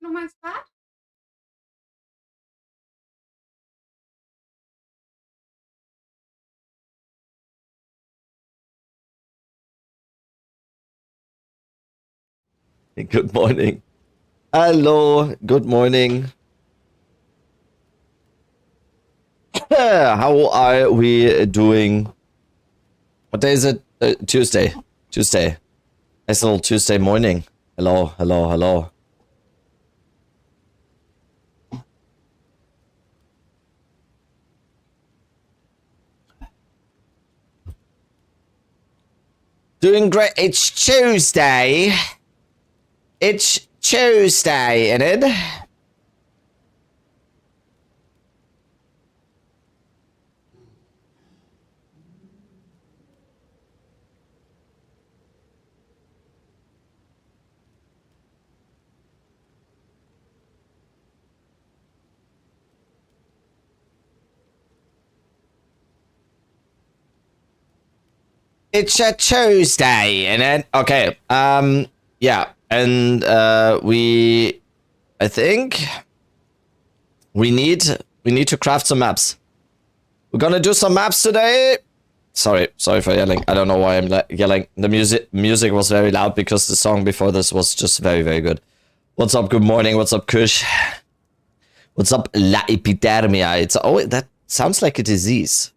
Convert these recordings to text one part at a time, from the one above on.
Du meinst was? Good morning. Hello, good morning. How are we doing? What day is it? Tuesday. Tuesday. Nice little Tuesday morning. Hello, hello, hello. Doing great. It's Tuesday. It's Tuesday, isn't it? It's a Tuesday, isn't it? Okay. Yeah, and I think we need to craft some maps. We're gonna do some maps today. Sorry for yelling. I don't know why I'm yelling. The music was very loud because the song before this was just very, very good. What's up? Good morning. What's up, Kush? What's up, La Epidermia? That sounds like a disease.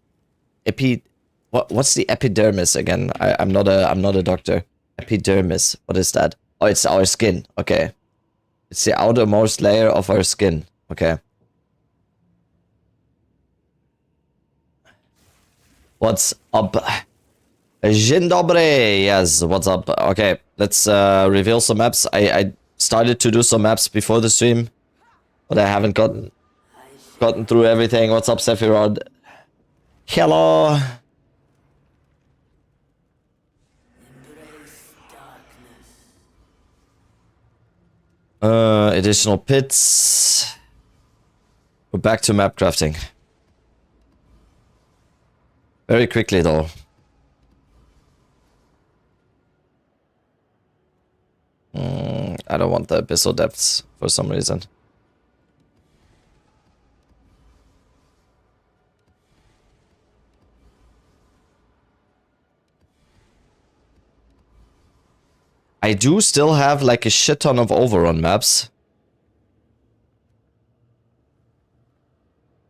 What's the epidermis again? I'm not a doctor. Epidermis. What is that? Oh, it's our skin. Okay. It's the outermost layer of our skin. Okay. What's up? Dzień dobry. Yes, what's up? Okay, let's reveal some maps. I started to do some maps before the stream, but I haven't gotten through everything. What's up, Sephiroth? Hello. Additional pits. We're back to map crafting. Very quickly, though. I don't want the abyssal depths for some reason. I do still have like a shit ton of overrun maps.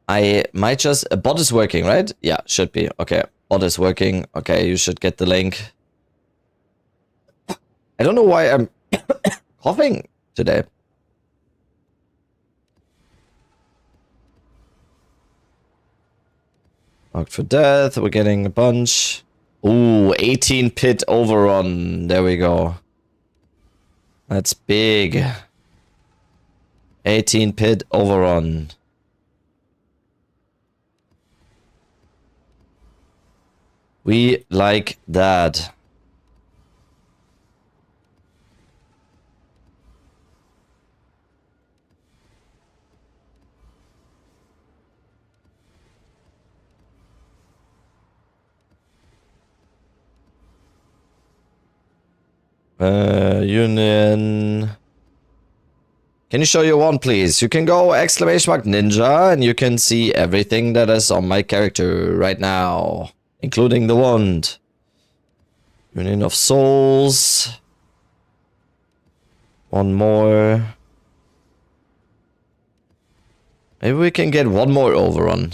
I might just... bot is working, right? Yeah, should be. Okay, bot is working. Okay, you should get the link. I don't know why I'm coughing today. Marked for death. We're getting a bunch. Ooh, 18 pit overrun. There we go. That's big. 18 pit overrun. We like that. Union. Can you show your wand, please? You can go ! Ninja and you can see everything that is on my character right now, including the wand. Union of Souls. One more. Maybe we can get one more overrun.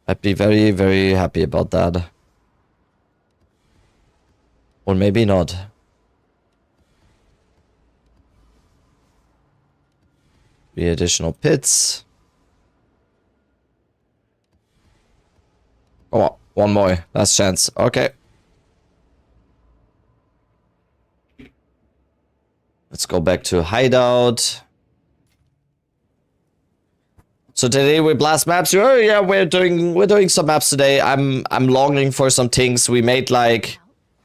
I'd be very, very happy about that. Or maybe not. The additional pits. Oh, one more. Last chance. Okay. Let's go back to hideout. So today we blast maps. Oh yeah, we're doing some maps today. I'm longing for some things. We made like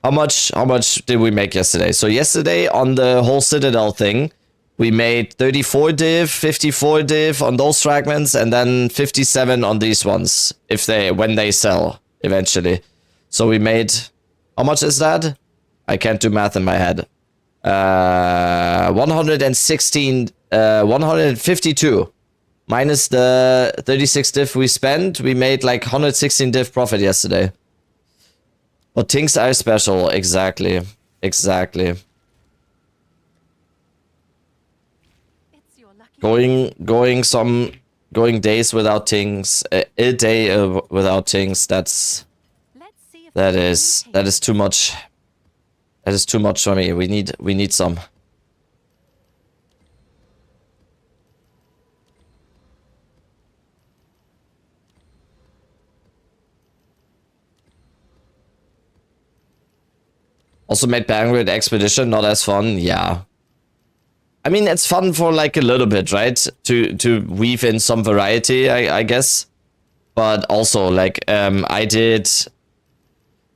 how much did we make yesterday? So yesterday on the whole Citadel thing, we made 34 div, 54 div on those fragments, and then 57 on these ones when they sell eventually. So we made, how much is that? I can't do math in my head. 116 152. Minus the 36 diff we spent, we made like 116 diff profit yesterday. But things are special, exactly. Exactly. Going days without things, a day without things, that is too much. That is too much for me. We need some. Also made Bangred Expedition not as fun, yeah. I mean, it's fun for like a little bit, right? To weave in some variety, I guess. But also, like, I did...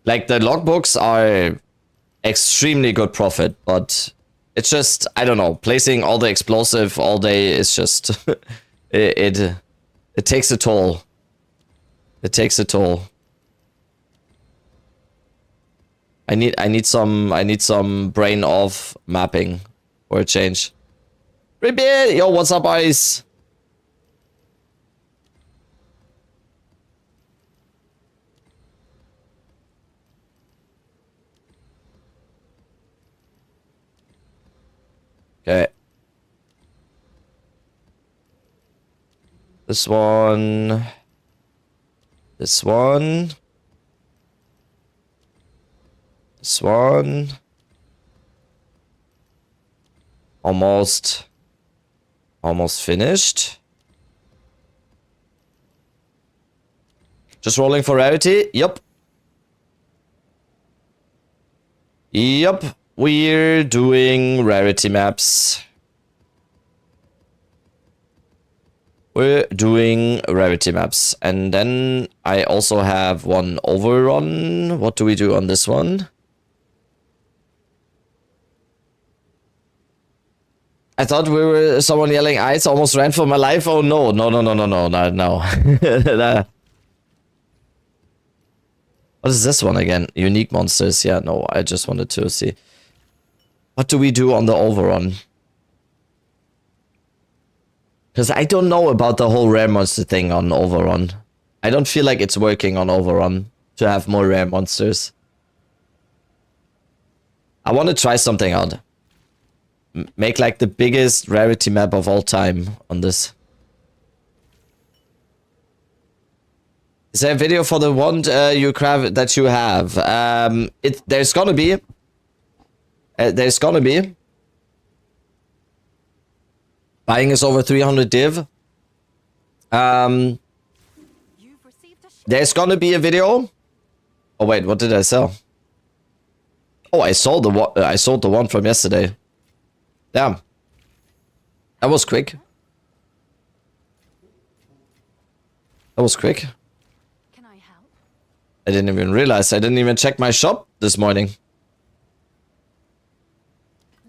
Like, the logbooks are extremely good profit, but it's just, I don't know, placing all the explosive all day is just... it takes a toll. It takes a toll. I need some brain off mapping for a change. Ribbit! Yo, what's up, Ice? Okay. This one. This one. This one. Almost finished. Just rolling for Rarity. Yup. Yup. We're doing Rarity maps. We're doing Rarity maps. And then I also have one overrun. What do we do on this one? I thought we were someone yelling ice, almost ran for my life. Oh no, no. What is this one again? Unique monsters. Yeah, no, I just wanted to see. What do we do on the overrun? Because I don't know about the whole rare monster thing on overrun. I don't feel like it's working on overrun to have more rare monsters. I want to try something out. Make like the biggest Rarity map of all time on this. Is there a video for the wand you craft that you have? There's gonna be. There's gonna be. Buying is over 300 div. There's gonna be a video. Oh wait, what did I sell? Oh, I sold the one from yesterday. Damn. That was quick. That was quick. Can I help? I didn't even realize. I didn't even check my shop this morning.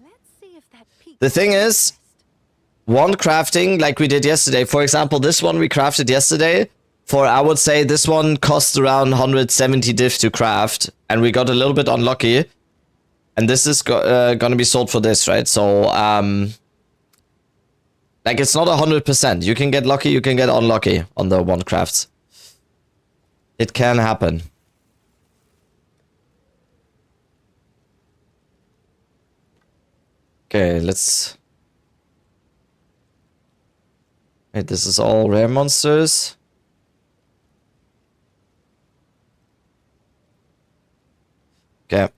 Let's see if that The thing is, one crafting like we did yesterday. For example, this one we crafted yesterday. For, I would say, this one cost around 170 div to craft. And we got a little bit unlucky. And this is gonna be sold for this, right? So, like, it's not 100%. You can get lucky, you can get unlucky on the one crafts. It can happen. Okay, let's... Wait, this is all rare monsters. Okay.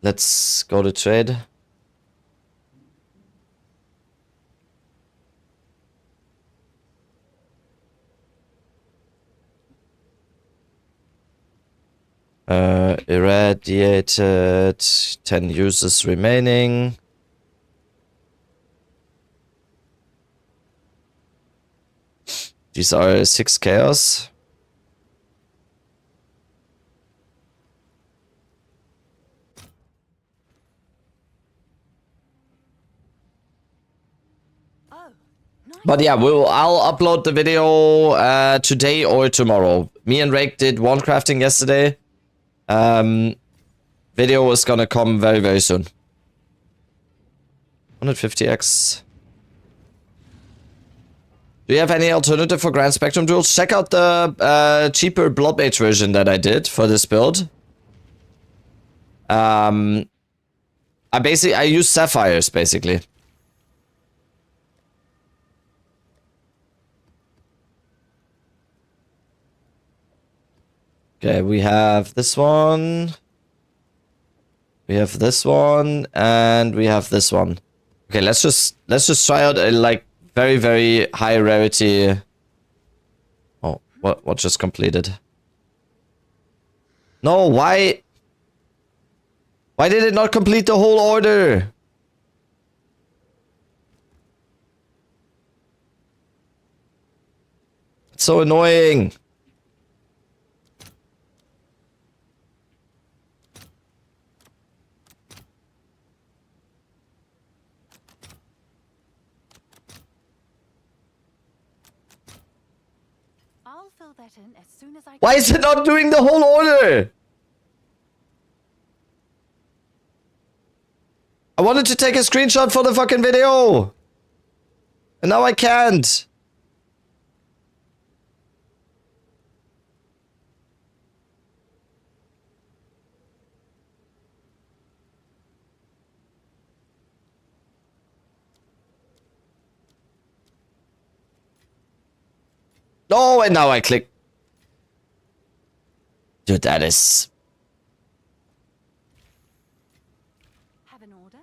Let's go to trade. Irradiated, 10 users remaining. These are 6 chaos. But yeah, I'll upload the video today or tomorrow. Me and Rake did one crafting yesterday. Video is gonna come very, very soon. 150x. Do you have any alternative for Grand Spectrum tools? Check out the cheaper Blood Mage version that I did for this build. I use sapphires basically. Okay, we have this one. We have this one, and we have this one. Okay, let's just try out a like very, very high rarity. Oh, what just completed? No, why? Why did it not complete the whole order? It's so annoying. I'll fill that in as soon as I Why is it not doing the whole order? I wanted to take a screenshot for the fucking video. And now I can't. No, and now I click. Dude, that is... have an order.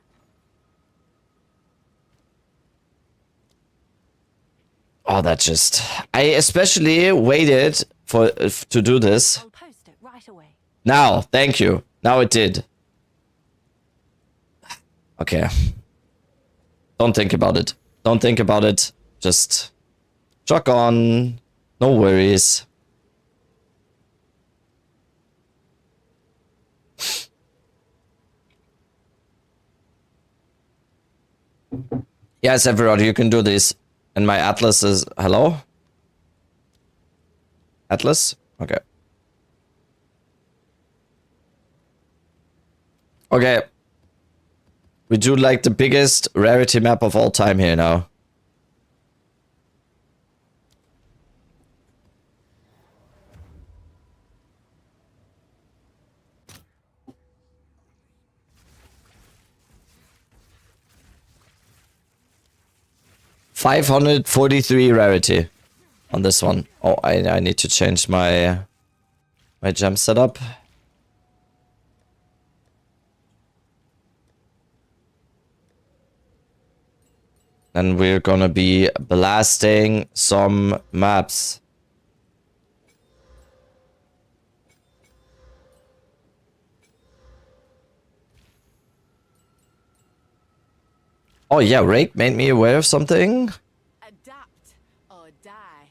Oh, that just... I especially waited for to do this. I'll post it right away. Now, thank you. Now it did. Okay. Don't think about it. Don't think about it. Just truck on. No worries. Yes, everybody, you can do this. And my Atlas is... Hello? Atlas? Okay. Okay. We do like the biggest rarity map of all time here now. $543 rarity on this one. Oh, I need to change my gem setup. And we're gonna be blasting some maps. Oh yeah, Rake made me aware of something. Adapt or die.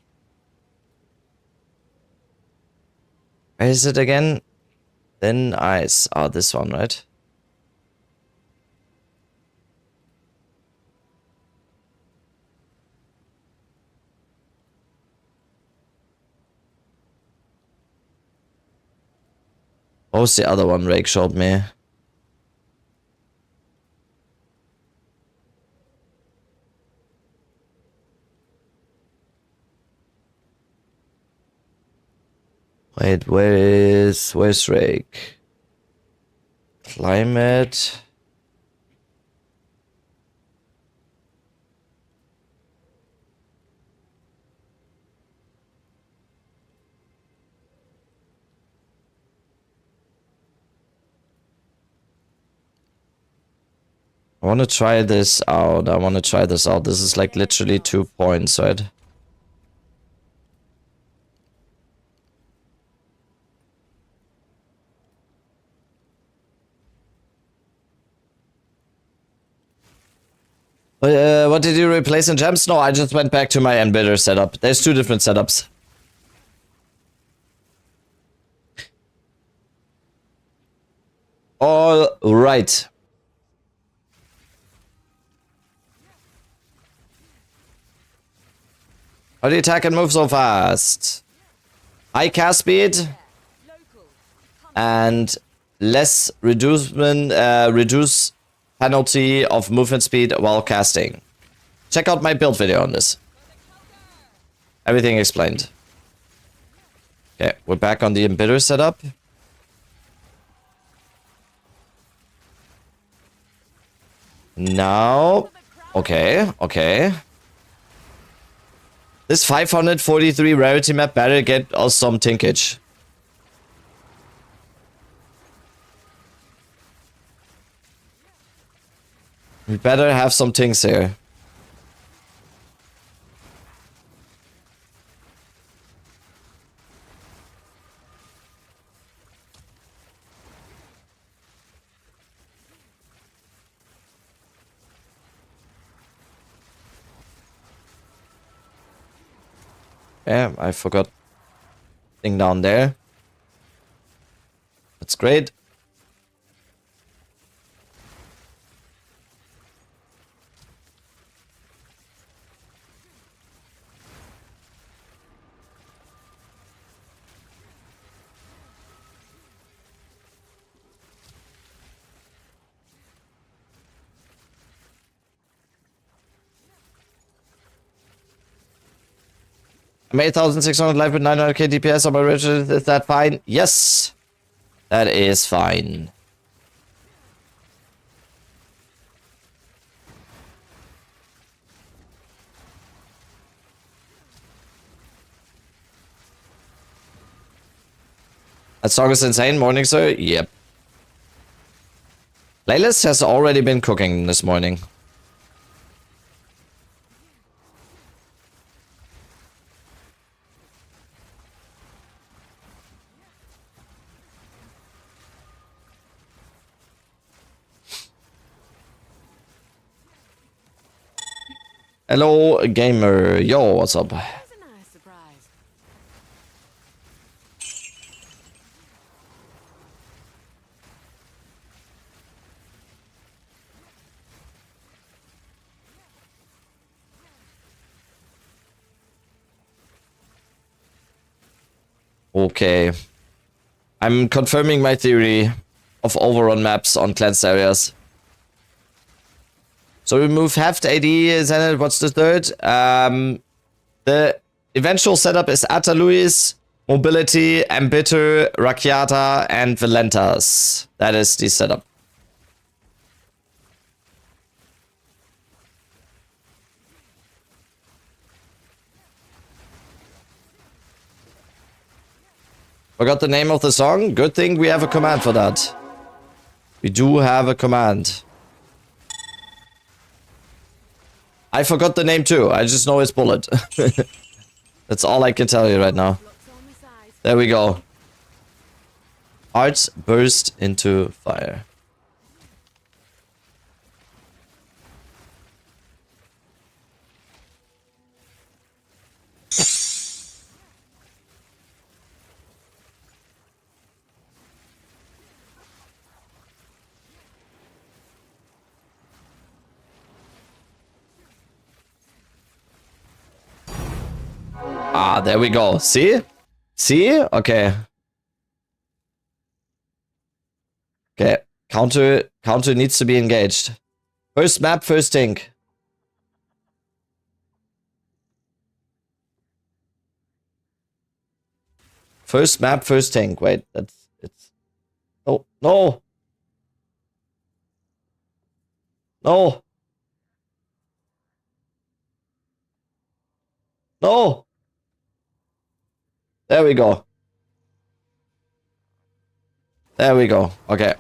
Where is it again? Thin ice. Oh, this one, right? What was the other one Rake showed me? Wait, where's Rake? Climate. I want to try this out. This is like literally 2 points, right? What did you replace in gems? No, I just went back to my embedder setup. There's 2 different setups. All right. How do you attack and move so fast? High cast speed and less reduce penalty of movement speed while casting. Check out my build video on this. Everything explained. Okay, we're back on the emitter setup. Now, okay, okay. This 543 rarity map better get us some tinkage. We better have some things here. Yeah, I forgot thing down there. That's great. I'm 8,600 life with 900k DPS on my Ritualist. Is that fine? Yes. That is fine. That song is insane. Morning, sir. Yep. Playlist has already been cooking this morning. Hello, gamer. Yo, what's up? There's a nice surprise. Okay. I'm confirming my theory of overrun maps on cleansed areas. So remove heft, AD, Zenit, what's the third? The eventual setup is Ataluis, Mobility, Embitter, Rakiata, and Valentas. That is the setup. Forgot the name of the song? Good thing we have a command for that. We do have a command. I forgot the name too. I just know it's Bullet. That's all I can tell you right now. There we go. Hearts burst into fire. Ah, there we go. See? See? Okay. Okay. Counter needs to be engaged. First map, first tank. First map, first tank. Wait, it's... Oh, no! No! No! There we go. There we go. Okay.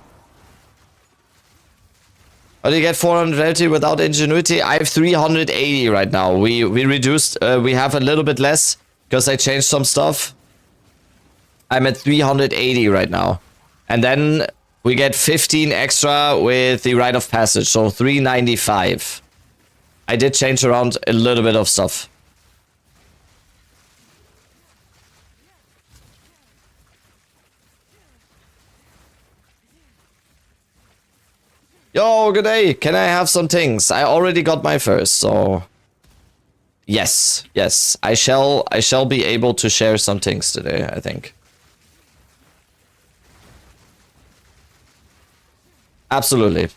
How do you get 400 rarity without ingenuity? I have 380 right now. We reduced, we have a little bit less because I changed some stuff. I'm at 380 right now. And then we get 15 extra with the rite of passage, so 395. I did change around a little bit of stuff. Yo, good day. Can I have some things? I already got my first, so yes, yes. I shall be able to share some things today, I think. Absolutely.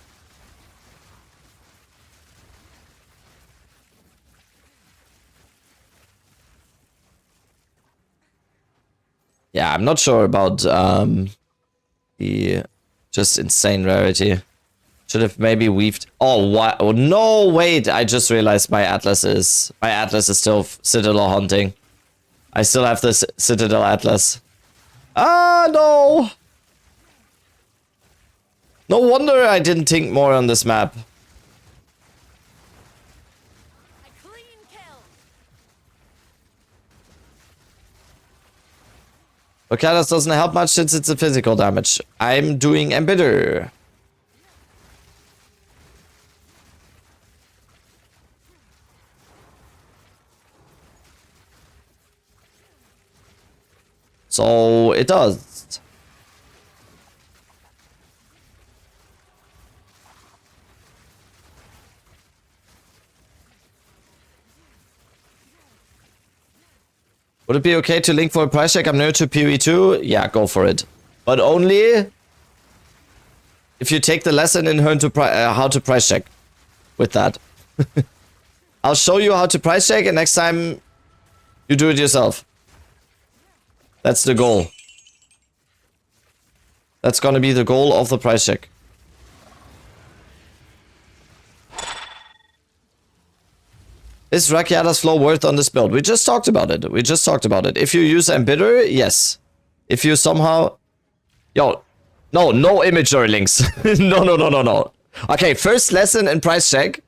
Yeah, I'm not sure about the just insane rarity. Should have maybe weaved. Oh, what? Oh, no, wait. I just realized my atlas is still Citadel hunting. I still have this Citadel atlas. Ah, no. No wonder I didn't think more on this map. A clean kill. Okay, this doesn't help much since it's a physical damage. I'm doing Embitter. So it does. Would it be okay to link for a price check? I'm new to PoE2. Yeah, go for it. But only if you take the lesson in how to price check with that. I'll show you how to price check, and next time you do it yourself. That's the goal. That's gonna be the goal of the price check. Is Rakiata's flow worth on this build? We just talked about it. If you use Embitter, yes. If you somehow... Yo, no imagery links. No. Okay, first lesson in price check.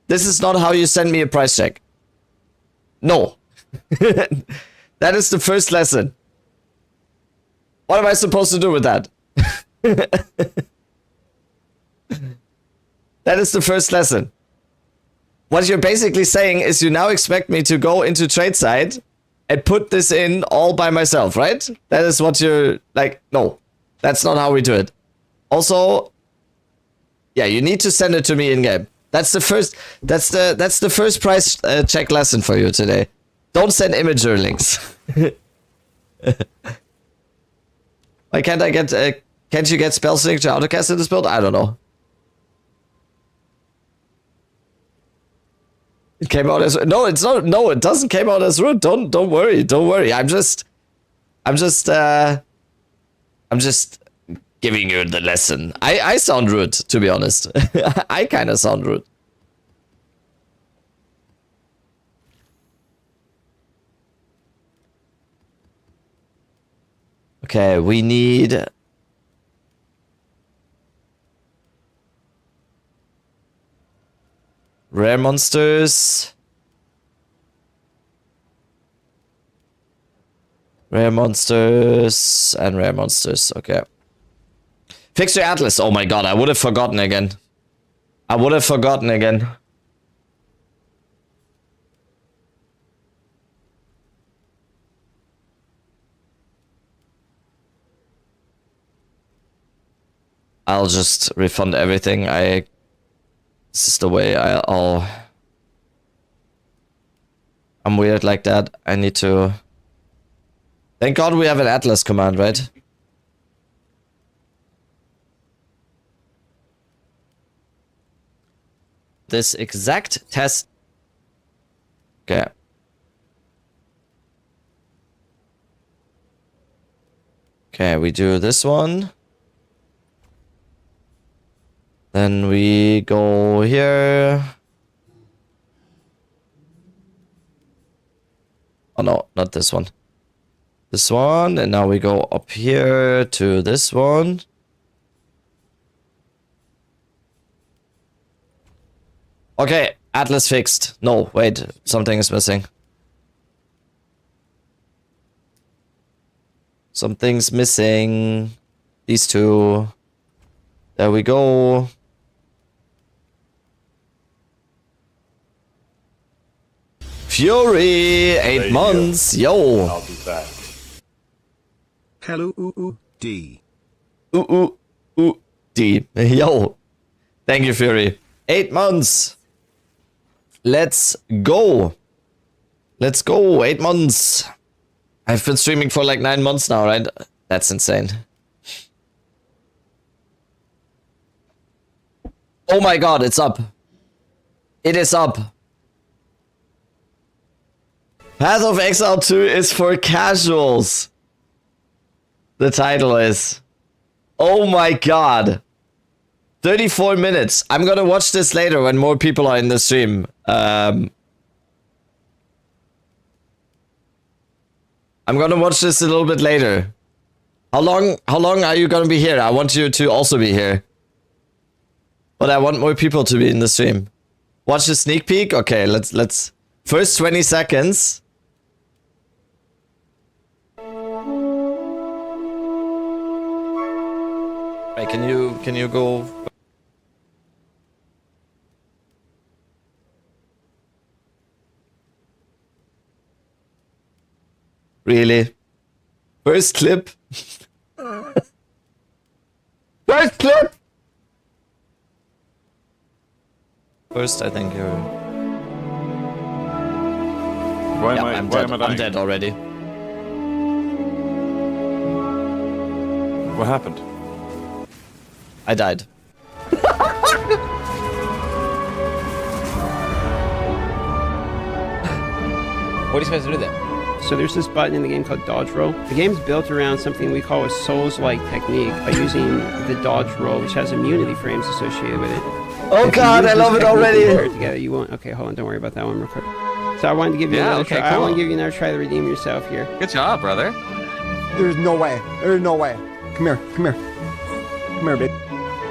This is not how you send me a price check. No. That is the first lesson. What am I supposed to do with that? That is the first lesson. What you're basically saying is you now expect me to go into TradeSide and put this in all by myself, right? That is what you're like. No, that's not how we do it. Also, yeah, you need to send it to me in game. That's the first. That's the first price check lesson for you today. Don't send imager links. Why can't I get? Can't you get spell signature autocast in this build? I don't know. It came out as no. It's not. No, it doesn't came out as root. Don't worry. Don't worry. I'm just giving you the lesson. I sound rude, to be honest. I kind of sound rude. Okay, we need... rare monsters. Rare monsters and rare monsters. Okay. Fix your atlas. Oh my god, I would have forgotten again. I'll just refund everything. This is the way I'm weird like that. I need to... Thank god we have an Atlas command, right? This exact test... Okay. Okay, we do this one. Then we go here. Oh no, not this one. This one, and now we go up here to this one. Okay, Atlas fixed. No, wait, something is missing. Something's missing. These two. There we go. Fury, 8 months, yo. I'll be back. Hello, D. D. Yo. Thank you, Fury. 8 months. Let's go. Let's go. 8 months. I've been streaming for like 9 months now, right? That's insane. Oh my god, it's up. It is up. Path of Exile 2 is for casuals. The title is. Oh my god. 34 minutes. I'm gonna watch this later when more people are in the stream. I'm gonna watch this a little bit later. How long are you gonna be here? I want you to also be here. But I want more people to be in the stream. Watch the sneak peek? Okay, let's first 20 seconds. Wait, can you go? Really? First clip? First clip! First, I think you're... Why Yeah, am I I'm why dead. am I dying? I'm dead already. What happened? I died. What are you supposed to do then? So there's this button in the game called dodge roll. The game's built around something we call a Souls-like technique by using the dodge roll, which has immunity frames associated with it. Oh god, I love it already! Together, you won't. Okay, hold on, don't worry about that one real quick. So I wanted to give you Yeah, another okay, try. I cool. want to give you another try to redeem yourself here. Good job, brother. There's no way. There's no way. Come here. Come here. Come here, baby.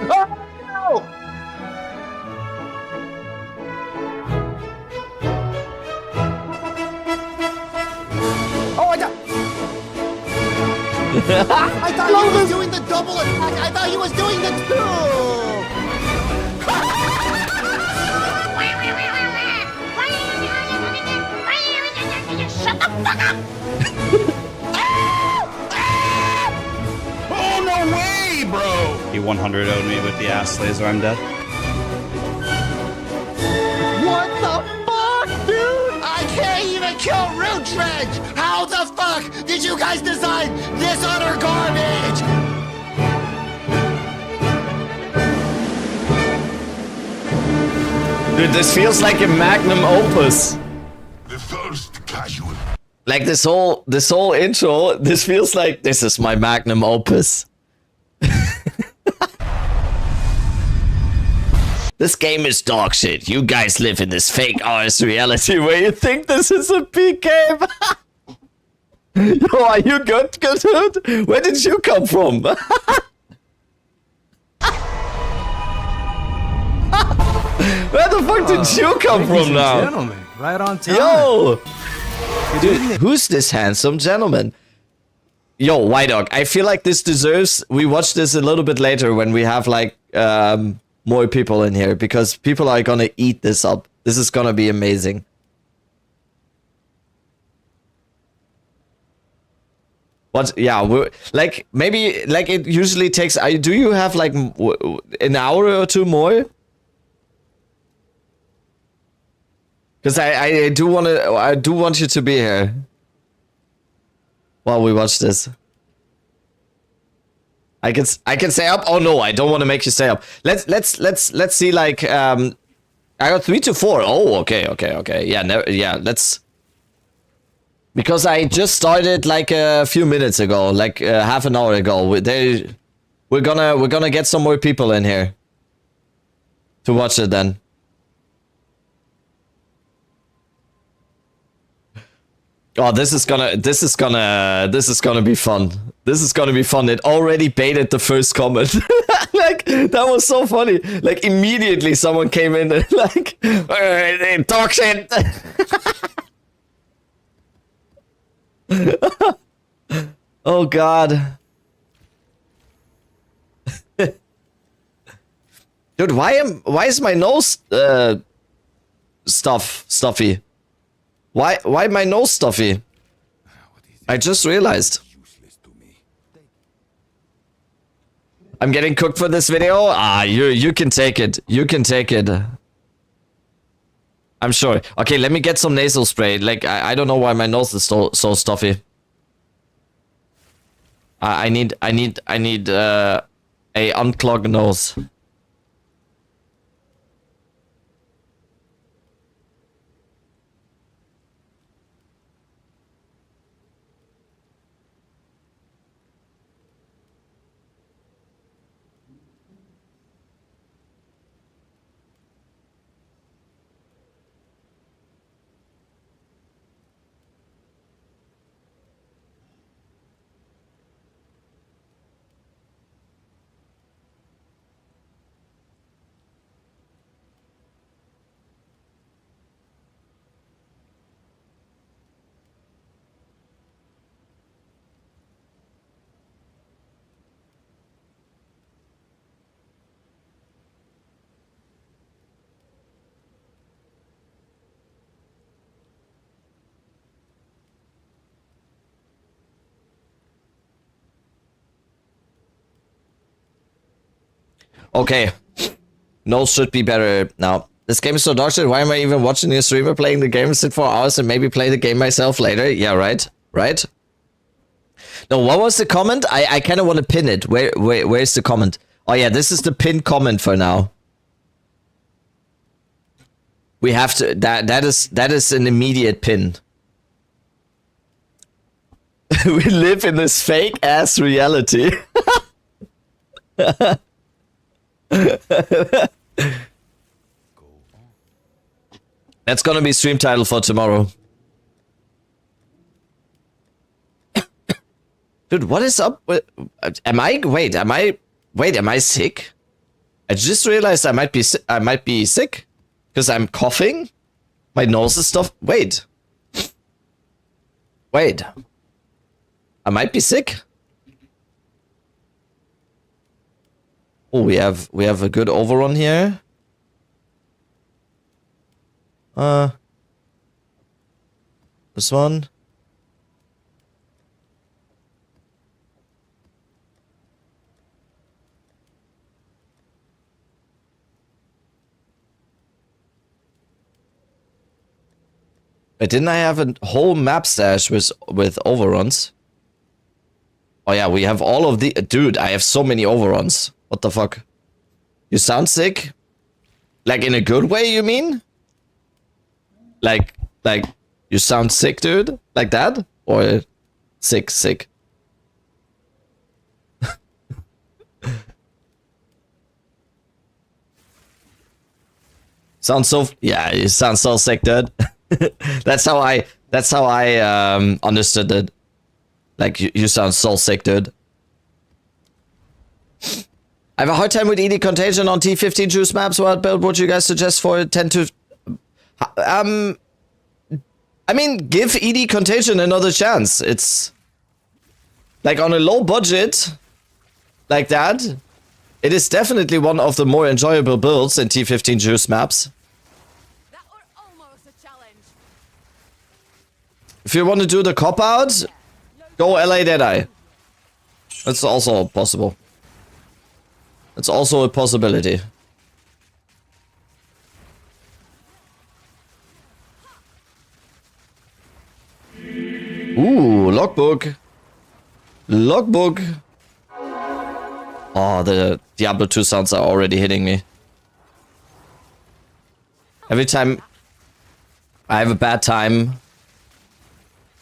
Oh, no! Oh, I got... I thought he was doing the double attack. I thought he was doing the two. Shut the fuck up! Oh, no way, bro! He 100-0'd me with the ass laser, I'm dead. What the fuck, dude? I can't even kill Root Dredge. How the fuck did you guys design this utter garbage? Dude, this feels like a magnum opus. The first casual. Like this whole intro, this feels like this is my magnum opus. This game is dog shit. You guys live in this fake RS reality where you think this is a peak game. Yo, are you good, dude? Where did you come from? Where the fuck did you come from now? Gentlemen, right on time. Yo! Dude, who's this handsome gentleman? Yo, White Dog, I feel like this deserves... We watch this a little bit later when we have, like, more people in here. Because people are gonna eat this up. This is gonna be amazing. What? Yeah, we're, like, maybe... Like, it usually takes... do you have, like, an hour or two more? Because I do want you to be here while we watch this. I can stay up. Oh no, I don't want to make you stay up. Let's see, like, I got 3 to 4. Oh, okay. Yeah, let's, because I just started like a few minutes ago, like half an hour ago. We're gonna get some more people in here to watch it then. Oh, this is gonna be fun. This is gonna be fun. It already baited the first comment. Like, that was so funny. Like, immediately someone came in and like, talk shit. Oh god. Dude, why is my nose stuffy? Why my nose stuffy? I just realized. I'm getting cooked for this video. Ah, you can take it. You can take it. I'm sure. Okay, let me get some nasal spray. Like, I don't know why my nose is so stuffy. I need a unclogged nose. Okay. Nose should be better now. This game is so dog shit. Why am I even watching a streamer playing the game? Sit for hours and maybe play the game myself later. Yeah, right. Right. No, what was the comment? I kind of want to pin it. Where's the comment? Oh yeah, this is the pinned comment for now. We have to. That is an immediate pin. We live in this fake ass reality. That's gonna be stream title for tomorrow. Dude, what is up with... Am I sick? I just realized I might be sick. Because I'm coughing? My nose is stuffed. Wait. I might be sick. Oh, we have a good overrun here. This one. But didn't I have a whole map stash with overruns? Oh yeah, we have all of the... Dude, I have so many overruns. What the fuck? You sound sick? Like in a good way, you mean? Like you sound sick, dude? Like that? Or sick? Sounds so... Yeah, you sound so sick, dude. That's how I understood it. Like you sound so sick, dude. I have a hard time with ED Contagion on T15 juice maps. What build would you guys suggest for 10 to... I mean, give ED Contagion another chance. It's... Like, on a low budget, like that, it is definitely one of the more enjoyable builds in T15 juice maps. That were almost a challenge. If you want to do the cop-out, go LA Deadeye. That's also possible. It's also a possibility. Ooh, logbook. Logbook. Oh, the Diablo 2 sounds are already hitting me. Every time I have a bad time,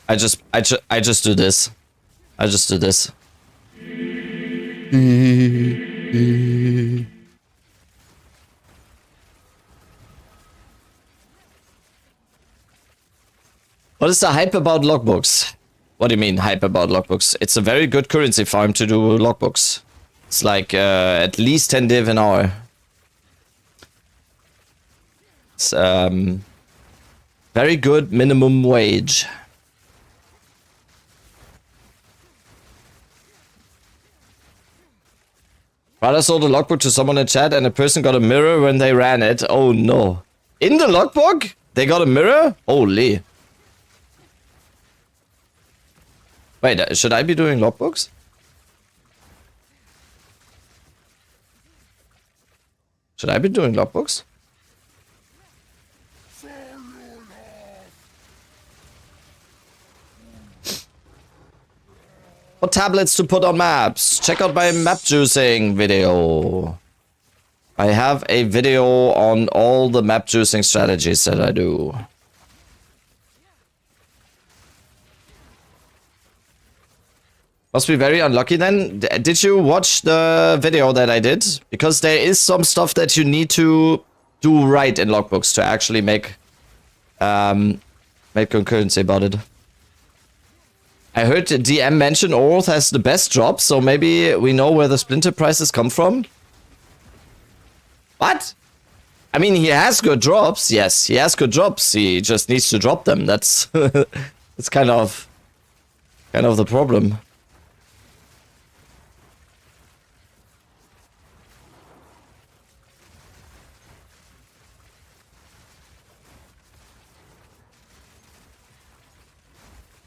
I just do this. I just do this. What is the hype about logbooks? What do you mean hype about logbooks? It's a very good currency farm to do logbooks. It's like at least 10 div an hour. It's very good minimum wage. Brother sold a logbook to someone in chat and a person got a mirror when they ran it. Oh no. In the logbook? They got a mirror? Holy. Wait, should I be doing logbooks? Should I be doing logbooks? What tablets to put on maps? Check out my map juicing video. I have a video on all the map juicing strategies that I do. Must be very unlucky then. Did you watch the video that I did? Because there is some stuff that you need to do right in logbooks to actually make concurrency about it. I heard DM mention Oroth has the best drops, so maybe we know where the splinter prices come from. What? I mean, he has good drops. Yes, he has good drops. He just needs to drop them. That's it's kind of the problem.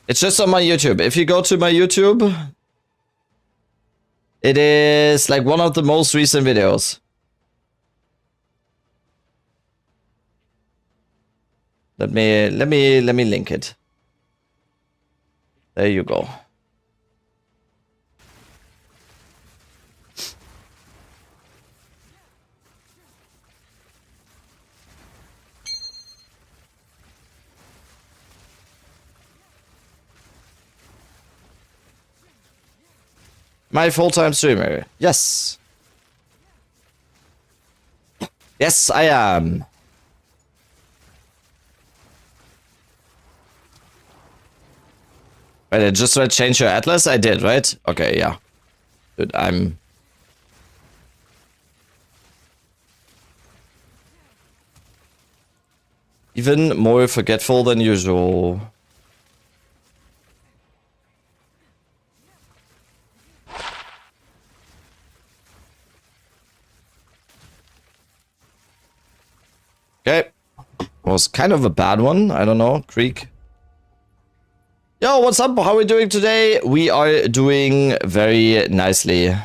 It's just on my YouTube. If you go to my YouTube, it is like one of the most recent videos. Let me link it. There you go. My full-time streamer. Yes. Yes, I am. Right, I just read change your atlas? I did, right? Okay, yeah. Dude, I'm... even more forgetful than usual. Okay. Was kind of a bad one. I don't know. Creek. Yo, what's up? How are we doing today? We are doing very nicely. I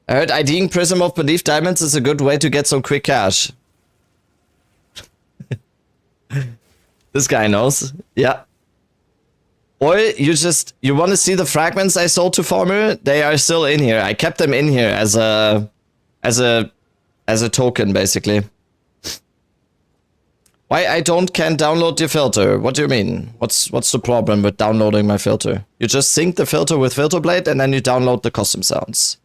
heard IDing Prism of Belief Diamonds is a good way to get some quick cash. This guy knows. Yeah. Or you want to see the fragments I sold to Farmer? They are still in here. I kept them in here as a token, basically. Why I can't download your filter? What do you mean? What's the problem with downloading my filter? You just sync the filter with Filterblade and then you download the custom sounds.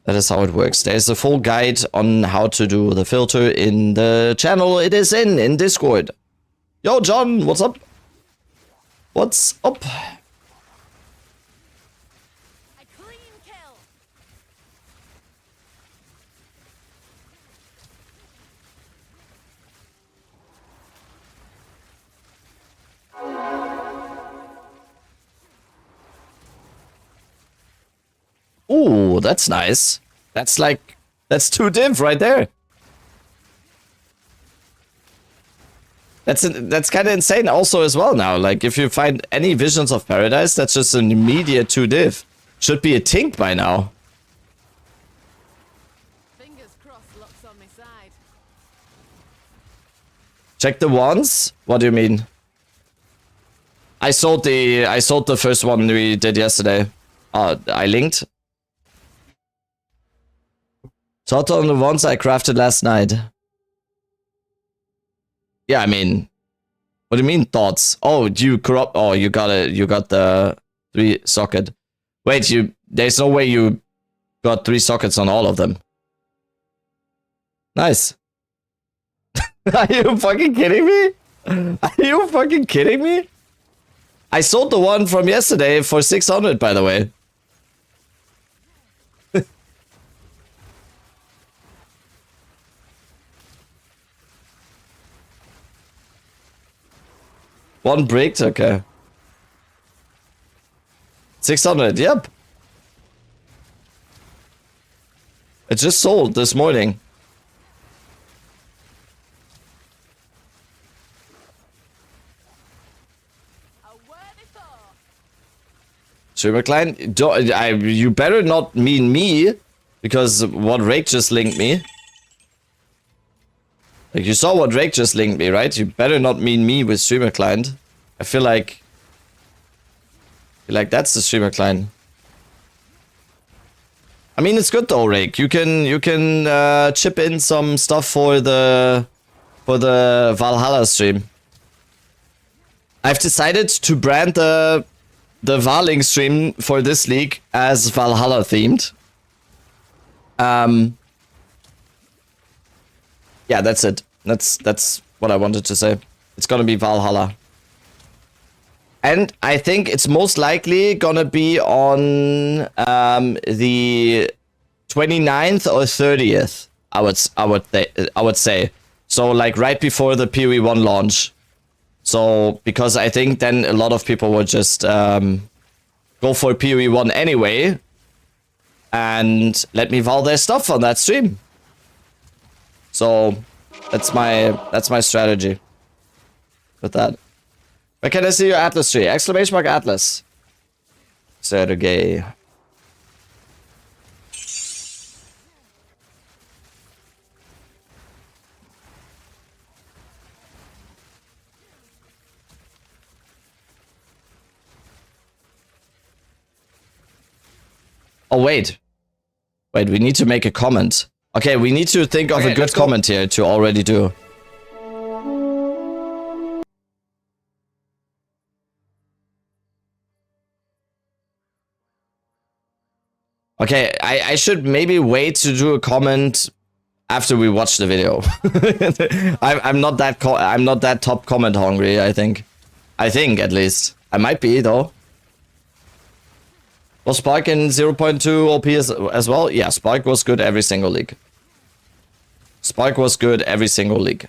That is how it works. There's a full guide on how to do the filter in the channel it is in Discord. Yo, John, what's up? What's up? A clean kill. Ooh, that's nice. That's 2 div right there. That's kind of insane also as well now. Like, if you find any Visions of Paradise, that's just an immediate 2 div. Should be a tink by now. Fingers crossed luck's on my side. Check the ones? What do you mean? I sold the first one we did yesterday. I linked. Thought on the ones I crafted last night. Yeah, I mean, what do you mean thoughts? Oh, you got the 3 socket. Wait, there's no way you got 3 sockets on all of them. Nice. Are you fucking kidding me? Are you fucking kidding me? I sold the one from yesterday for 600, by the way. One bricked? Okay. 600, yep. It just sold this morning. A worthy thought. Streamer client, you better not mean me, because what Rake just linked me. Like, you saw what Drake just linked me, right? You better not mean me with streamer client. I feel like that's the streamer client. I mean, it's good though, Rake. You can chip in some stuff for the Valhalla stream. I've decided to brand the Valling stream for this league as Valhalla themed. Yeah, that's it. That's what I wanted to say. It's gonna be Valhalla. And I think it's most likely gonna be on the 29th or 30th. I would say. So like right before the PoE1 launch. So because I think then a lot of people would just go for PoE1 anyway and let me val their stuff on that stream. So that's my strategy with that. Where can I see your Atlas tree? Exclamation mark Atlas. Sergey. Oh, wait. Wait, we need to make a comment. Okay, we need to think of Okay, a good let's go. comment here to already do. Okay, I should maybe wait to do a comment after we watch the video. I'm not that top comment hungry, I think. I think at least. I might be though. Was Spark in 0.2 OP as well? Yeah, Spark was good every single league. Spark was good every single league.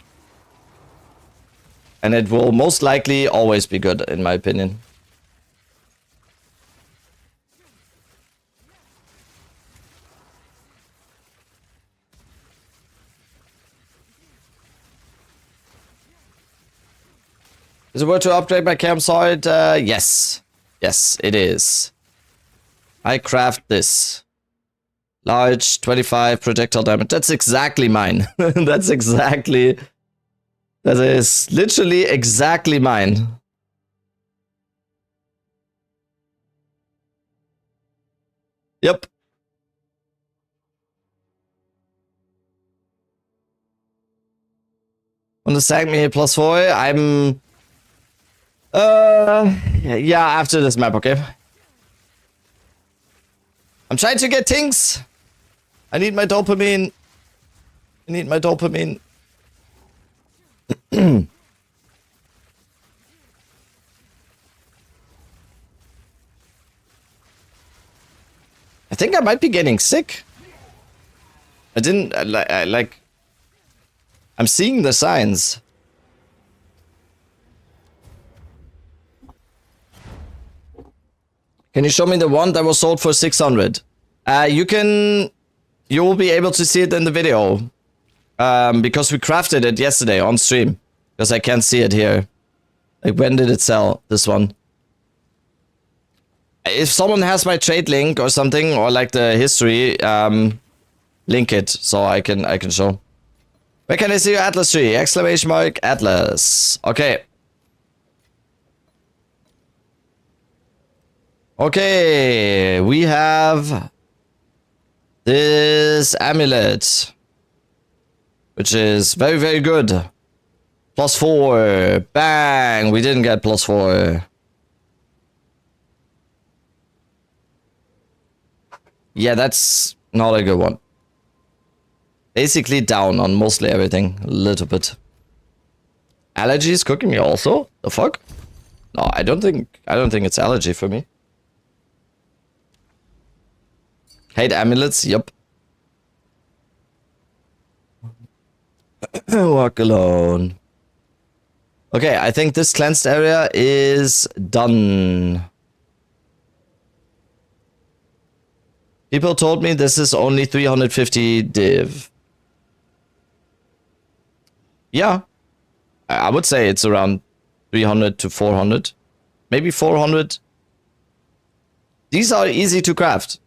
And it will most likely always be good, in my opinion. Is it worth to upgrade my campsite? Yes. Yes, it is. I craft this. Large, 25 projectile damage. That's exactly mine. That's exactly... That is literally exactly mine. Yep. Want to sack me +4? I'm... yeah, after this map, okay? I'm trying to get things. I need my dopamine. I need my dopamine. I think I might be getting sick. I didn't like. I'm seeing the signs. Can you show me the one that was sold for 600? You will be able to see it in the video. Because we crafted it yesterday on stream. Because I can't see it here. Like, when did it sell? This one. If someone has my trade link or something, or like the history, link it so I can show. Where can I see your Atlas tree? Exclamation mark Atlas. Okay. Okay, we have this amulet, which is very, very good. +4. Bang! We didn't get +4. Yeah, that's not a good one. Basically down on mostly everything. A little bit. Allergies cooking me also? The fuck? No, I don't think it's allergy for me. Hate amulets, yup. Walk alone. Okay, I think this cleansed area is done. People told me this is only 350 div. Yeah. I would say it's around 300 to 400. Maybe 400. These are easy to craft.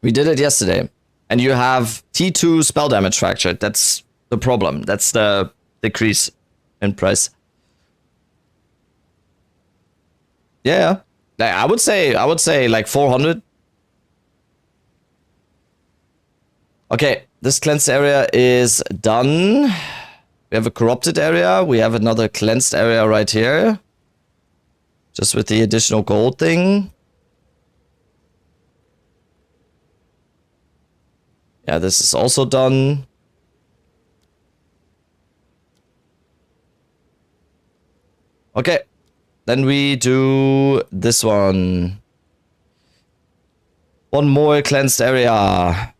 We did it yesterday. And you have T2 spell damage fractured. That's the problem. That's the decrease in price. Yeah. I would say like 400. Okay, this cleansed area is done. We have a corrupted area. We have another cleansed area right here. Just with the additional gold thing. Yeah, this is also done. Okay. Then we do this one. One more cleansed area.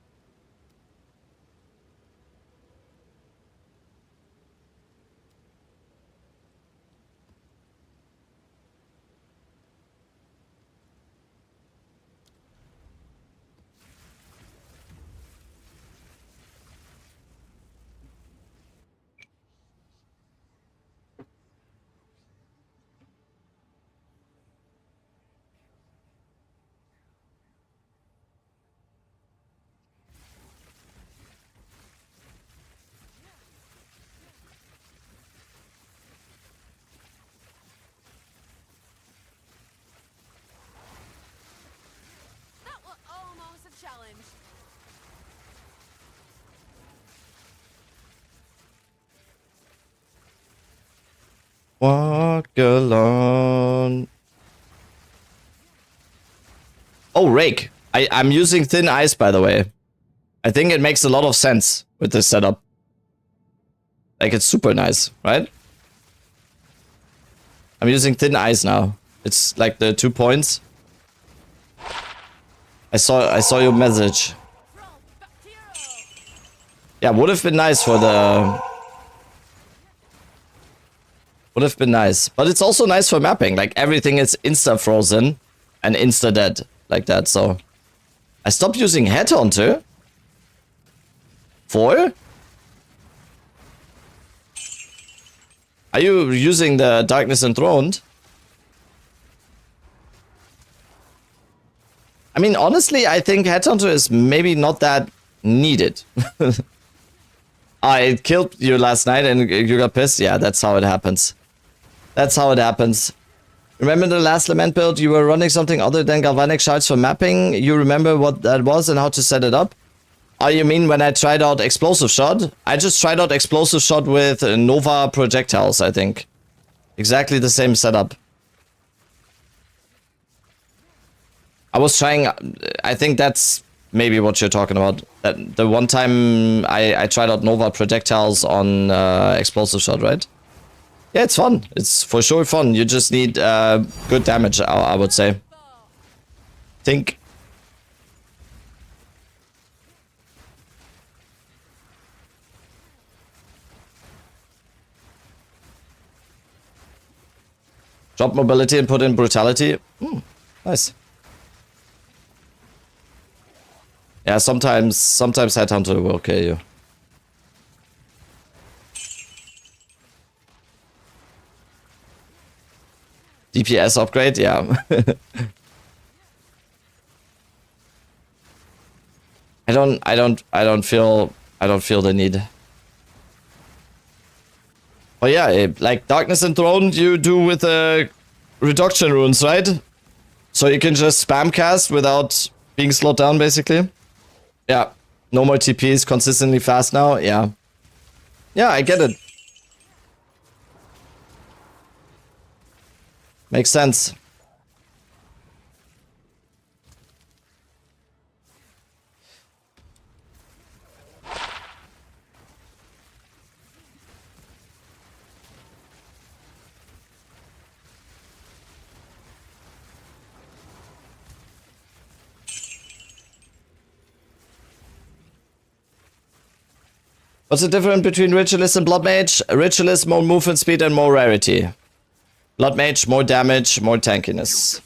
alone. Oh, rake. I'm using thin ice, by the way. I think it makes a lot of sense with this setup. Like, it's super nice, right? I'm using thin ice now. It's like the 2 points. I saw your message. Yeah, would have been nice for the... Would have been nice. But it's also nice for mapping. Like, everything is insta-frozen and insta-dead. Like that, so... I stopped using Headhunter. 4? Are you using the Darkness Enthroned? I mean, honestly, I think Headhunter is maybe not that needed. I killed you last night and you got pissed? Yeah, that's how it happens. That's how it happens. Remember the last Lament build? You were running something other than Galvanic Shards for mapping? You remember what that was and how to set it up? Oh, you mean when I tried out Explosive Shot? I just tried out Explosive Shot with Nova projectiles, I think. Exactly the same setup. I was trying... I think that's maybe what you're talking about. That the one time I tried out Nova projectiles on Explosive Shot, right? Yeah, it's fun. It's for sure fun. You just need good damage, I would say. Think. Drop mobility and put in brutality. Nice. Yeah, sometimes Headhunter will kill you. DPS upgrade, yeah. I don't feel the need. But yeah, like Darkness Enthroned you do with reduction runes, right? So you can just spam cast without being slowed down, basically. Yeah, no more TPs, consistently fast now, yeah. Yeah, I get it. Makes sense. What's the difference between Ritualist and Blood Mage? Ritualist, more movement speed and more rarity. Blood Mage, more damage, more tankiness.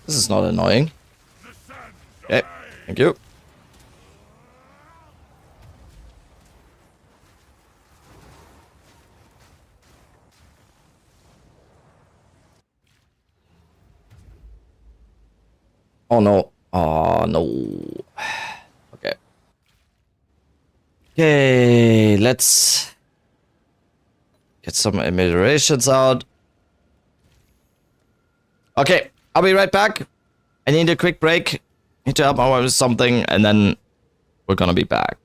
This is not annoying. Okay, thank you. Oh no. Oh no. Okay. Okay, let's get some ameliorations out. Okay, I'll be right back. I need a quick break. Need to help my wife with something, and then we're gonna be back.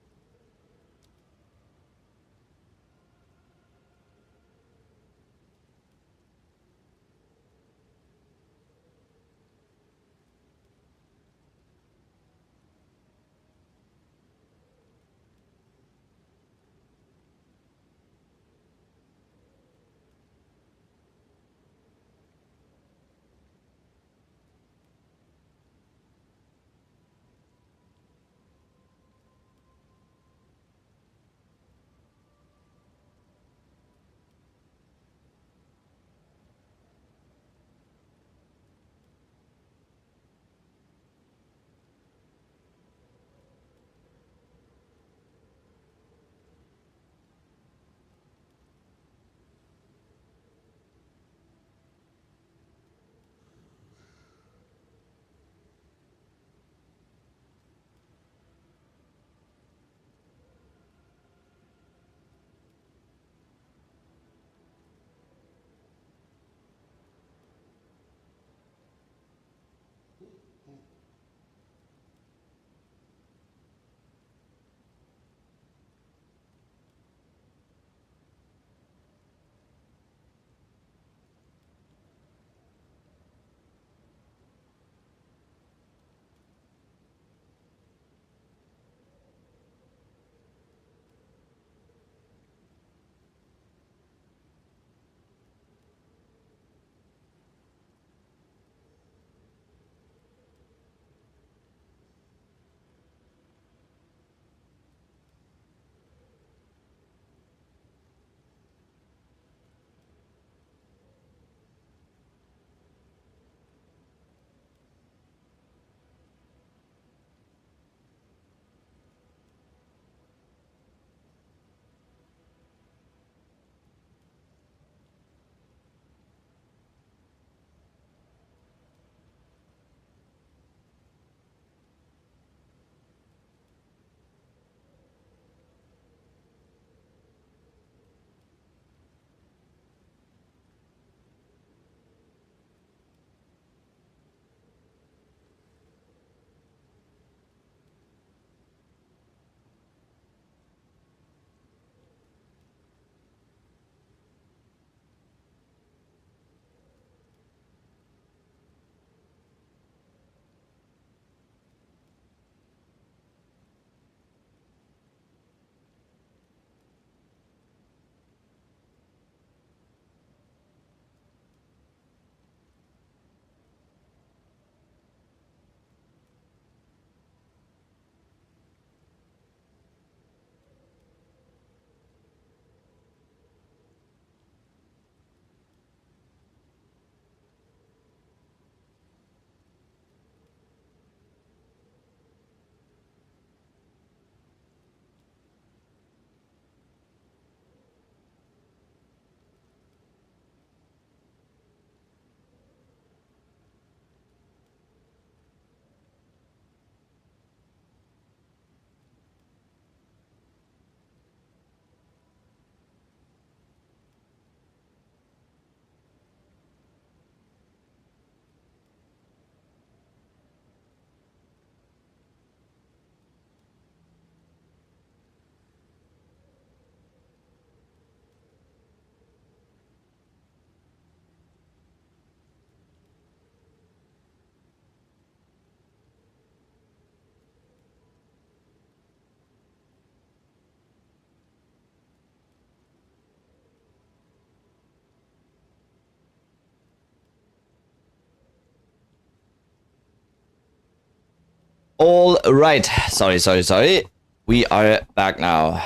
All right. Sorry. We are back now.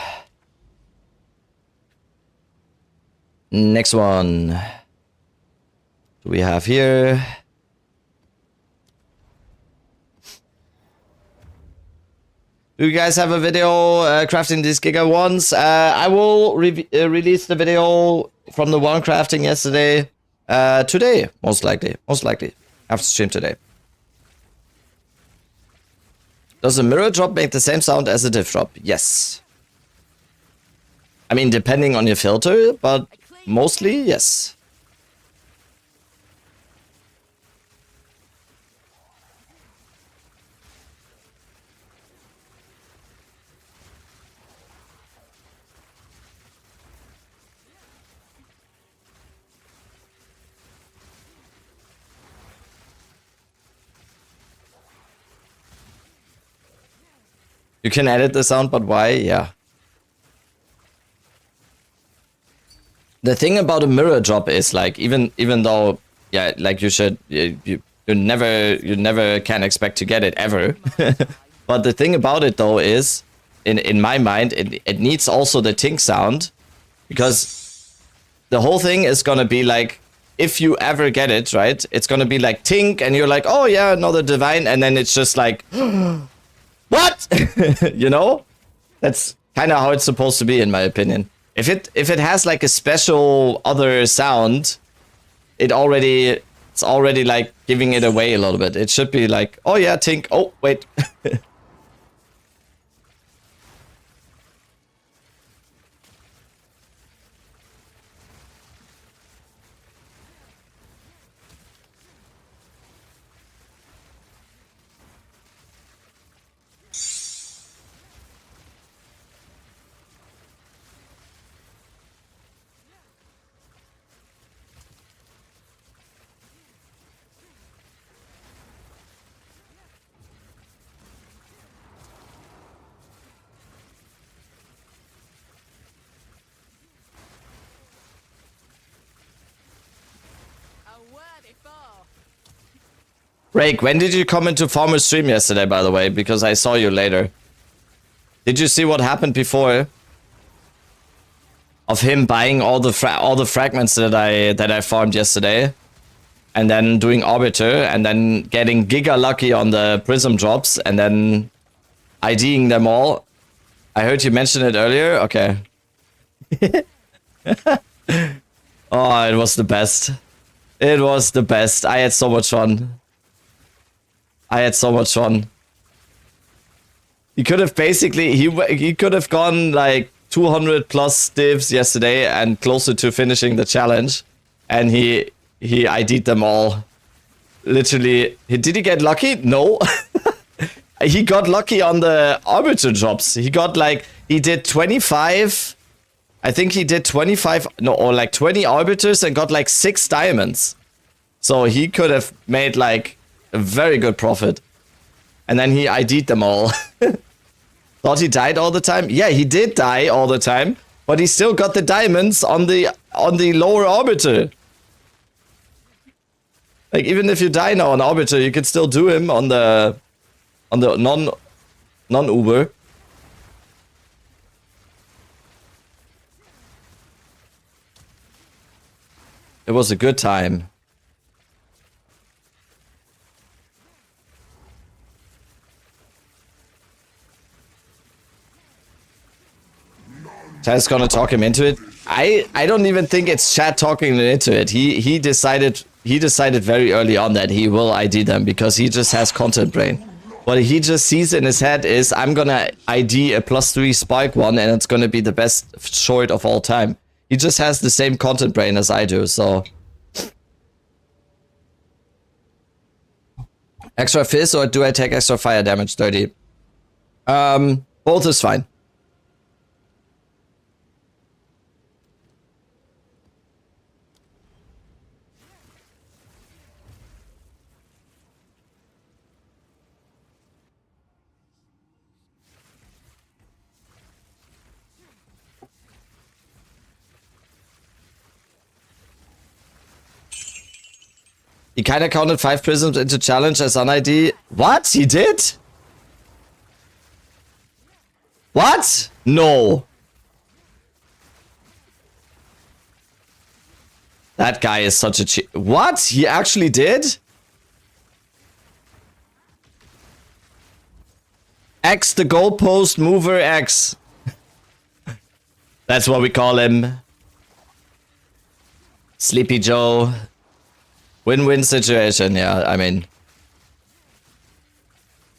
Next one. Do we have here? Do you guys have a video crafting these Giga ones? I will release the video from the one crafting yesterday. Today, most likely. Have to stream today. Does a mirror drop make the same sound as a diff drop? Yes. I mean, depending on your filter, but mostly, yes. You can edit the sound, but why? Yeah. The thing about a mirror drop is like even though yeah, like you never can expect to get it ever. But the thing about it though is in my mind it needs also the tink sound, because the whole thing is gonna be like, if you ever get it right, it's gonna be like tink and you're like, oh yeah, another divine, and then it's just like what? You know? That's kind of how it's supposed to be, in my opinion. If it has like a special other sound, it's already like giving it away a little bit. It should be like, oh yeah, tink. Oh wait. A worthy foe. Rake, when did you come into Farmer's stream yesterday, by the way? Because I saw you later. Did you see what happened before? Of him buying all the fragments that I farmed yesterday, and then doing Arbiter, and then getting giga lucky on the prism drops, and then IDing them all. I heard you mention it earlier. Okay. Oh, it was the best. It was the best. I had so much fun. He could have basically he could have gone like 200 plus divs yesterday and closer to finishing the challenge, and he ID'd them all. Literally, did he get lucky? No. He got lucky on the Arbiter drops. He got like, he did 25, I think he did 25, no, or like 20 Arbiters and got like 6 diamonds. So he could have made like a very good profit. And then he ID'd them all. Thought he died all the time? Yeah, he did die all the time, but he still got the diamonds on the lower Arbiter. Like, even if you die now on Arbiter, you can still do him on the non-Uber. It was a good time. Chad's gonna talk him into it. I don't even think it's Chad talking him into it. He decided very early on that he will ID them because he just has content brain. What he just sees in his head is, I'm gonna ID a +3 spike one and it's gonna be the best short of all time. He just has the same content brain as I do, so. Extra fizz, or do I take extra fire damage 30? Both is fine. He kinda counted 5 prisms into challenge as an ID. What? He did? What? No. That guy is such a cheat. What? He actually did? X the goalpost mover X. That's what we call him. Sleepy Joe. Win-win situation, yeah, I mean.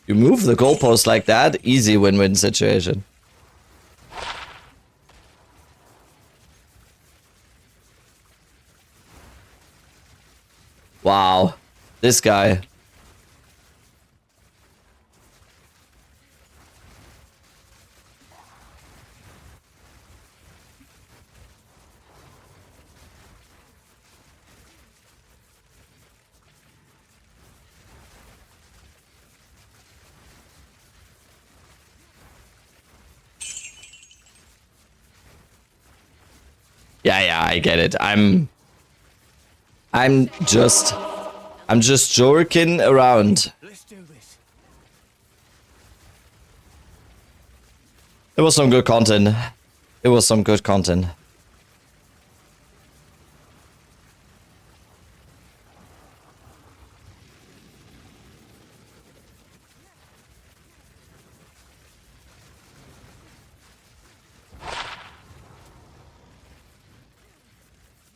You move the goalpost like that, easy win-win situation. Wow. This guy. Yeah, I get it. I'm just joking around. Let's do this. It was some good content. It was some good content.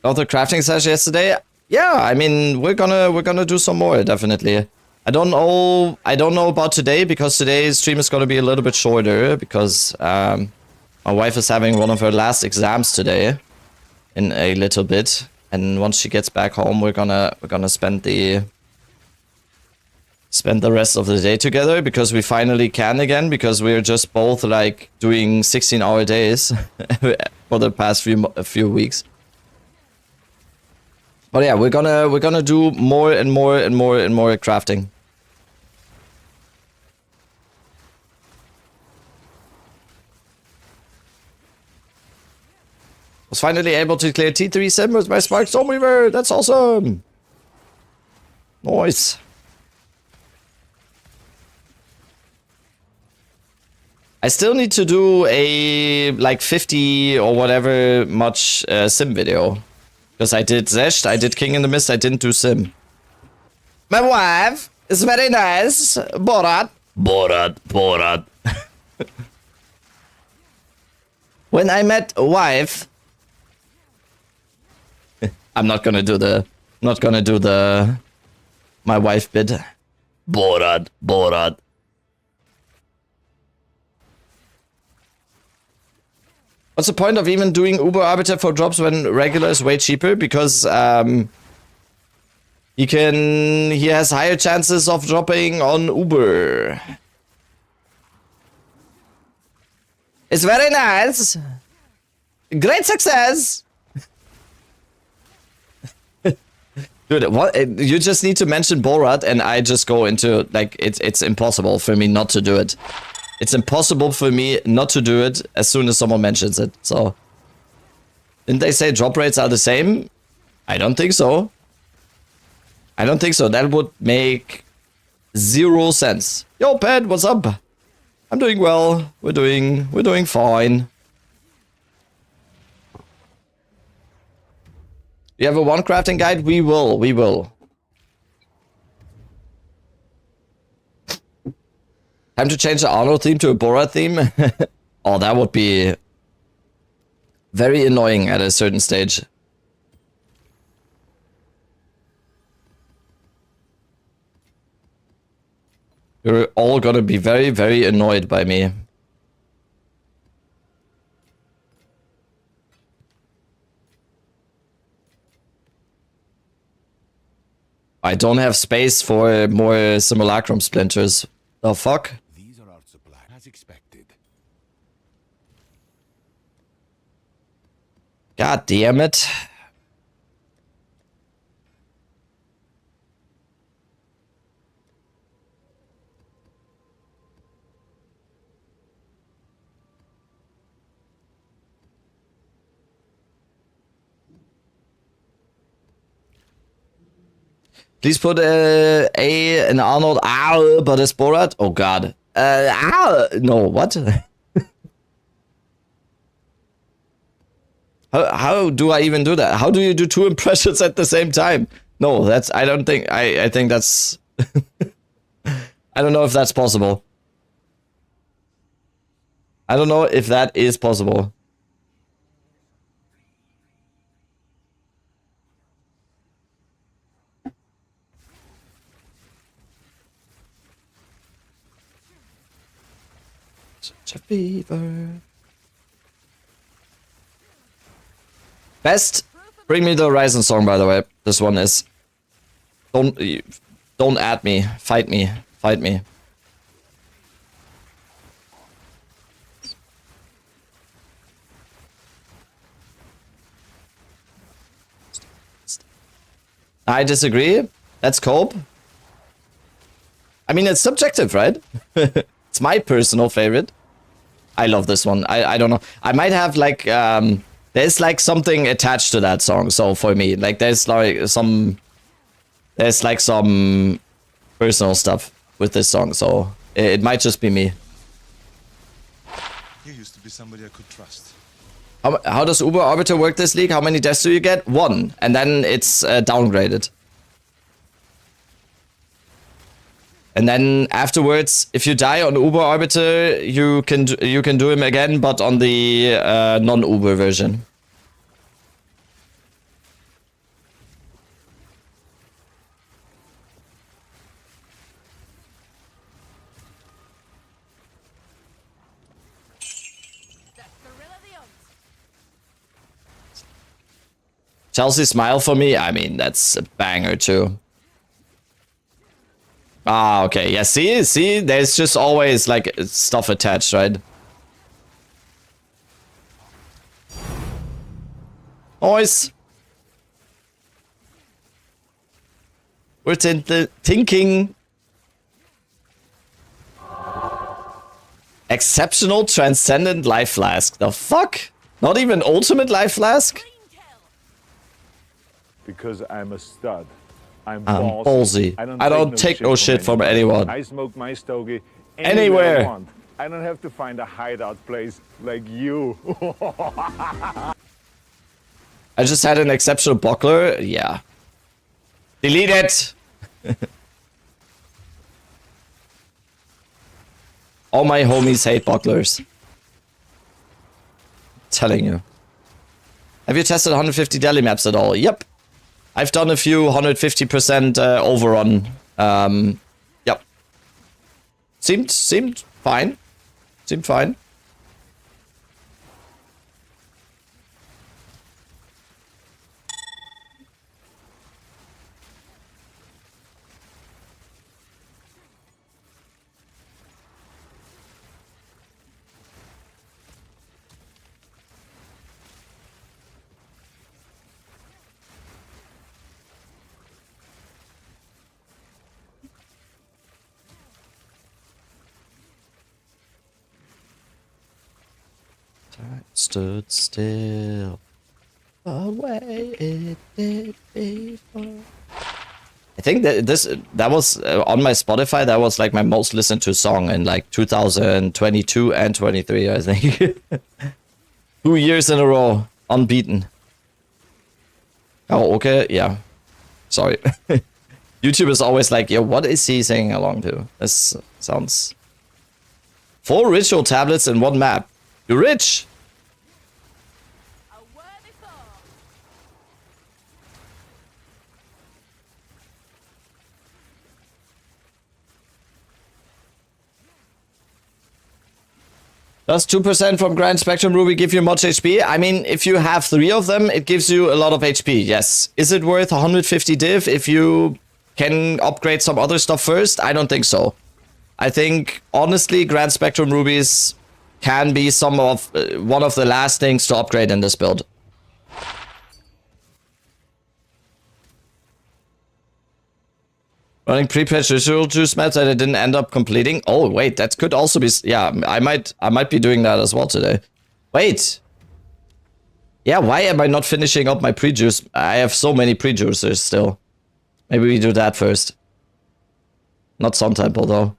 Other crafting session yesterday? Yeah, I mean we're gonna do some more definitely. I don't know about today because today's stream is gonna be a little bit shorter because my wife is having one of her last exams today in a little bit, and once she gets back home we're gonna spend the rest of the day together because we finally can again, because we're just both like doing 16-hour days for the past few weeks. But yeah, we're gonna do more and more crafting. Was finally able to clear T3 sim with my Spark Stormweaver. That's awesome. Nice. I still need to do a like 50 or whatever much sim video. Because I did Zesht, I did King in the Mist, I didn't do Sim. My wife is very nice. Borat. When I met a wife... I'm not gonna do the... my wife bit. Borat. What's the point of even doing Uber Arbiter for drops when regular is way cheaper? Because he has higher chances of dropping on Uber. It's very nice. Great success. Dude, what? You just need to mention Borat and I just go into like it's impossible for me not to do it. It's impossible for me not to do it as soon as someone mentions it. So, didn't they say drop rates are the same? I don't think so. That would make 0 sense. Yo, Ped, what's up? I'm doing well. We're doing fine. You have a one crafting guide? We will. Time to change the Arnold theme to a Borat theme? Oh, that would be very annoying at a certain stage. You're all gonna be very, very annoyed by me. I don't have space for more simulacrum splinters. The fuck? These are our supply as expected. God damn it. Please put A in Arnold. Ow, but it's Borat. Oh god. Ow. No, what? How do I even do that? How do you do 2 impressions at the same time? No, that's, I don't think, I think that's, I don't know if that's possible. I don't know if that is possible. Such a fever. Best Bring Me the Horizon song, by the way. This one is. Don't add me. Fight me. Fight me. I disagree. Let's cope. I mean, it's subjective, right? It's my personal favorite. I love this one. I don't know. I might have like there's like something attached to that song. So for me, like there's like some personal stuff with this song. So it might just be me. You used to be somebody I could trust. How does Uber Orbiter work this league? How many deaths do you get? 1, and then it's downgraded. And then afterwards, if you die on Uber Orbiter, you can do him again, but on the non-Uber version. Chelsea Smile for me? I mean, that's a banger too. Ah, okay. Yeah, see? There's just always, like, stuff attached, right? Boys. We're thinking. Exceptional Transcendent Life Flask. The fuck? Not even Ultimate Life Flask? Because I'm a stud. I'm ballsy. I don't take no shit from anyone. I smoke my stogie anywhere I want. I don't have to find a hideout place like you. I just had an exceptional buckler. Yeah. Delete it. All my homies hate bucklers. Telling you. Have you tested 150 deli maps at all? Yep. I've done a few 150% overrun. Yep. Seemed fine. Seemed fine. Stood still the way it did before. I think that was on my Spotify. That was like my most listened to song in like 2022 and 23. I think 2 years in a row, unbeaten. Oh, okay, yeah. Sorry. YouTube is always like, yo, what is he singing along to? This sounds 4 ritual tablets in 1 map. You're rich. Does 2% from Grand Spectrum Ruby give you much HP? I mean, if you have 3 of them, it gives you a lot of HP, yes. Is it worth 150 div if you can upgrade some other stuff first? I don't think so. I think, honestly, Grand Spectrum Rubies can be some of one of the last things to upgrade in this build. Running pre-patch ritual juice maps that I didn't end up completing. Oh wait, that could also be. Yeah, I might be doing that as well today. Wait. Yeah, why am I not finishing up my pre-juice? I have so many pre-juicers still. Maybe we do that first. Not Sun Temple though.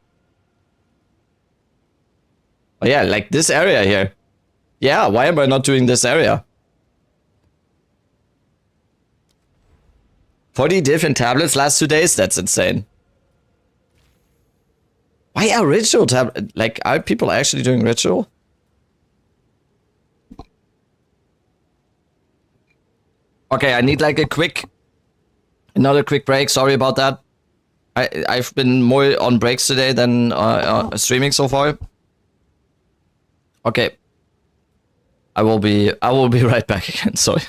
Oh yeah, like this area here. Yeah, why am I not doing this area? 40 different tablets last 2 days? That's insane. Why are ritual like, are people actually doing ritual? Okay, I need like another quick break. Sorry about that. I've been more on breaks today than streaming so far. Okay. I will be right back again. Sorry.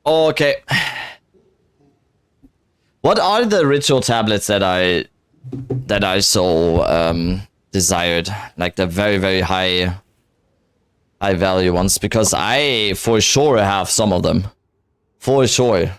Okay. What are the ritual tablets that I so desired? Like the very, very high value ones, because I for sure have some of them. For sure.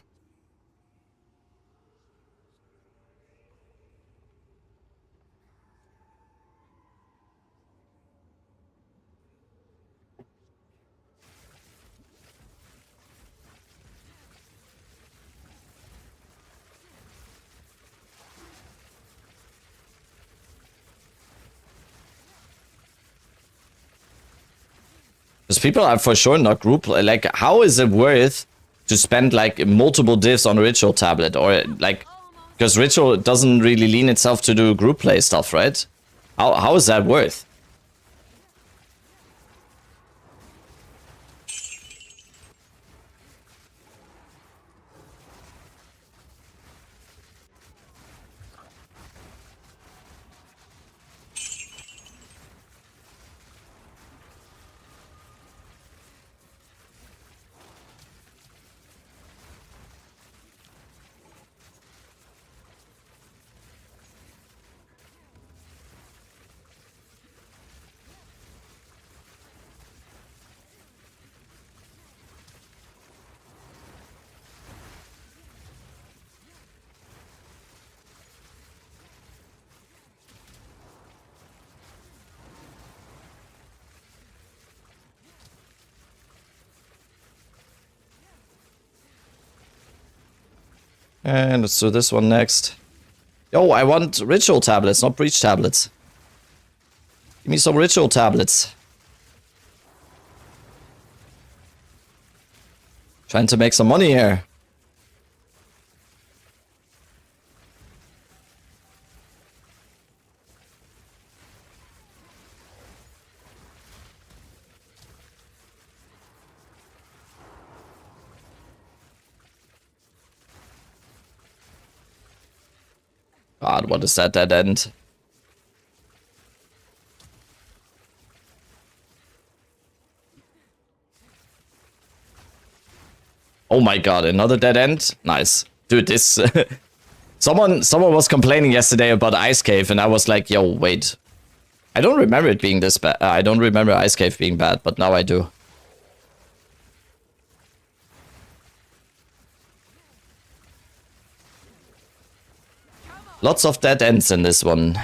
Because people are for sure not group. Like, how is it worth to spend like multiple divs on a ritual tablet, or like, because ritual doesn't really lean itself to do group play stuff, right? How is that worth? And let's do this one next. Yo, I want ritual tablets, not breach tablets. Give me some ritual tablets. Trying to make some money here. God, what is that dead end? Oh my god, another dead end? Nice. Dude, this... someone was complaining yesterday about Ice Cave, and I was like, yo, wait. I don't remember it being this bad. I don't remember Ice Cave being bad, but now I do. Lots of dead ends in this one.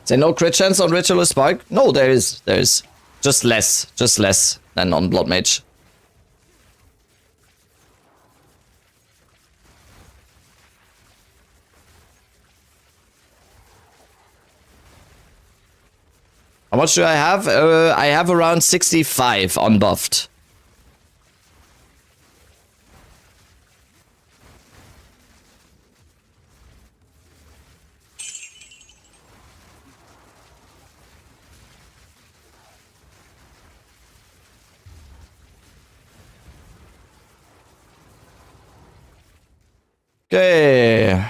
Say no crit chance on Ritualist Spark? No, there is. There is. Just less than on Blood Mage. How much do I have? I have around 65 unbuffed. Okay.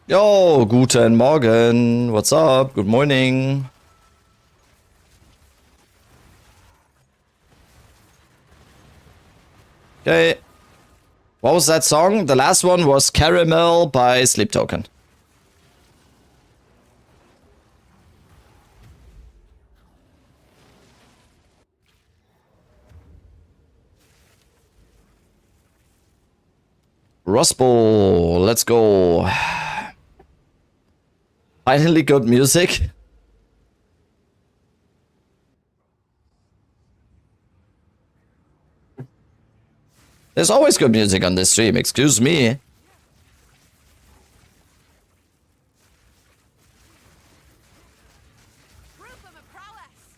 Yo, guten Morgen. What's up? Good morning. Okay. What was that song? The last one was Caramel by Sleep Token. Rust Bowl, let's go. Finally good music. There's always good music on this stream, excuse me. Proof of a prowess.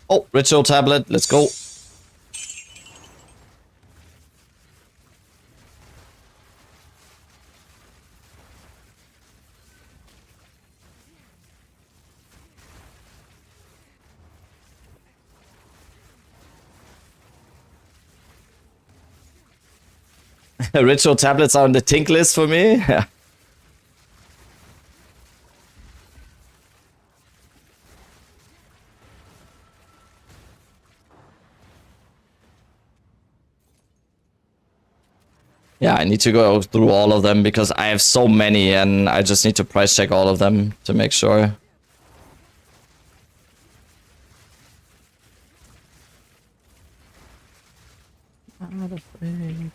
Oh, ritual tablet, let's go. Ritual tablets are on the tink list for me. Yeah. Yeah, I need to go through all of them because I have so many and I just need to price check all of them to make sure. Not afraid.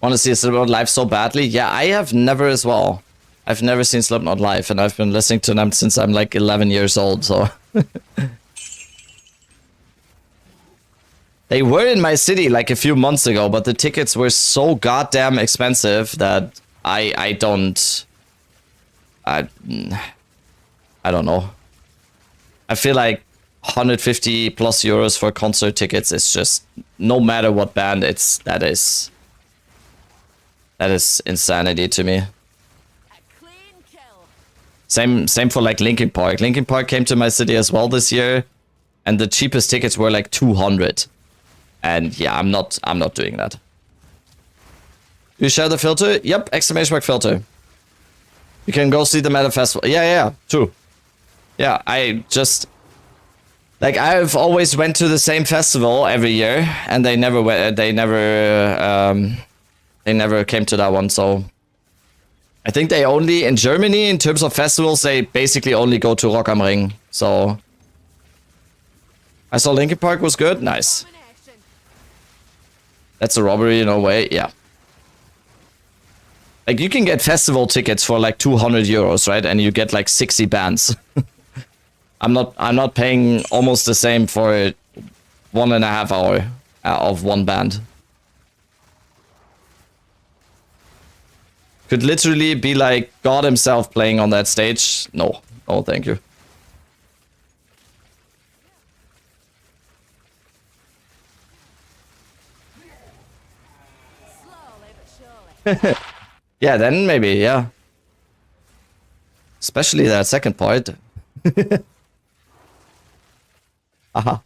Want to see Slipknot live so badly? Yeah, I have never as well. I've never seen Slipknot live, and I've been listening to them since I'm like 11 years old, so... They were in my city like a few months ago, but the tickets were so goddamn expensive that I don't know. I feel like 150 plus euros for concert tickets is just, no matter what band, that is insanity to me. A clean kill. Same for like Linkin Park. Linkin Park came to my city as well this year, and the cheapest tickets were like 200. And yeah, I'm not doing that. You share the filter? Yep, exclamation mark filter. You can go see them at a festival. Yeah, true. Yeah, I just Like I've always went to the same festival every year, and they never went. They never came to that one. So I think they only in Germany, in terms of festivals, they basically only go to Rock am Ring. So I saw Linkin Park was good. Nice. Domination. That's a robbery, no way. Yeah. Like you can get festival tickets for like 200 euros, right? And you get like 60 bands. I'm not paying almost the same for 1.5 hour of one band. Could literally be like God himself playing on that stage. No, thank you. Slowly but surely. Yeah, then maybe, yeah. Especially that second part. Aha.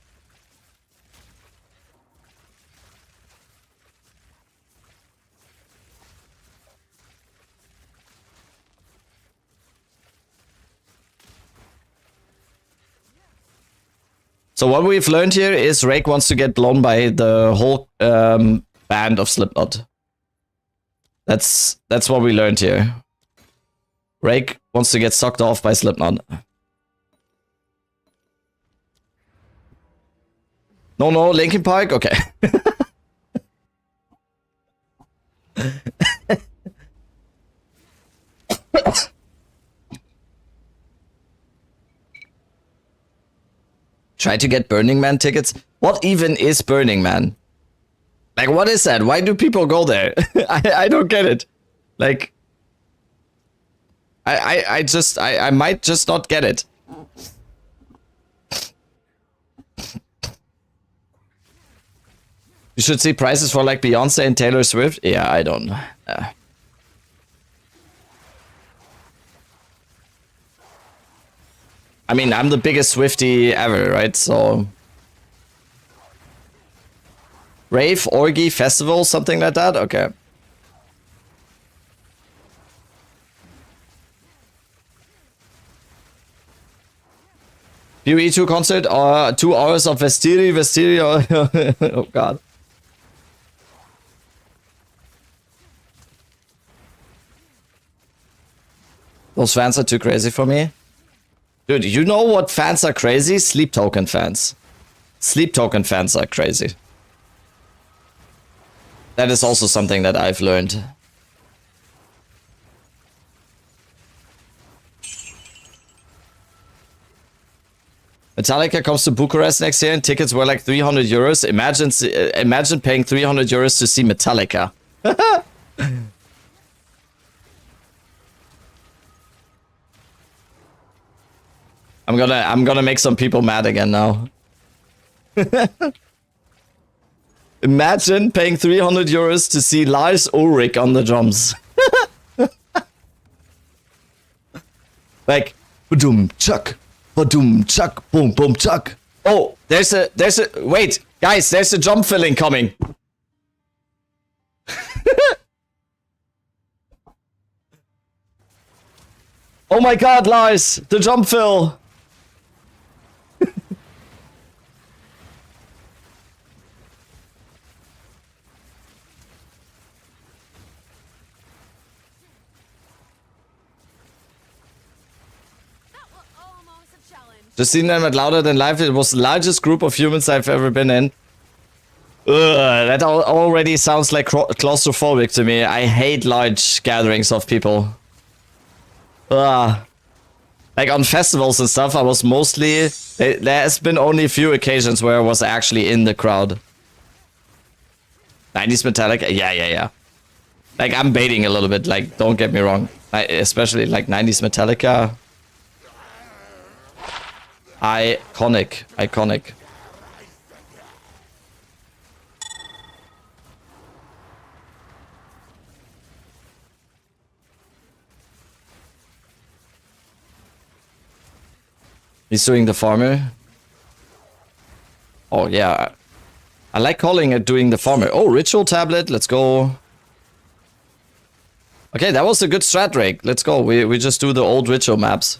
So what we've learned here is Rake wants to get blown by the whole band of Slipknot. That's what we learned here. Rake wants to get sucked off by Slipknot. No, Linkin Park? Okay. Try to get Burning Man tickets? What even is Burning Man? Like, what is that? Why do people go there? I don't get it. Like, I might just not get it. You should see prices for like Beyonce and Taylor Swift. Yeah, I don't. I mean, I'm the biggest Swiftie ever, right? So rave, orgy, festival, something like that. Okay. UE2 concert or 2 hours of Vestirio. Oh god. Those fans are too crazy for me. Dude, you know what fans are crazy? Sleep token fans. Sleep token fans are crazy. That is also something that I've learned. Metallica comes to Bucharest next year and tickets were like 300 euros. Imagine paying 300 euros to see Metallica. I'm gonna make some people mad again now. Imagine paying 300 euros to see Lars Ulrich on the drums. Like, boom, chuck, boom, chuck. Oh, wait, guys, there's a drum filling coming. Oh my god, Lars, the drum fill. Just seen them at Louder Than Life. It was the largest group of humans I've ever been in. That already sounds like claustrophobic to me. I hate large gatherings of people. Like on festivals and stuff, I was mostly... There's been only a few occasions where I was actually in the crowd. 90s Metallica? Yeah. Like, I'm baiting a little bit, like, don't get me wrong. Especially, like, 90s Metallica... Iconic. He's doing the farmer. Oh yeah. I like calling it doing the farmer. Oh, ritual tablet, let's go. Okay, that was a good strat, Drake. Let's go. We just do the old ritual maps.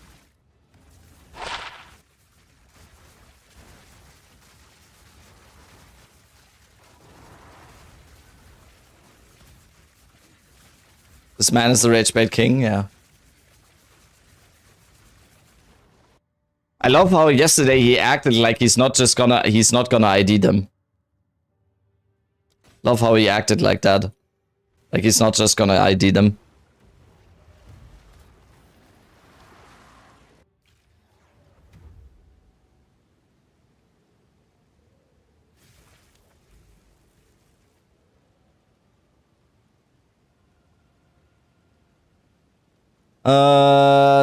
This man is the rage bait king, yeah. I love how yesterday he acted like he's not gonna ID them. Love how he acted like that. Like he's not just gonna ID them.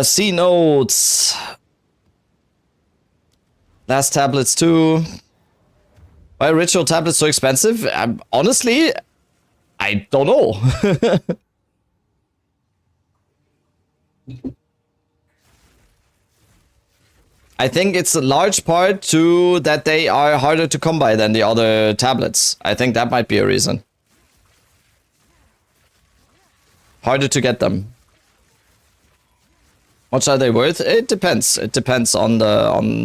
C notes. Last tablets too. Why are ritual tablets so expensive? Honestly, I don't know. I think it's a large part to that they are harder to come by than the other tablets. I think that might be a reason. Harder to get them. Much are they worth? It depends. It depends on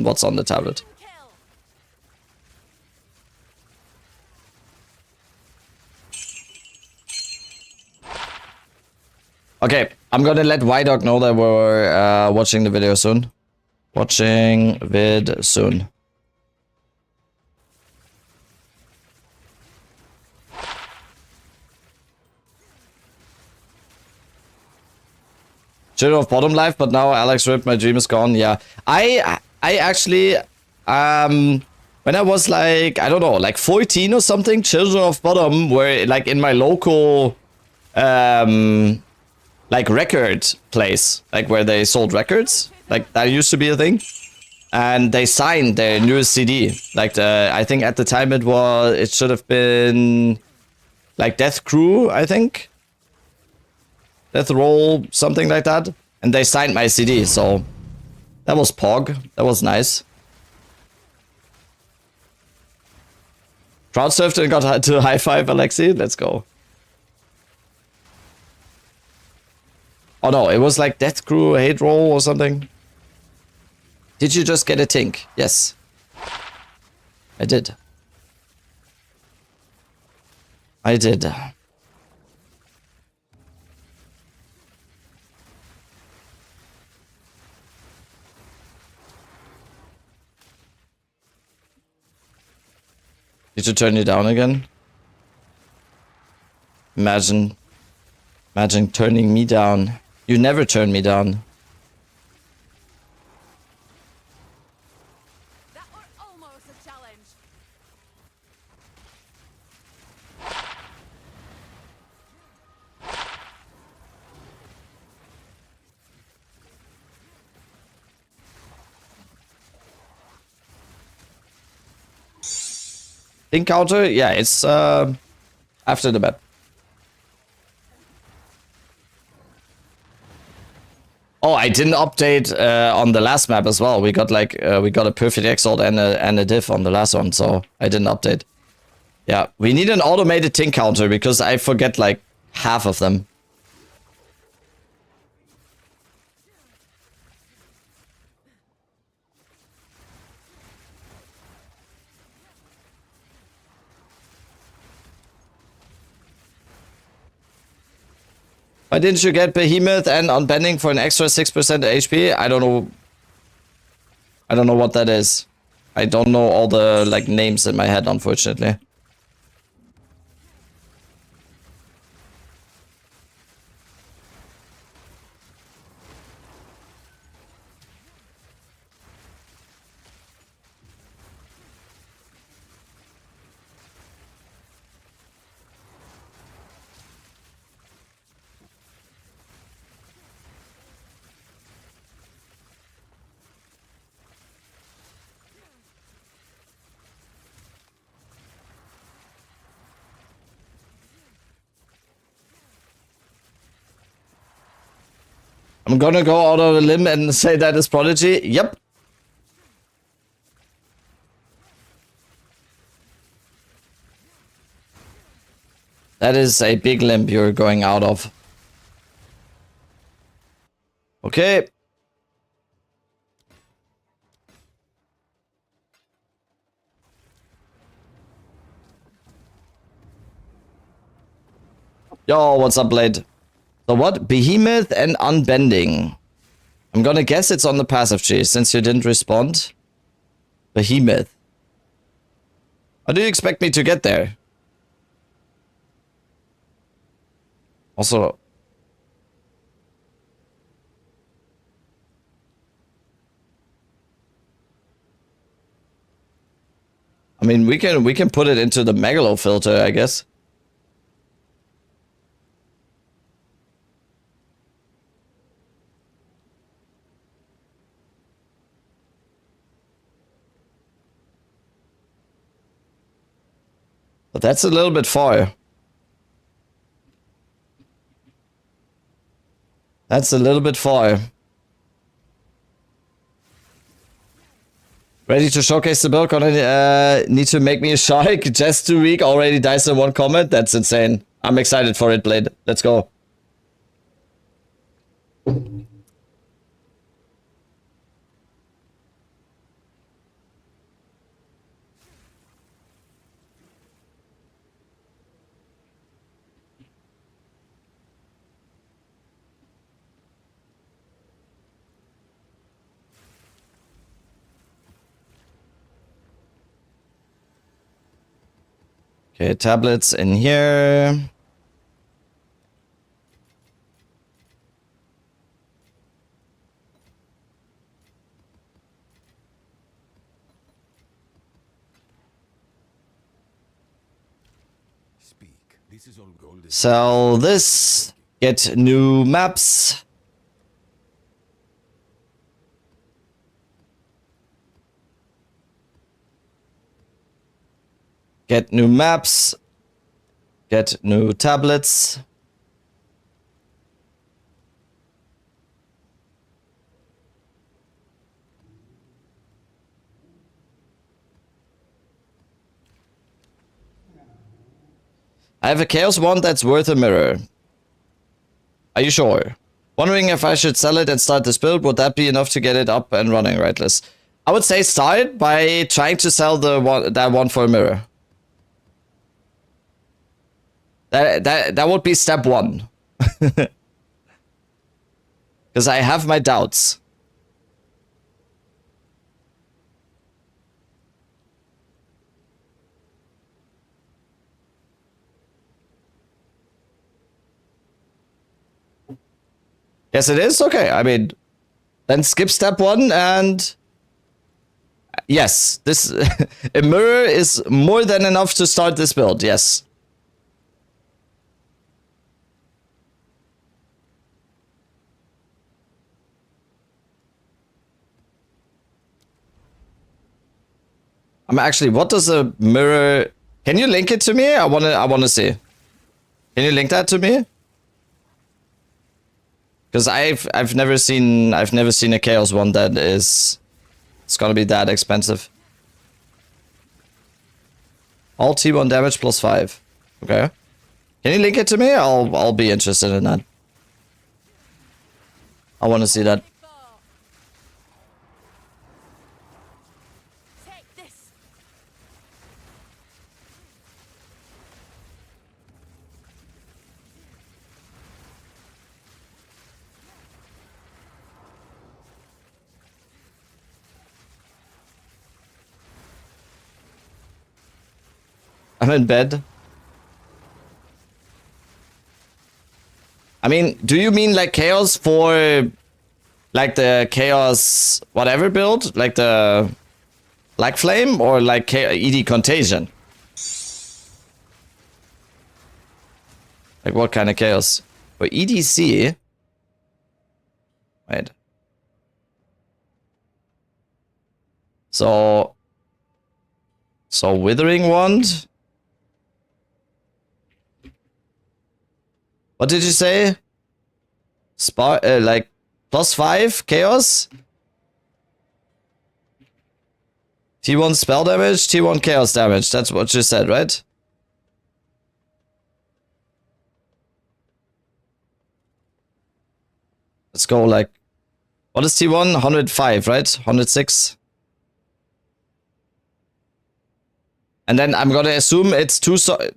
what's on the tablet. Okay, I'm gonna let Y-Dog know that we're watching the video soon. Watching vid soon. Children of Bottom Life, but now Alex ripped, my dream is gone. Yeah, I actually when I was like, I don't know, like 14 or something, Children of Bottom were like in my local like record place, like where they sold records. Like that used to be a thing. And they signed their newest CD. Like I think at the time it should have been like Death Crew, I think. Death Roll, something like that. And they signed my CD, so that was Pog. That was nice. Crowd surfed and got to high five Alexi. Let's go. Oh no, it was like Death Crew, Hate Roll or something. Did you just get a tink? Yes. I did. I did. Did you turn you down again? Imagine turning me down. You never turn me down. That was almost a challenge. Think counter? Yeah, it's after the map. Oh, I didn't update on the last map as well. We got like we got a perfect exalt and a diff on the last one, so I didn't update. Yeah, we need an automated ting counter because I forget like half of them. Why didn't you get Behemoth and Unbending for an extra 6% HP? I don't know. I don't know what that is. I don't know all the like names in my head, unfortunately. I'm gonna go out on a limb and say that is Prodigy. Yep. That is a big limb you're going out of. Okay. Yo, what's up, Blade? The what? Behemoth and Unbending. I'm gonna guess it's on the passive tree since you didn't respond. Behemoth. How do you expect me to get there? Also... I mean, we can put it into the Megalo filter, I guess. But that's a little bit far. That's a little bit far. Ready to showcase the build? Gonna need to make me a shark. Just 2 weeks, already dice in 1 comment. That's insane. I'm excited for it, Blade. Let's go. Okay, tablets in here. Sell this. Get new maps. Get new maps. Get new tablets. I have a Chaos wand that's worth a mirror. Are you sure? Wondering if I should sell it and start this build. Would that be enough to get it up and running, Rightless? I would say start by trying to sell that one for a mirror. That would be step 1. Because I have my doubts. Yes, it is? Okay, I mean, then skip step 1 and... Yes, this... a mirror is more than enough to start this build, yes. I'm actually... What does a mirror... Can you link it to me? I wanna see. Can you link that to me? Because I've never seen a Chaos one that is... It's gonna be that expensive. All T1 damage plus 5. Okay. Can you link it to me? I'll be interested in that. I want to see that. Take this. I'm in bed. I mean, do you mean like Chaos for like the Chaos whatever build? Like the Black Flame or like ED Contagion? Like what kind of Chaos? For EDC? Wait. So Withering Wand? What did you say? Like plus 5 Chaos? T1 spell damage, T1 Chaos damage. That's what you said, right? Let's go like... What is T1? 105, right? 106? And then I'm gonna assume it's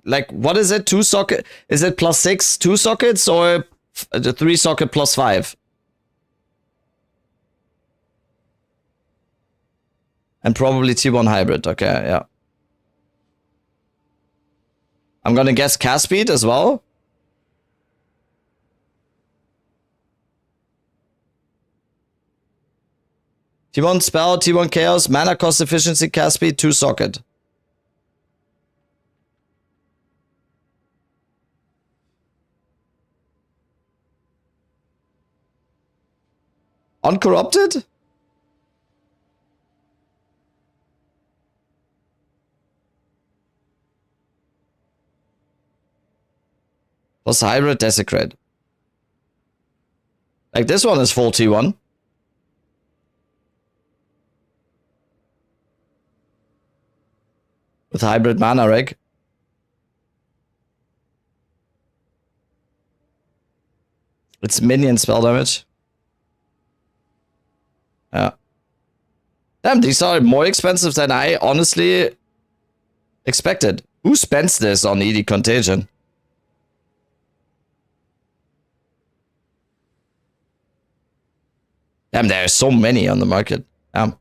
like, what is it? 2 socket? Is it plus 6, 2 sockets or The 3 socket plus 5. And probably T1 hybrid. Okay, yeah. I'm gonna guess cast speed as well. T1 spell, T1 chaos, mana cost efficiency, cast speed, 2 socket. Uncorrupted? Plus hybrid desecrate. Like this one is full T1. With hybrid mana reg. It's minion spell damage. Yeah. Damn, these are more expensive than I honestly expected. Who spends this on ED Contagion? Damn, there are so many on the market. Damn.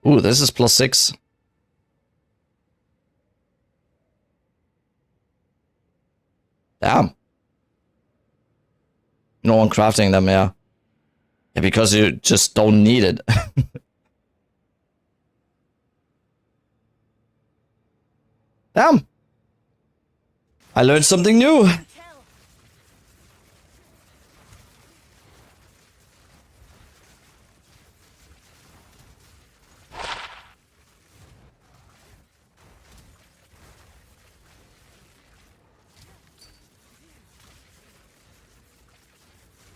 Ooh, this is plus 6. Damn. No one crafting them, yeah. Yeah, because you just don't need it. Damn. I learned something new.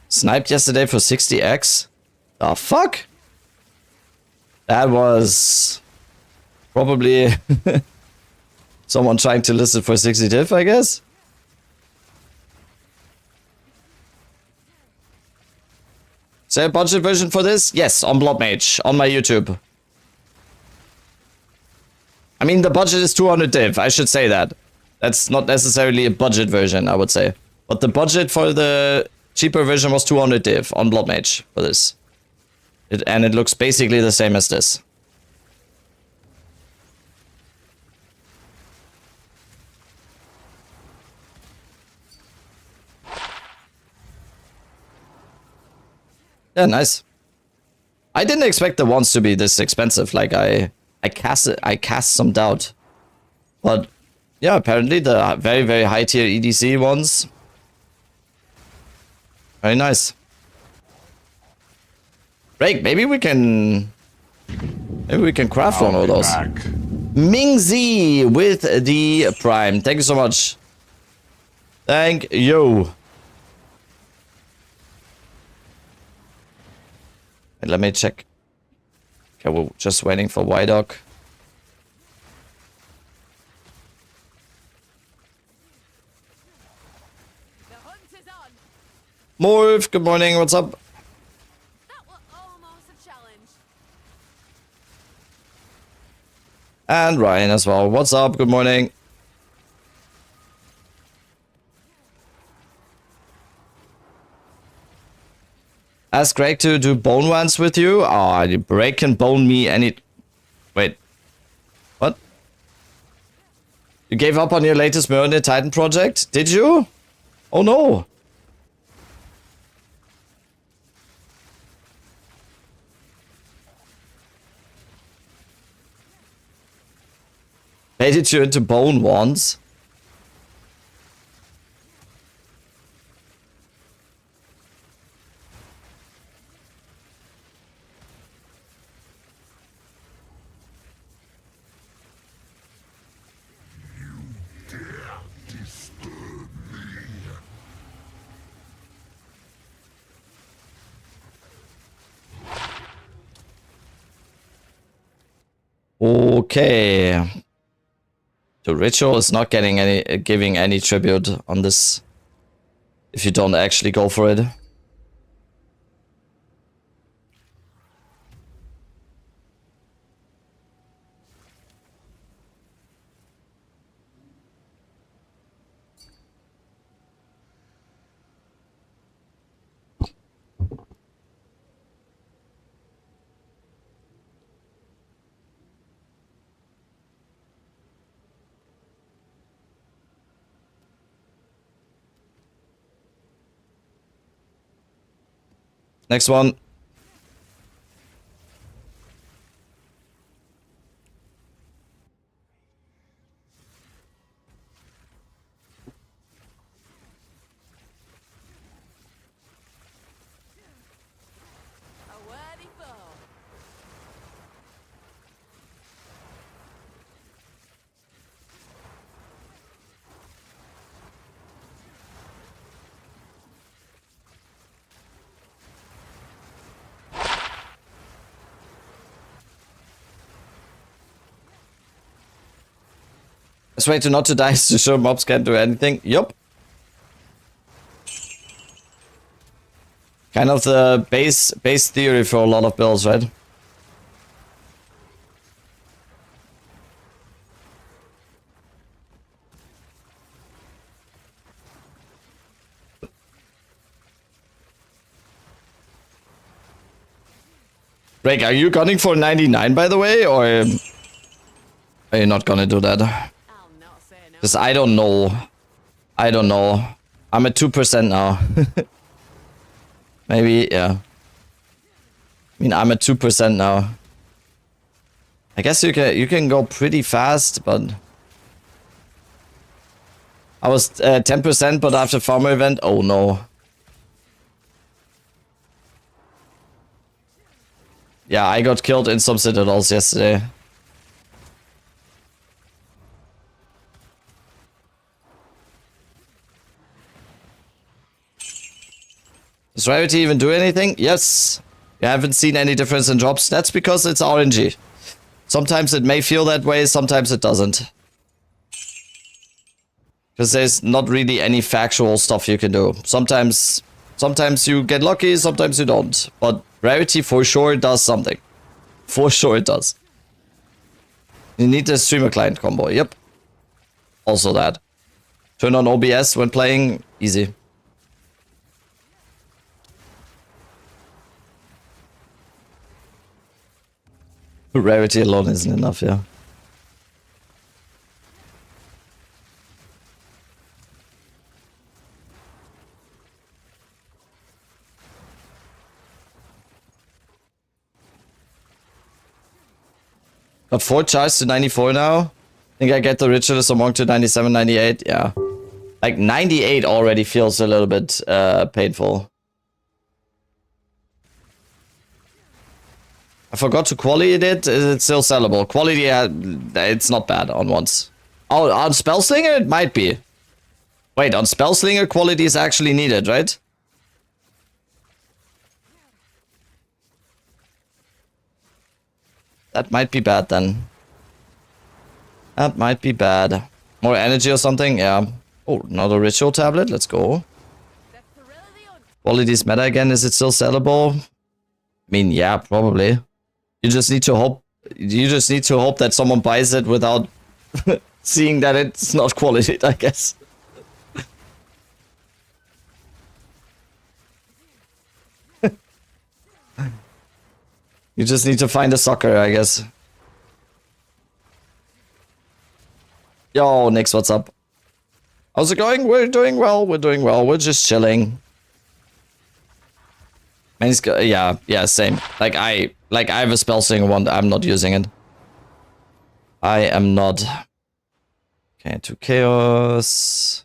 Sniped yesterday for 60x. Oh, fuck. That was probably someone trying to listen for 60 diff, I guess. Is there a budget version for this? Yes, on Blood Mage, on my YouTube. I mean, the budget is 200 div, I should say that. That's not necessarily a budget version, I would say. But the budget for the cheaper version was 200 div on Blood Mage for this. And it looks basically the same as this. Yeah, nice. I didn't expect the ones to be this expensive. Like I cast some doubt. But yeah, apparently the very, very high tier EDC ones. Very nice. Break, maybe we can craft one of those. Mingzi with the Prime. Thank you so much. Thank you. And let me check. Okay, we're just waiting for Wydock. The hunt is on. Morph, good morning, what's up? That was almost a challenge. And Ryan as well. What's up? Good morning. Ask Greg to do bone ones with you. Ah, Greg can bone me any... Wait. What? You gave up on your latest Myrmidon Titan project? Did you? Oh no. Baited you into bone wands? Okay. The ritual is not getting any giving any tribute on this if you don't actually go for it. Next one. A worthy foe. Best way to not to die is to show mobs can't do anything. Yup. Kind of the base theory for a lot of builds, right? Drake, are you gunning for 99 by the way, or are you not gonna do that? I'll not say no. Because I don't know. I don't know. I'm at 2% now. Maybe, yeah. I mean, I'm at 2% now. I guess you can go pretty fast, but I was 10%, but after farmer event, oh no. Yeah, I got killed in some citadels yesterday. Does Rarity even do anything? Yes. You haven't seen any difference in drops. That's because it's RNG. Sometimes it may feel that way, sometimes it doesn't. Because there's not really any factual stuff you can do. Sometimes you get lucky, sometimes you don't. But Rarity for sure does something. For sure it does. You need the streamer client combo. Yep. Also that. Turn on OBS when playing. Easy. Rarity alone isn't enough, yeah. Got 4 charges to 94 now. Think I get the Ritualist among to 97, 98. Yeah. Like 98 already feels a little bit painful. I forgot to quality it. Is it still sellable? Quality, it's not bad on once. Oh, on Spellslinger it might be. Wait, on Spellslinger quality is actually needed, right? That might be bad then. That might be bad. More energy or something? Yeah. Oh, another ritual tablet. Let's go. Quality is meta again. Is it still sellable? I mean, yeah, probably. You just need to hope. You just need to hope that someone buys it without seeing that it's not quality, I guess. You just need to find a sucker, I guess. Yo, Nix, what's up? How's it going? We're doing well. We're doing well. We're just chilling. Man, yeah, same. Like I have a spell slinger one. I'm not using it. I am not. Okay, to chaos.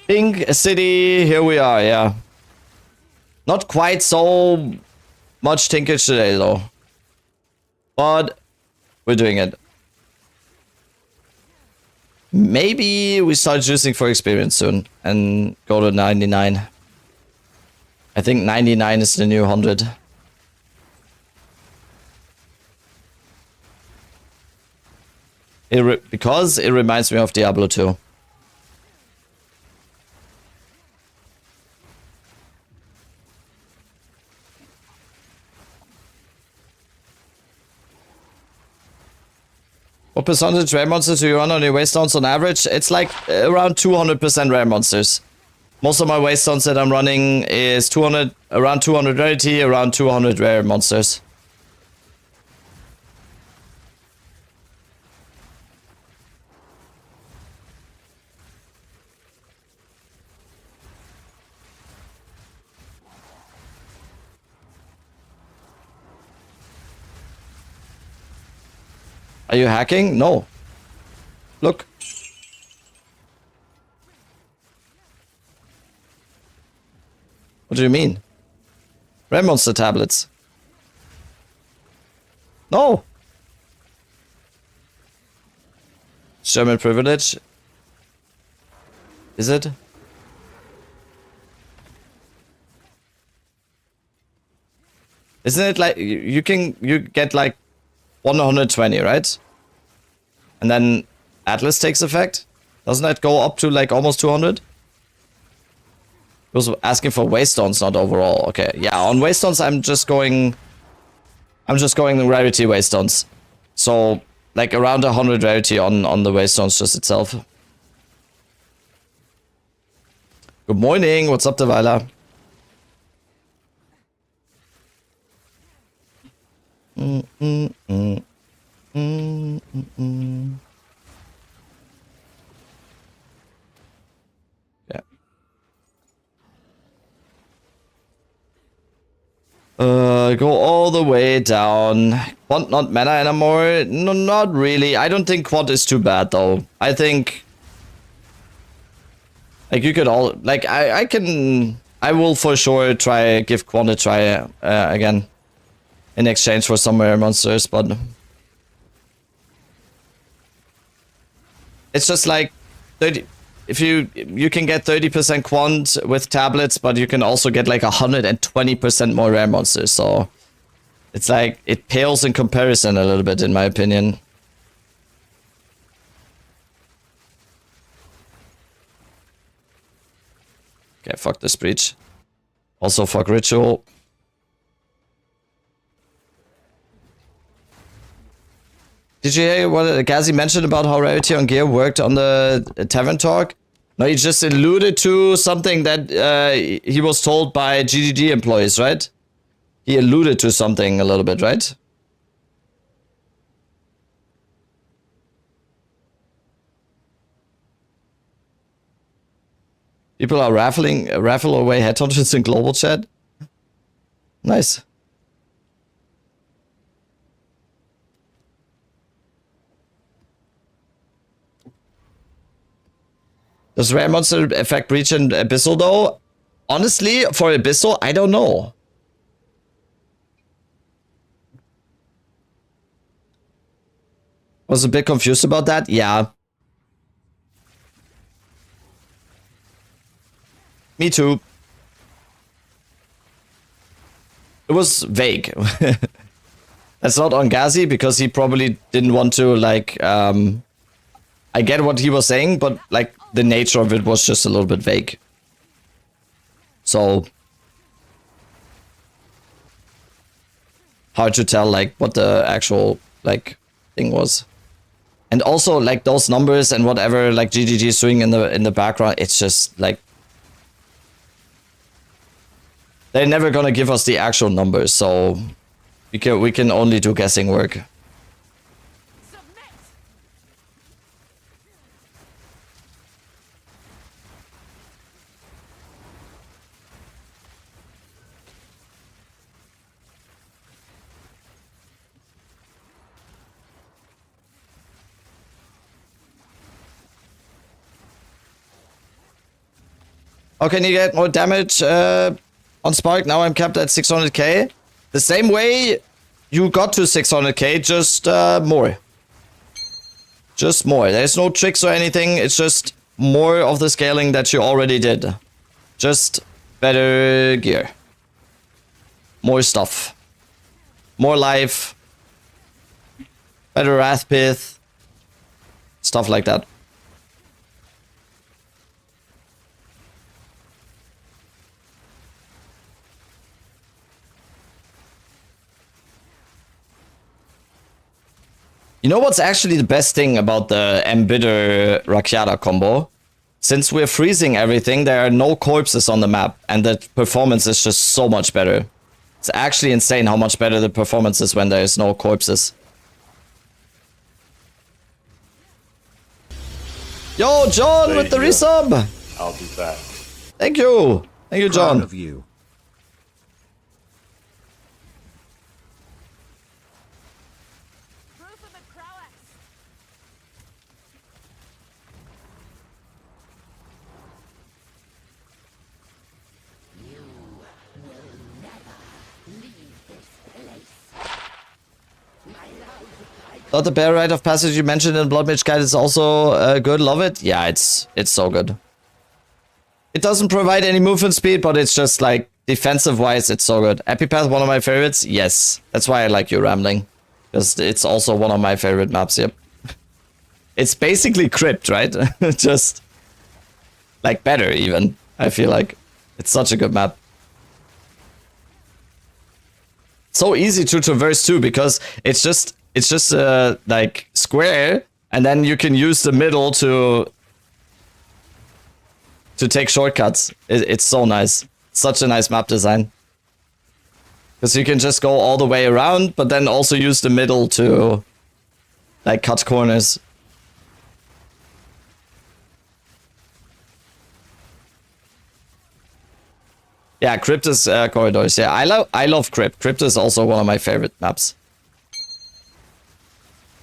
Pink City, here we are, yeah. Not quite so much tinkage today, though. But we're doing it. Maybe we start juicing for experience soon and go to 99. I think 99 is the new 100. Because it reminds me of Diablo 2. What percentage rare monsters do you run on your waystones on average? It's like around 200% rare monsters. Most of my waystones that I'm running is around 200 rarity, around 200 rare monsters. Are you hacking? No. Look. What do you mean? Rare monster tablets. No. German privilege. Is it? Isn't it like you get like 120, right? And then Atlas takes effect. Doesn't that go up to like almost 200? It was asking for waystones, not overall. Okay, yeah, on waystones I'm just going the rarity waystones. So like around 100 rarity on the waystones just itself. Good morning, what's up, Delilah? Yeah. Go all the way down. Quant not mana anymore? No, not really. I don't think Quant is too bad though. I think like you could all like I will for sure give Quant a try again. In exchange for some rare monsters, but it's just like 30. If you can get 30% quant with tablets, but you can also get like 120% more rare monsters. So it's like it pales in comparison a little bit, in my opinion. Okay, fuck this breach. Also fuck ritual. Did you hear what Gazi mentioned about how Rarity on Gear worked on the Tavern Talk? No, he just alluded to something that he was told by GGG employees, right? He alluded to something a little bit, right? People are raffle away headhunters in global chat. Nice. Does Rare Monster affect Breach and Abyssal though? Honestly, for Abyssal, I don't know. Was a bit confused about that? Yeah. Me too. It was vague. That's not on Gazi because he probably didn't want to like I get what he was saying, but like the nature of it was just a little bit vague. So hard to tell like what the actual like thing was. And also like those numbers and whatever like GGG is doing in the background, it's just like they're never gonna give us the actual numbers, so we can only do guessing work. How can you get more damage on Spark? Now I'm capped at 600k. The same way you got to 600k, just more. Just more. There's no tricks or anything. It's just more of the scaling that you already did. Just better gear. more stuff. More life. Better Wrath Pith. Stuff like that. You know what's actually the best thing about the Embitter Rakyata combo? Since we're freezing everything, there are no corpses on the map, and the performance is just so much better. It's actually insane how much better the performance is when there's no corpses. Yo, John with the resub! I'll be back. Thank you! Thank you, John. Proud of you. Proof of the prowess. Thought the bear rite of passage you mentioned in Blood Mage Guide is also good. Love it. Yeah, it's so good. It doesn't provide any movement speed, but it's just like defensive wise, it's so good. Epipath, one of my favorites. Yes, that's why I like you rambling, because it's also one of my favorite maps. Yep. It's basically Crypt, right? Just like better even. I feel like it's such a good map. So easy to traverse too, because it's just like square, and then you can use the middle to take shortcuts. It's so nice. Such a nice map design. Because you can just go all the way around, but then also use the middle to like cut corners. Yeah, Crypt is corridors. Yeah, I love Crypt. Crypt is also one of my favorite maps.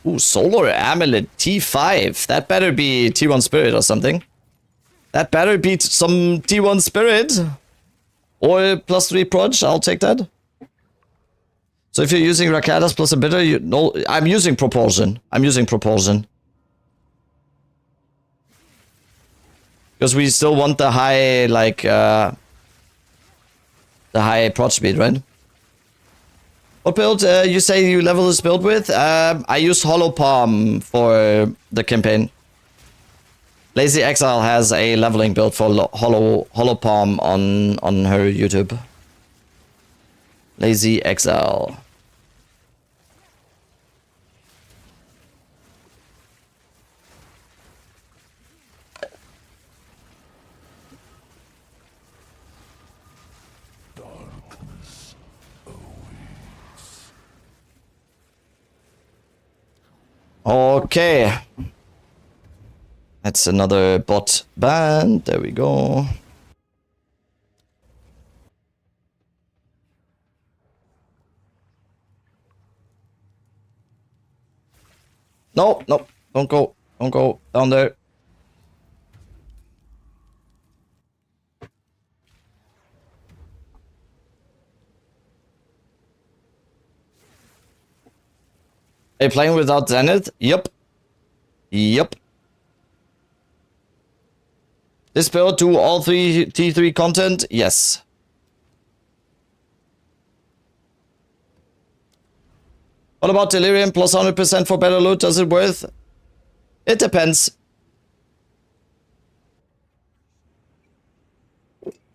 Ooh, Solar Amulet T5. That better be T1 Spirit or something. That better be some T1 Spirit. Or +3 Proj, I'll take that. So if you're using Rakadas plus a bitter, you know, I'm using Propulsion. Because we still want the high, like, the high Proj speed, right? What build you say you level this build with? I used Hollow Palm for the campaign. Lazy Exile has a leveling build for Hollow Palm on her YouTube. Lazy Exile. Okay. That's another bot band. There we go. No, no, don't go. Don't go down there. Are you playing without Zenith? Yep. Yep. This build do all three T3 content? Yes. What about Delirium plus 100% for better loot? Does it worth? It depends.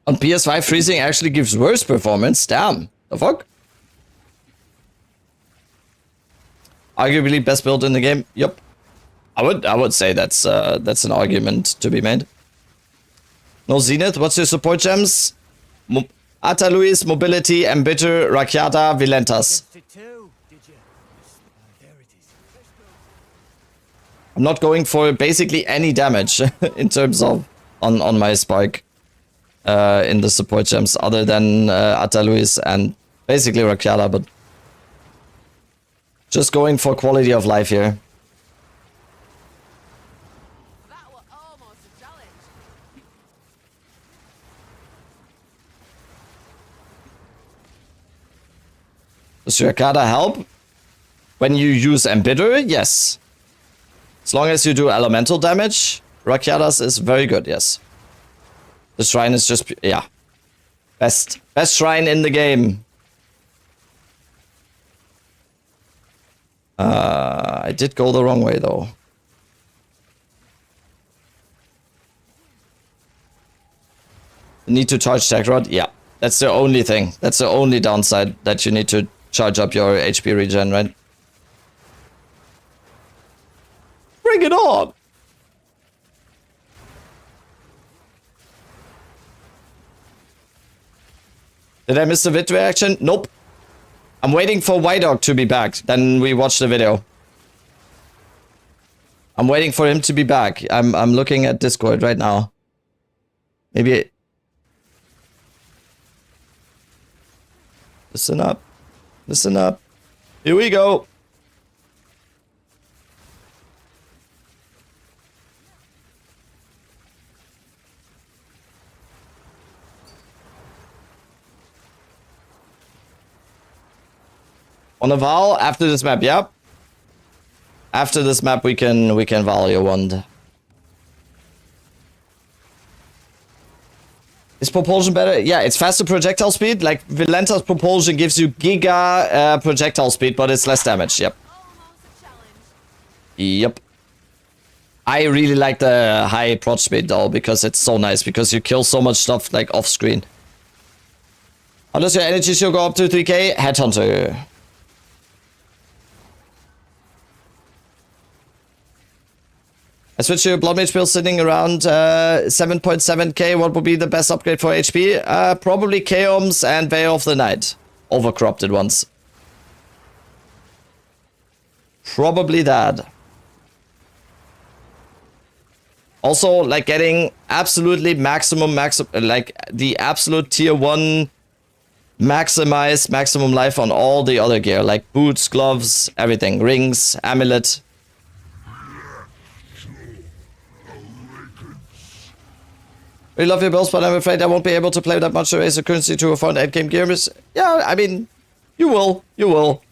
On PS5, freezing actually gives worse performance. Damn. The fuck? Arguably best build in the game. Yep. I would say that's an argument to be made. No Zenith. What's your support gems? Ata Luis, Mobility, Embitter, Rakyata, Vilentas. I'm not going for basically any damage in terms of on my Spark in the support gems other than Ata Luis and basically Rakyata, but just going for quality of life here. That was almost a challenge. Does Rakyata help? When you use Embitter? Yes. As long as you do elemental damage, Rakyata's is very good, yes. The shrine is just, yeah. Best shrine in the game. I did go the wrong way though. Need to charge tech rod? Yeah. That's the only thing. That's the only downside, that you need to charge up your HP regen, right? Bring it on! Did I miss the vid reaction? Nope. I'm waiting for White Dog to be back. Then we watch the video. I'm waiting for him to be back. I'm looking at Discord right now. Maybe... Listen up. Listen up. Here we go. On a Val after this map, yep. After this map we can Val your wand. Is propulsion better? Yeah, it's faster projectile speed. Like, Vilenta's propulsion gives you giga projectile speed, but it's less damage. Yep. Almost a challenge. Yep. I really like the high prot speed though, because it's so nice, because you kill so much stuff like off screen. How does your energy shield go up to 3k? Headhunter. I switched to Blood Mage build sitting around 7.7k. What would be the best upgrade for HP? Probably Chaos and Veil of the Night. Overcorrupted ones. Probably that. Also, like, getting absolutely maximum, like, the absolute tier 1 maximum life on all the other gear. Like, boots, gloves, everything. Rings, amulet. We love your builds, but I'm afraid I won't be able to play that much to raise the currency to afford endgame gear. Yeah, I mean, you will. You will.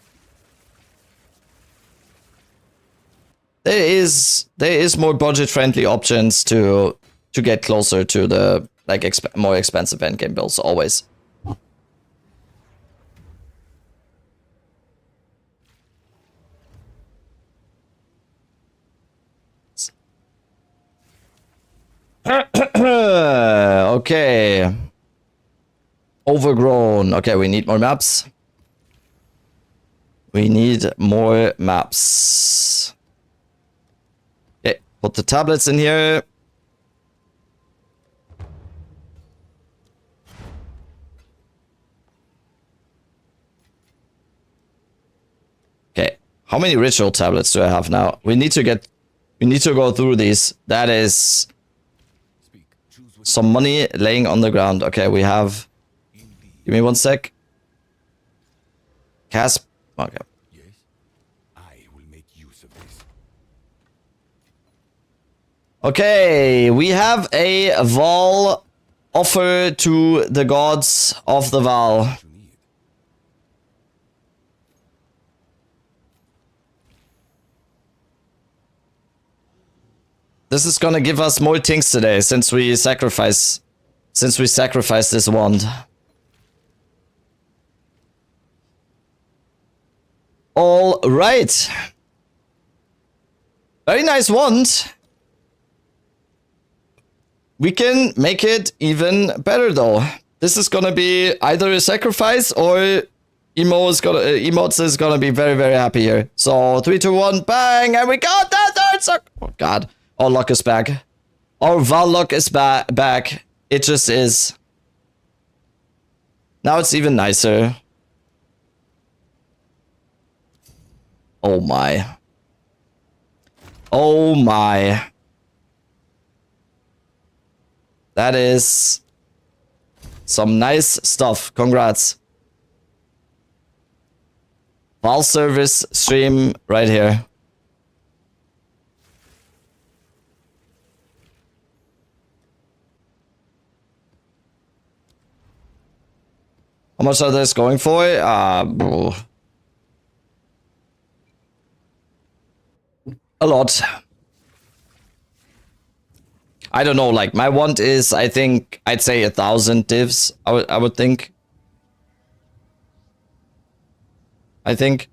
There is more budget-friendly options to get closer to the like more expensive endgame builds, always. Okay. Overgrown. Okay, we need more maps. We need more maps. Okay, put the tablets in here. Okay, how many ritual tablets do I have now? We need to go through these. That is some money laying on the ground. Okay, we have... Give me 1 sec. Casp. Okay. Yes, I will make use of this. Okay, we have a Val offer to the gods of the Val. This is gonna give us more things today, since we sacrifice this wand. All right. Very nice wand. We can make it even better though. This is gonna be either a sacrifice or Emotes is gonna be very, very happy here. So 3, 2, 1, bang, and we got that third suck. Oh god. Our luck is back. Our Val luck is back. It just is. Now it's even nicer. Oh my. Oh my. That is some nice stuff. Congrats. Val service stream right here. How much are this going for? A lot. I don't know, like, my want is, I think, I'd say 1,000 divs, I would think. I think.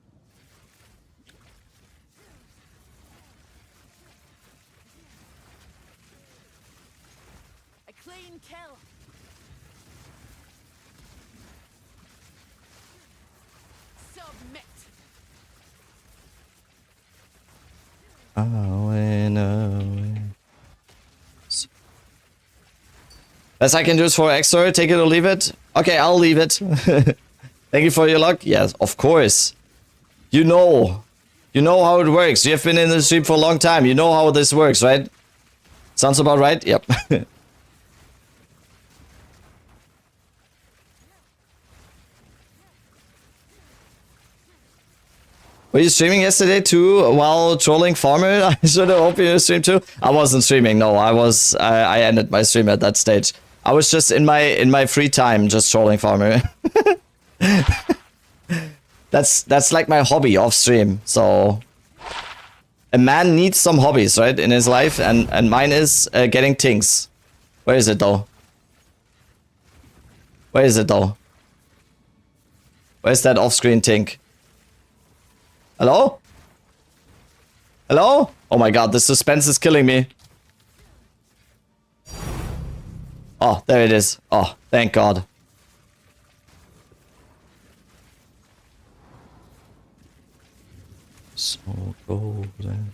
Best I can do is for Exile, take it or leave it. Okay, I'll leave it. Thank you for your luck. Yes, of course. You know how it works. You have been in the stream for a long time. You know how this works, right? Sounds about right? Yep. Were you streaming yesterday too while trolling Farmer? I should have opened your stream too. I wasn't streaming. No, I ended my stream at that stage. I was just in my free time just trolling Farmer. That's like my hobby off stream. So a man needs some hobbies, right, in his life, and mine is getting things. Where is it though? Where is it though? Where's that off-screen thing? Hello? Hello? Oh my god, the suspense is killing me. Oh, there it is. Oh, thank god. So golden.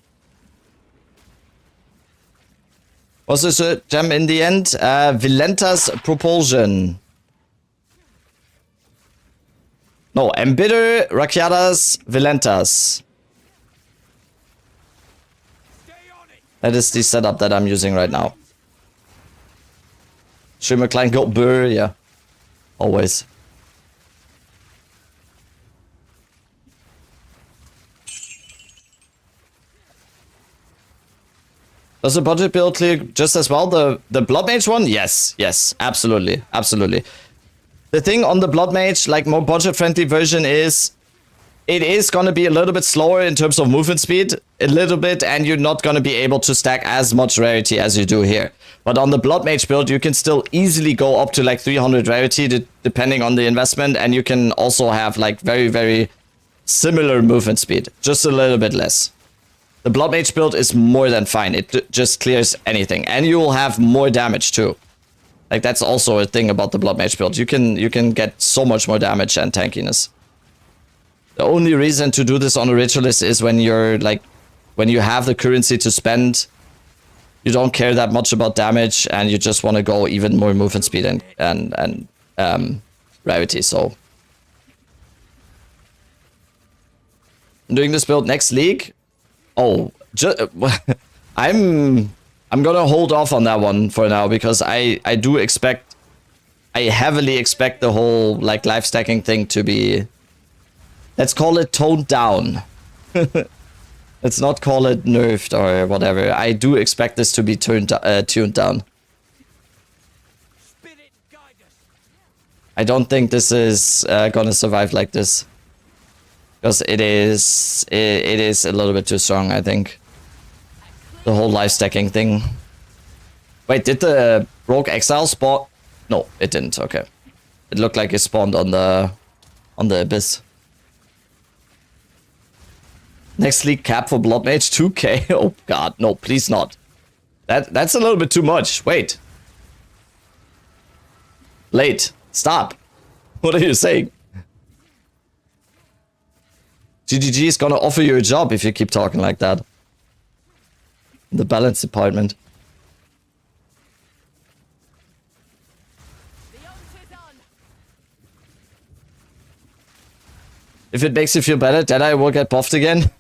Was this a gem in the end? Vilenta's Propulsion. No, Embitter, Rakiatas, Vilentas. That is the setup that I'm using right now. Streamer client go burr, yeah. Always. Does the budget build clear just as well? The Blood Mage one? Yes, yes, absolutely, absolutely. The thing on the Blood Mage, like more budget-friendly version is, it is gonna be a little bit slower in terms of movement speed, a little bit, and you're not gonna be able to stack as much rarity as you do here. But on the Blood Mage build, you can still easily go up to like 300 rarity, depending on the investment, and you can also have like very, very similar movement speed, just a little bit less. The Blood Mage build is more than fine. It just clears anything, and you will have more damage too. Like that's also a thing about the Blood Mage build. You can get so much more damage and tankiness. The only reason to do this on a Ritualist is when you're like, when you have the currency to spend, you don't care that much about damage, and you just want to go even more movement speed and rarity. So I'm doing this build next league. Oh, I'm gonna hold off on that one for now, because I heavily expect the whole like life stacking thing to be, let's call it toned down. Let's not call it nerfed or whatever. I do expect this to be tuned down. I don't think this is gonna survive like this, because it is a little bit too strong, I think. The whole life stacking thing. Wait, did the Rogue Exile spawn? No, it didn't. Okay, it looked like it spawned on the Abyss. Next league cap for Blood Mage 2k. Oh god, no, please not. That's a little bit too much. Wait. Late. Stop. What are you saying? GGG is gonna offer you a job if you keep talking like that. The balance department. If it makes you feel better, then I will get buffed again.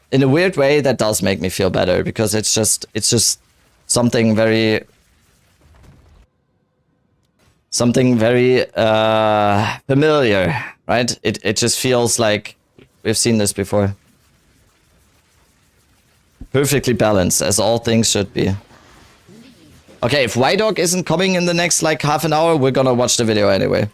In a weird way, that does make me feel better, because it's just something very familiar, right? It just feels like we've seen this before. Perfectly balanced, as all things should be. Okay, if White Dog isn't coming in the next like half an hour, we're gonna watch the video anyway.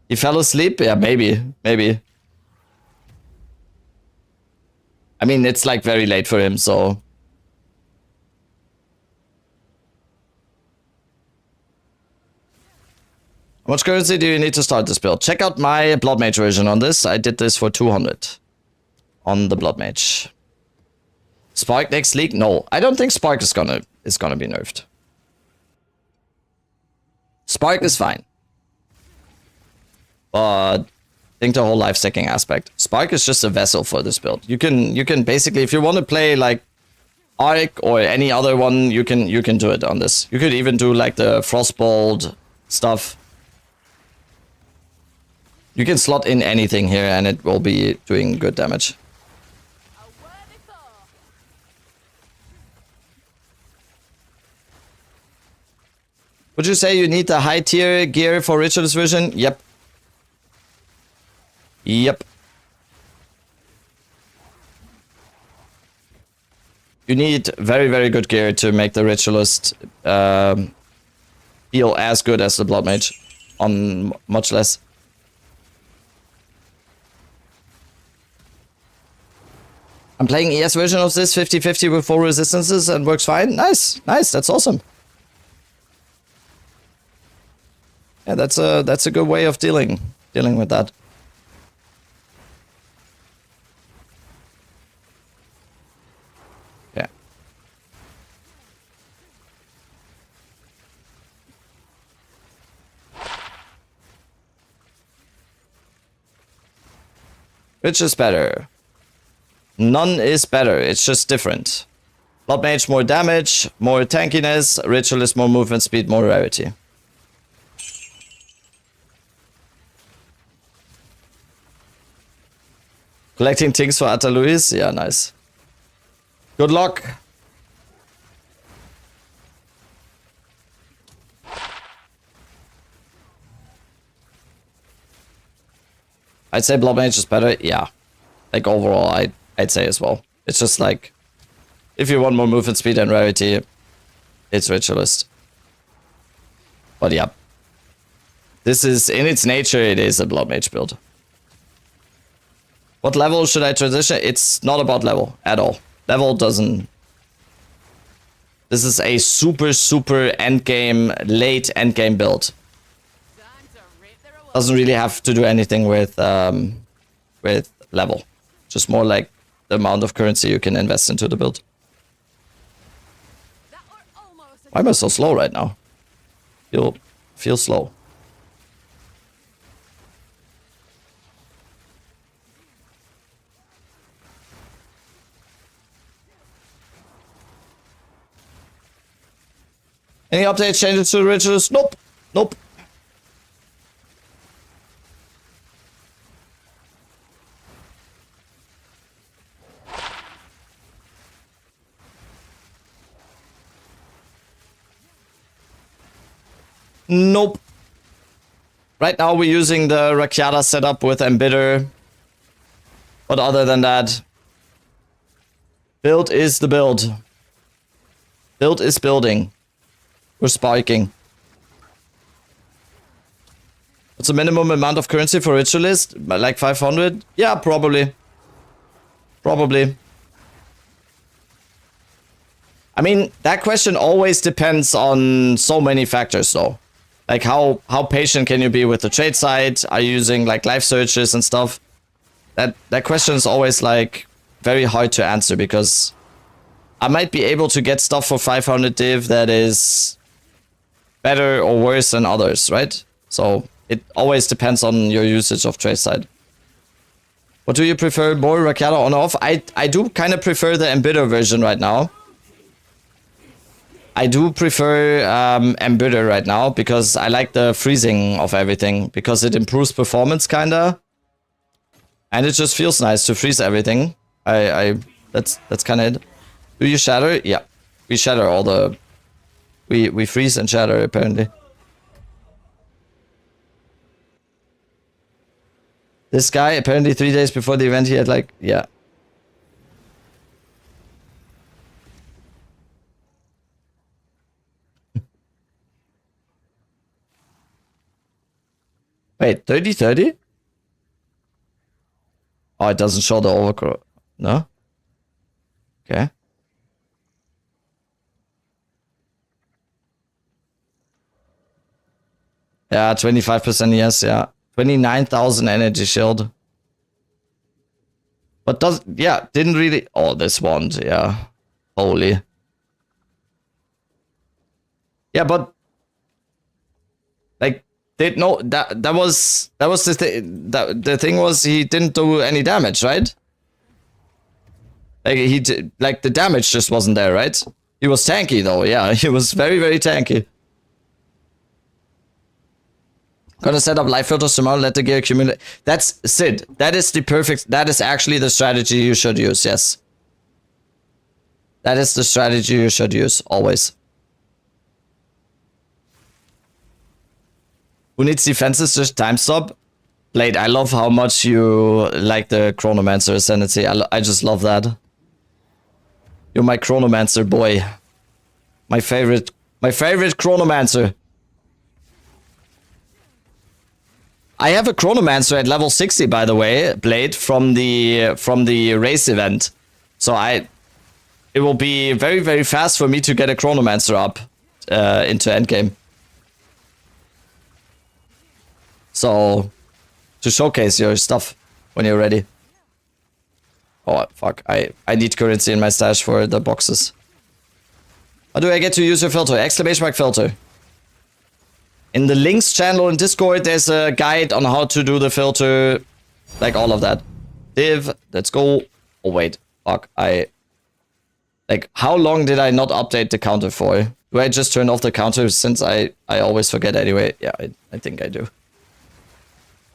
He fell asleep? Yeah, maybe. I mean, it's like very late for him, so. How much currency do you need to start this build? Check out my Blood Mage version on this. I did this for 200 on the Blood Mage. Spark next league? No, I don't think Spark is gonna be nerfed. Spark is fine, but I think the whole life stacking aspect. Spark is just a vessel for this build. You can basically, if you want to play like Arc or any other one, you can do it on this. You could even do like the Frostbolt stuff. You can slot in anything here and it will be doing good damage. A worthy thought. Would you say you need the high tier gear for Ritualist version? Yep. Yep. You need very, very good gear to make the Ritualist feel as good as the Blood Mage on much less. I'm playing ES version of this 50-50 with 4 resistances and works fine. Nice, nice, that's awesome. Yeah, that's a good way of dealing with that. Yeah. Which is better? None is better, it's just different. Blood Mage more damage, more tankiness, Ritualist more movement speed, more rarity. Collecting things for Atta Luis? Yeah, nice. Good luck. I'd say Blood Mage is better, yeah. Like overall, I'd say as well. It's just like, if you want more movement speed and rarity, it's Ritualist. But yeah. This is, in its nature, it is a Blood Mage build. What level should I transition? It's not about level at all. Level doesn't... This is a super, super endgame, late endgame build. Time to reap the reward. Doesn't really have to do anything with level. Just more like the amount of currency you can invest into the build. That were almost a Why am I so slow right now? Feel slow. Any updates, changes to the Ritualist? Nope. Nope. Nope. Right now we're using the Rakyata setup with Embidder. But other than that, build is the build. Build is building. We're spiking. What's the minimum amount of currency for Ritualist? Like 500? Yeah, probably. Probably. I mean, that question always depends on so many factors though. Like how patient can you be with the trade side? Are you using like life searches and stuff? That question is always like very hard to answer because I might be able to get stuff for 500 div that is better or worse than others, right? So it always depends on your usage of trade side. What do you prefer, more Rakyata on or off? I do kind of prefer the Embidder version right now. I do prefer Embidder right now because I like the freezing of everything because it improves performance kinda. And it just feels nice to freeze everything. That's kind of it. Do you shatter? Yeah. We shatter all the... We freeze and shatter apparently. This guy, apparently 3 days before the event, he had like... Yeah. Wait, 30-30? Oh, it doesn't show the overcrow. No? Okay. Yeah, 25% yes, yeah. 29,000 energy shield. But didn't really... Oh, this wand, yeah. Holy. Yeah, but... Like, that was the thing. The thing was he didn't do any damage, right? Like, the damage just wasn't there, right? He was tanky, though, yeah. He was very, very tanky. Gonna set up life filters tomorrow, let the gear accumulate. That's Sid. That is the perfect... That is actually the strategy you should use, yes. That is the strategy you should use, always. Who needs defenses? Just time stop. Blade, I love how much you like the Chronomancer Ascendancy. I just love that. You're my Chronomancer boy. My favorite Chronomancer. I have a Chronomancer at level 60, by the way, Blade, from the race event. So it will be very, very fast for me to get a Chronomancer up into endgame. So, to showcase your stuff when you're ready. Oh, fuck. I need currency in my stash for the boxes. How do I get to use your filter? Exclamation mark filter. In the links channel in Discord, there's a guide on how to do the filter. Like all of that. Div, let's go. Oh, wait. Fuck. Like, how long did I not update the counter for? Do I just turn off the counter since I always forget anyway? Yeah, I think I do.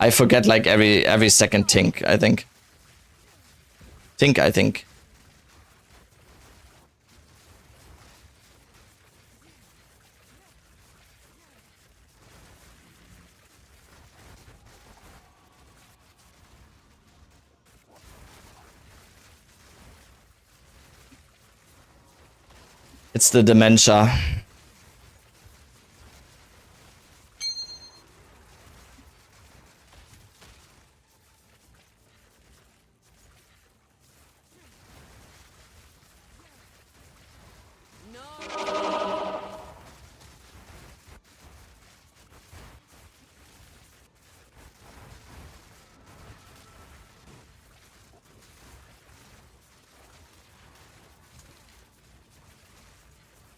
I forget like every second tink, I think. I think. It's the dementia.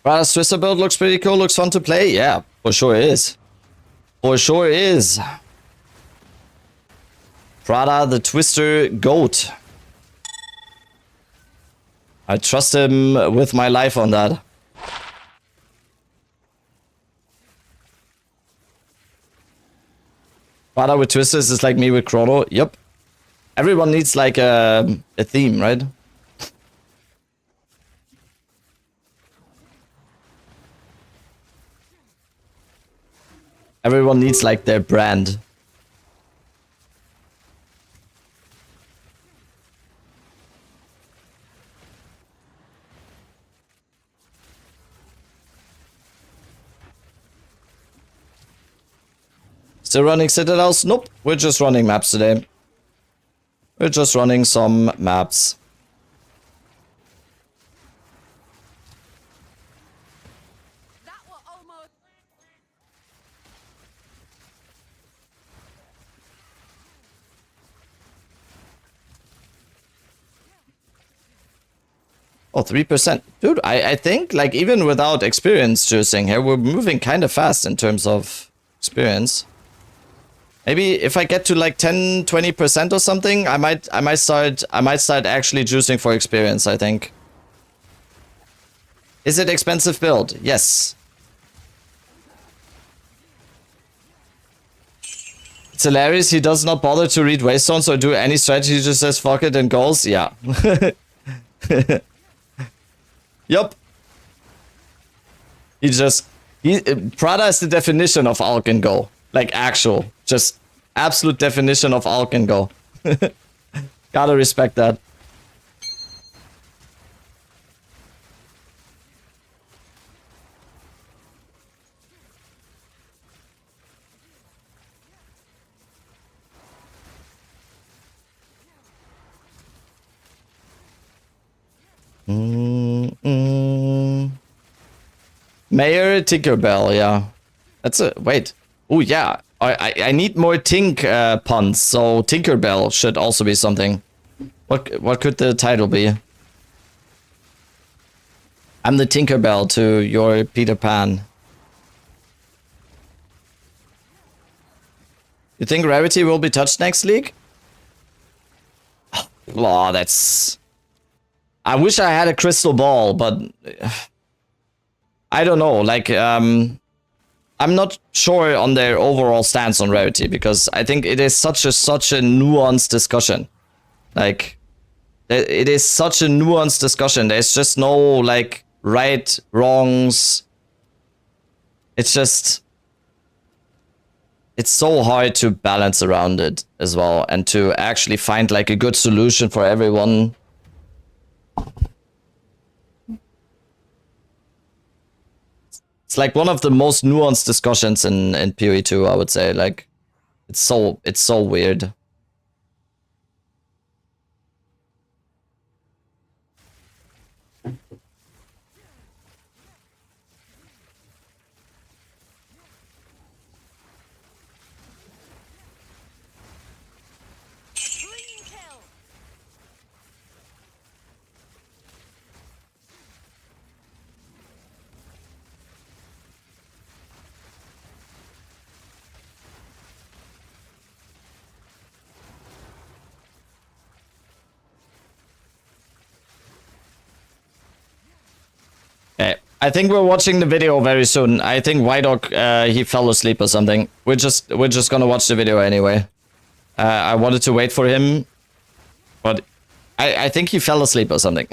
Prada Twister build looks pretty cool, looks fun to play. Yeah, for sure is. For sure is. Prada the Twister GOAT. I trust him with my life on that. Prada with Twisters is like me with Chrono. Yep. Everyone needs like a theme, right? Everyone needs like their brand. Still running Citadels? Nope, we're just running maps today. We're just running some maps. That were almost. Oh, 3%. Dude, I think like even without experience juicing here, we're moving kind of fast in terms of experience. Maybe if I get to like 10-20% or something, I might start actually juicing for experience, I think. Is it expensive build? Yes. It's hilarious, he does not bother to read Waystones or do any strategy, he just says fuck it and goes. Yeah. Yup. Prada is the definition of Alk and go. Like actual, just absolute definition of Alk and go. Gotta respect that. Mayor Tinkerbell, yeah. That's a wait. Oh yeah, I need more Tink puns, so Tinkerbell should also be something. What could the title be? I'm the Tinkerbell to your Peter Pan. You think Rarity will be touched next league? Oh, that's... I wish I had a crystal ball, but... I don't know, like, I'm not sure on their overall stance on Rarity, because I think it is such a nuanced discussion. Like, it is such a nuanced discussion. There's just no, like, right, wrongs. It's just... It's so hard to balance around it as well, and to actually find, like, a good solution for everyone. It's like one of the most nuanced discussions in PoE2, I would say. Like, it's so weird. Clean kill. Okay, I think we're watching the video very soon. I think White Dog, he fell asleep or something. We're just gonna watch the video anyway. I wanted to wait for him, but I think he fell asleep or something.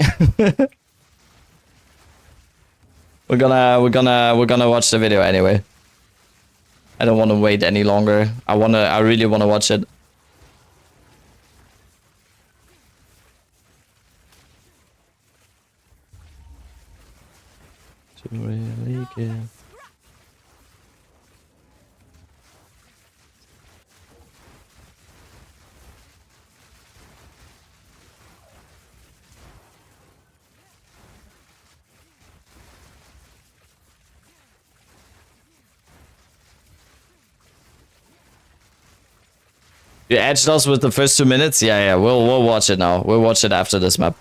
we're gonna watch the video anyway. I don't want to wait any longer. I really wanna watch it. To really give. You edged us with the first 2 minutes? Yeah, we'll watch it now. We'll watch it after this map.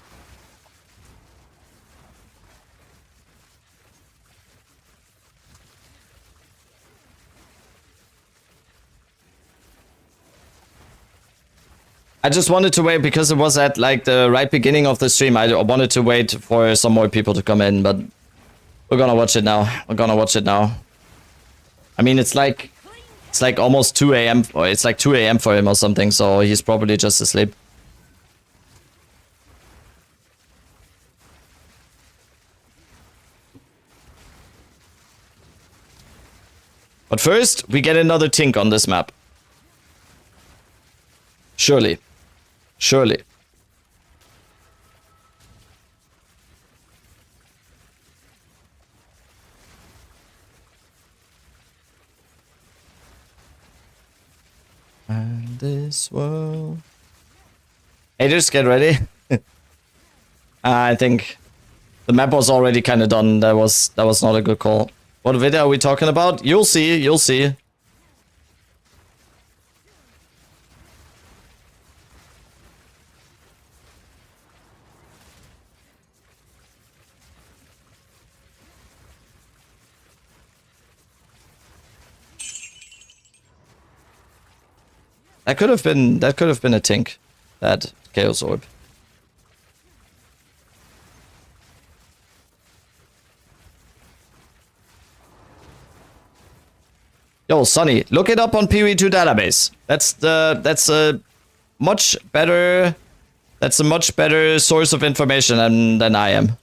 I just wanted to wait because it was at like the right beginning of the stream. I wanted to wait for some more people to come in, but we're gonna watch it now. We're gonna watch it now. I mean, it's like almost 2 a.m. or it's like 2 a.m. for him or something, so he's probably just asleep. But first, we get another Tink on this map. Surely. Surely. And this world. Hey, just get ready. I think the map was already kind of done. That was not a good call. What video are we talking about? You'll see. You'll see. That could have been a Tink, that Chaos Orb. Yo, Sonny, look it up on PoE2 database. That's a much better source of information than I am.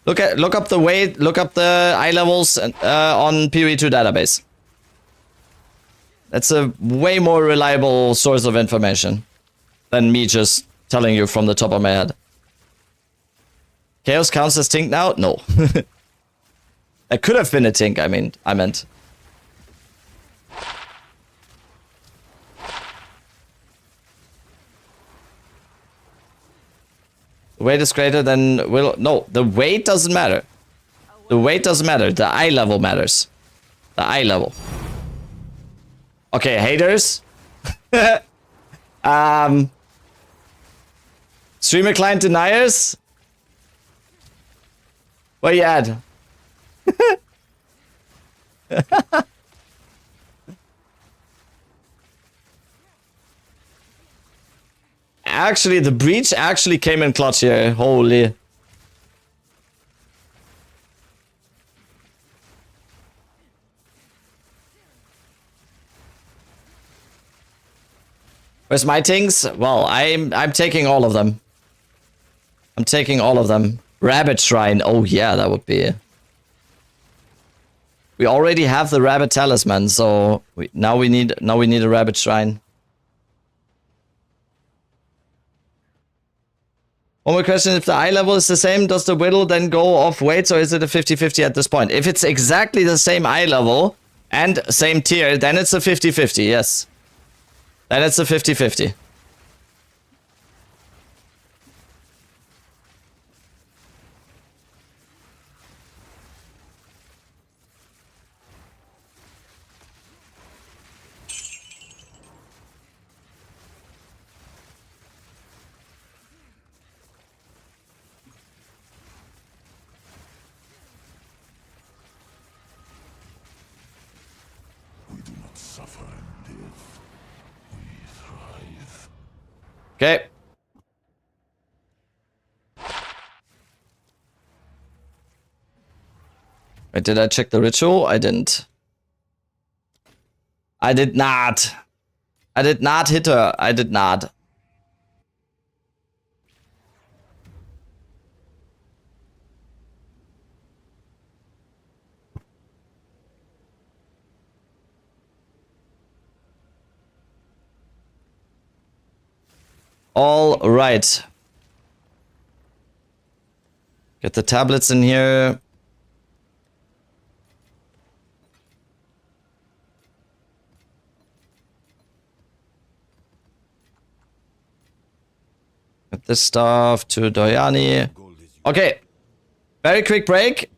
Look up the weight, look up the eye levels on PoE2 database. That's a way more reliable source of information than me just telling you from the top of my head. Chaos counts as Tink now? No. That could have been a Tink, I meant. The weight is greater than... No, the weight doesn't matter. The weight doesn't matter. The eye level matters. The eye level. Okay, haters. Streamer client deniers. Where you at? Actually, the breach actually came in clutch here. Holy. Where's my things? Well, I'm taking all of them. I'm taking all of them. Rabbit Shrine. Oh yeah, that would be. We already have the Rabbit Talisman, so now we need a Rabbit Shrine. One more question, if the eye level is the same, does the whittle then go off weights, or is it a 50-50 at this point? If it's exactly the same eye level and same tier, then it's a 50-50, yes. Then it's a 50-50. Okay. Wait, did I check the ritual? I didn't. I did not. I did not hit her. I did not. All right. Get the tablets in here. Get this stuff to Doyani. Okay. Very quick break.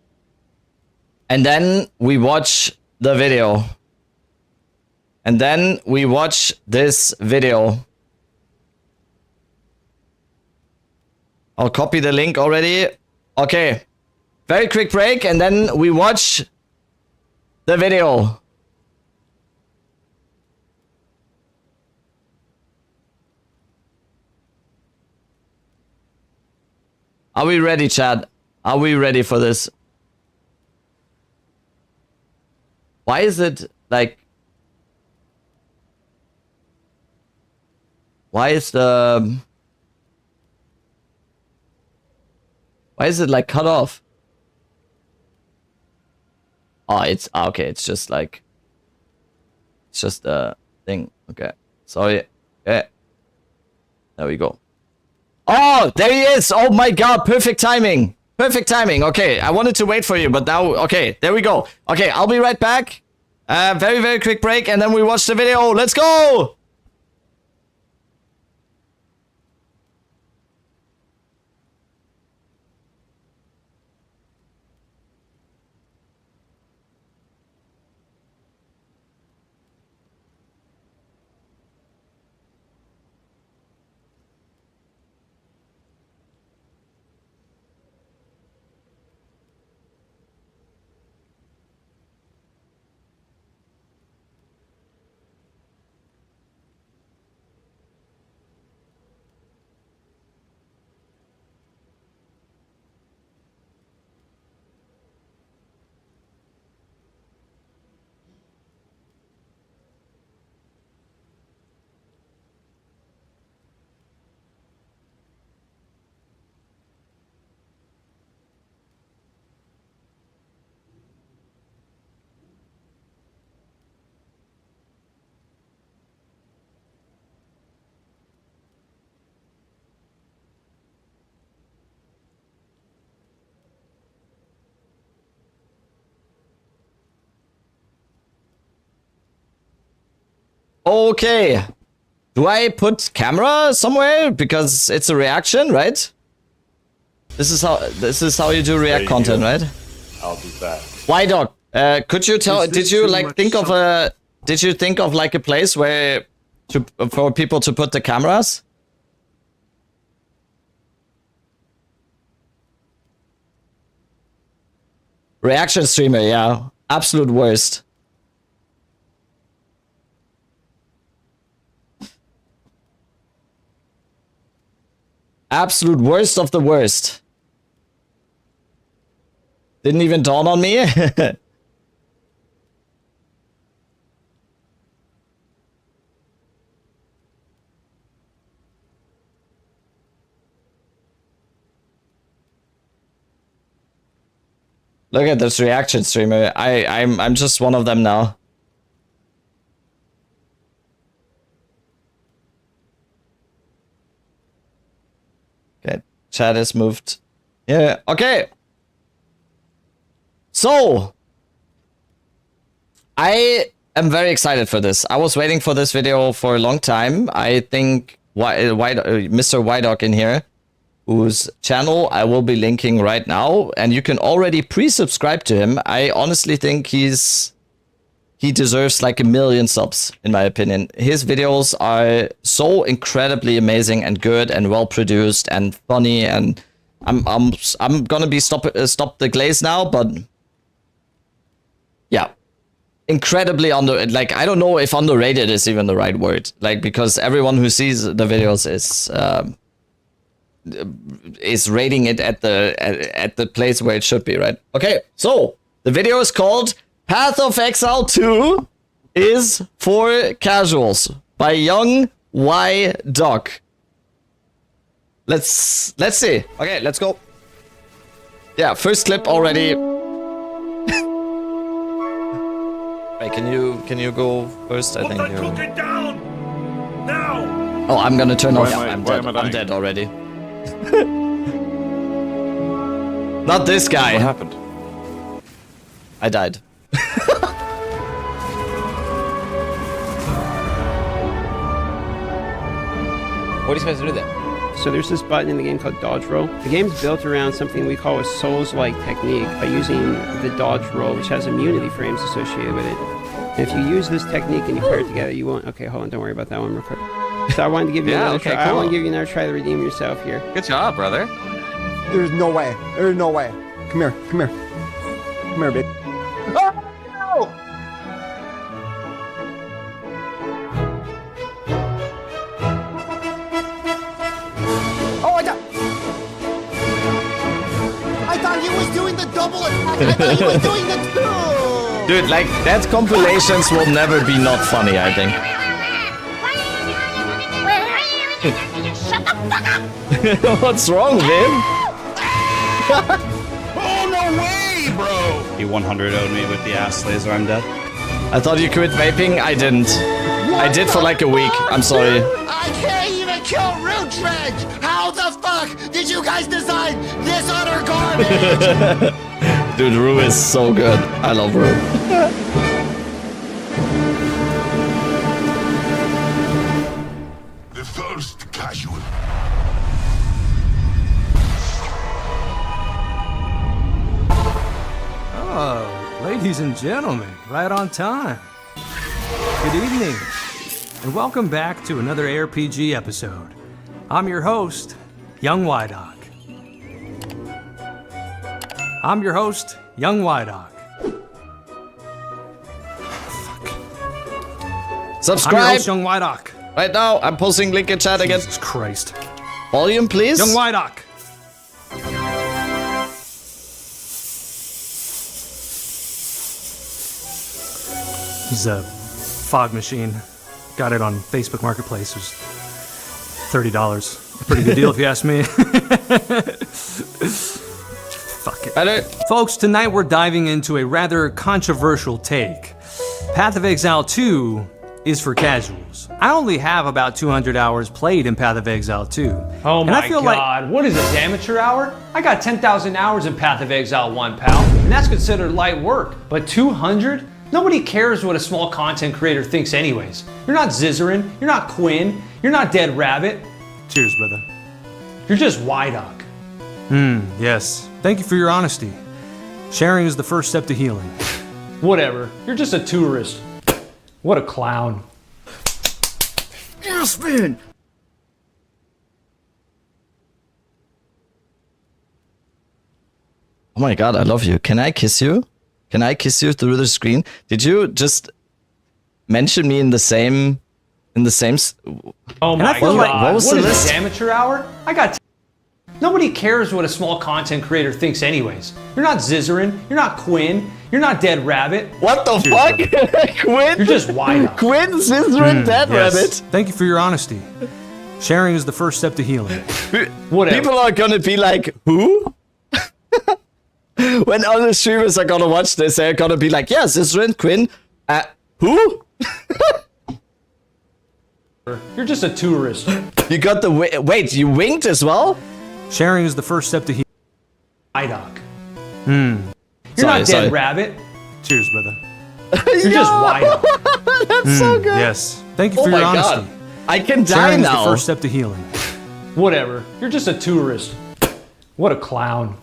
And then we watch the video. And then we watch this video. I'll copy the link already. Okay. Very quick break and then we watch the video. Are we ready, chat? Are we ready for this? Why is it like... Why is the... Why is it like cut off? Oh, it's okay. It's just like, it's just a thing. Okay, sorry. Okay, there we go. Oh, there he is. Oh my God, perfect timing. Perfect timing. Okay, I wanted to wait for you, but now, okay, there we go. Okay, I'll be right back. Very, very quick break, and then we watch the video. Let's go. Okay. Do I put camera somewhere? Because it's a reaction, right? This is how you do react content, right? I'll do that. Why dog? Could you tell? Is this Did you too like much think of a? Did you think of like a place where for people to put the cameras? Reaction streamer, yeah, absolute worst. Absolute worst of the worst. Didn't even dawn on me. Look at this reaction streamer. I'm just one of them now. Okay, chat is moved. Yeah, okay. So, I am very excited for this. I was waiting for this video for a long time. I think Mr. Wydog in here, whose channel I will be linking right now, and you can already pre-subscribe to him. I honestly think he deserves like 1 million subs, in my opinion. His videos are so incredibly amazing and good and well produced and funny, and I'm gonna be stop the glaze now, but yeah, incredibly like I don't know if underrated is even the right word, like because everyone who sees the videos is rating it at the place where it should be, right? Okay, so the video is called Path of Exile 2 is for Casuals by Young Y Doc. Let's see. Okay, let's go. Yeah, first clip already. Wait, can you go first? I think you. Oh, I'm gonna turn off. I'm dead. I'm dead already. Not this guy. What happened? I died. What are you supposed to do then? So there's this button in the game called dodge roll. The game's built around something we call a Souls-like technique by using the dodge roll, which has immunity frames associated with it. And if you use this technique and you pair it together, you won't. Okay, hold on, don't worry about that one real quick. So I wanted to give you another try. I want to give you another try to redeem yourself here. Good job, brother. There's no way. There's no way. Come here. Come here. Come here, babe. Oh, no! Oh, I thought he was doing the double attack. I thought he was doing the two. Dude, like that compilations will never be not funny, I think. Shut the fuck up! What's wrong, Vim? Oh, no way, bro! He 100 0'd me with the ass laser. I'm dead. I thought you quit vaping. I didn't. I did for like a week. I'm sorry. I can't even kill root dredge. How the fuck did you guys design this utter garbage? Dude, Rue is so good. I love Rue. The first casual. Oh, ladies and gentlemen, right on time. Good evening, and welcome back to another ARPG episode. I'm your host, Young Wydog. I'm your host, Young Wydog. Subscribe. I'm your host, Young Wydog. Right now, I'm posting link in chat again. Jesus Christ. Volume, please. Young Wydog. This is a fog machine. Got it on Facebook Marketplace. It was $30. A pretty good deal if you ask me. Fuck it. Hello. Folks, tonight we're diving into a rather controversial take. Path of Exile 2 is for casuals. I only have about 200 hours played in Path of Exile 2. Oh and my I feel god, what is this, amateur hour? I got 10,000 hours in Path of Exile 1, pal, and that's considered light work. But 200? Nobody cares what a small content creator thinks anyways. You're not Zizarin, you're not Quinn, you're not Dead Rabbit. Cheers, brother. You're just Wydog. Yes. Thank you for your honesty. Sharing is the first step to healing. Whatever. You're just a tourist. What a clown. Yes, man! Oh my god, I love you. Can I kiss you? Can I kiss you through the screen? Did you just mention me in the same Oh my feel god. like- what was What the is list? this, amateur hour? I got Nobody cares what a small content creator thinks anyways. You're not Zizarin, you're not Quinn, you're not Dead Rabbit. What the fuck? Quinn? You're just wide up. Quinn, Zizarin, Dead Yes. Rabbit. Thank you for your honesty. Sharing is the first step to healing. Whatever. People are gonna be like, who? When other streamers are gonna watch this, they're gonna be like, yeah, Zizarin, Quinn, who? You're just a tourist. You got the wait, you winked as well? Sharing is the first step to healing. IDOC. You're not sorry. Dead Rabbit. Cheers, brother. You're just wide up. That's so good. Yes. Thank you Oh for my your honesty. god. I can die Sharing is now. the first step to healing. Whatever. You're just a tourist. What a clown.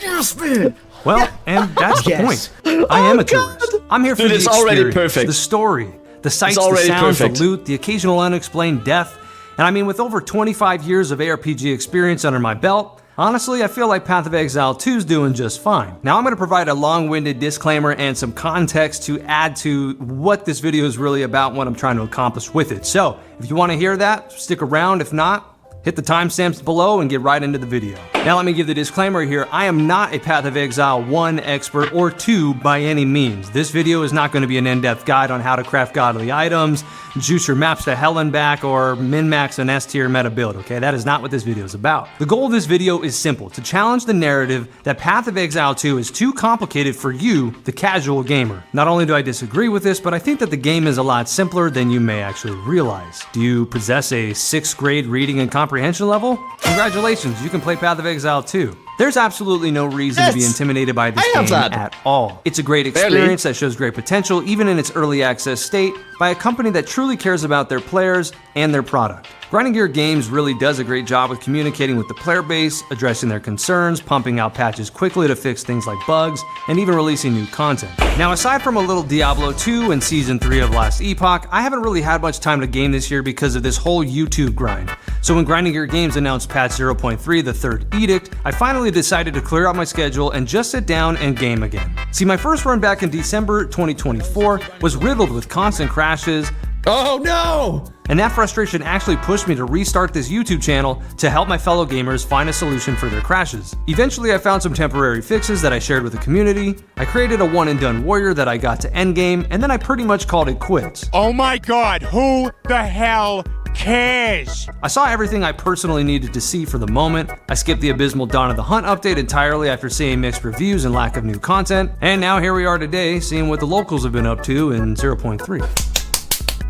Yes, man! Well, and that's the Yes. point. I am a tourist. I'm here for Dude, the it's already experience, perfect. the story, the sights, the already sounds, perfect. the loot, the occasional unexplained death. And I mean, with over 25 years of ARPG experience under my belt, honestly, I feel like Path of Exile 2 is doing just fine. Now, I'm going to provide a long-winded disclaimer and some context to add to what this video is really about and what I'm trying to accomplish with it. So, if you want to hear that, stick around. If not, hit the timestamps below and get right into the video. Now let me give the disclaimer here. I am not a Path of Exile 1 expert or 2 by any means. This video is not going to be an in-depth guide on how to craft godly items, juice your maps to hell and back, or min-max an S-tier meta build, okay? That is not what this video is about. The goal of this video is simple, to challenge the narrative that Path of Exile 2 is too complicated for you, the casual gamer. Not only do I disagree with this, but I think that the game is a lot simpler than you may actually realize. Do you possess a 6th grade reading and comprehension level? Congratulations, you can play Path of Exile 2. There's absolutely no reason to be Yes! intimidated by this I have game that. at all. It's a great Barely. experience that shows great potential, even in its early access state, by a company that truly cares about their players and their product. Grinding Gear Games really does a great job with communicating with the player base, addressing their concerns, pumping out patches quickly to fix things like bugs, and even releasing new content. Now, aside from a little Diablo 2 and Season 3 of Last Epoch, I haven't really had much time to game this year because of this whole YouTube grind. So when Grinding Gear Games announced patch 0.3, the third edict, I finally decided to clear out my schedule and just sit down and game again. See, my first run back in December 2024 was riddled with constant crashes. Oh no! And that frustration actually pushed me to restart this YouTube channel to help my fellow gamers find a solution for their crashes. Eventually, I found some temporary fixes that I shared with the community. I created a one and done warrior that I got to endgame, and then I pretty much called it quits. Oh my god, who the hell cares? I saw everything I personally needed to see for the moment. I skipped the abysmal Dawn of the Hunt update entirely after seeing mixed reviews and lack of new content. And now here we are today, seeing what the locals have been up to in 0.3.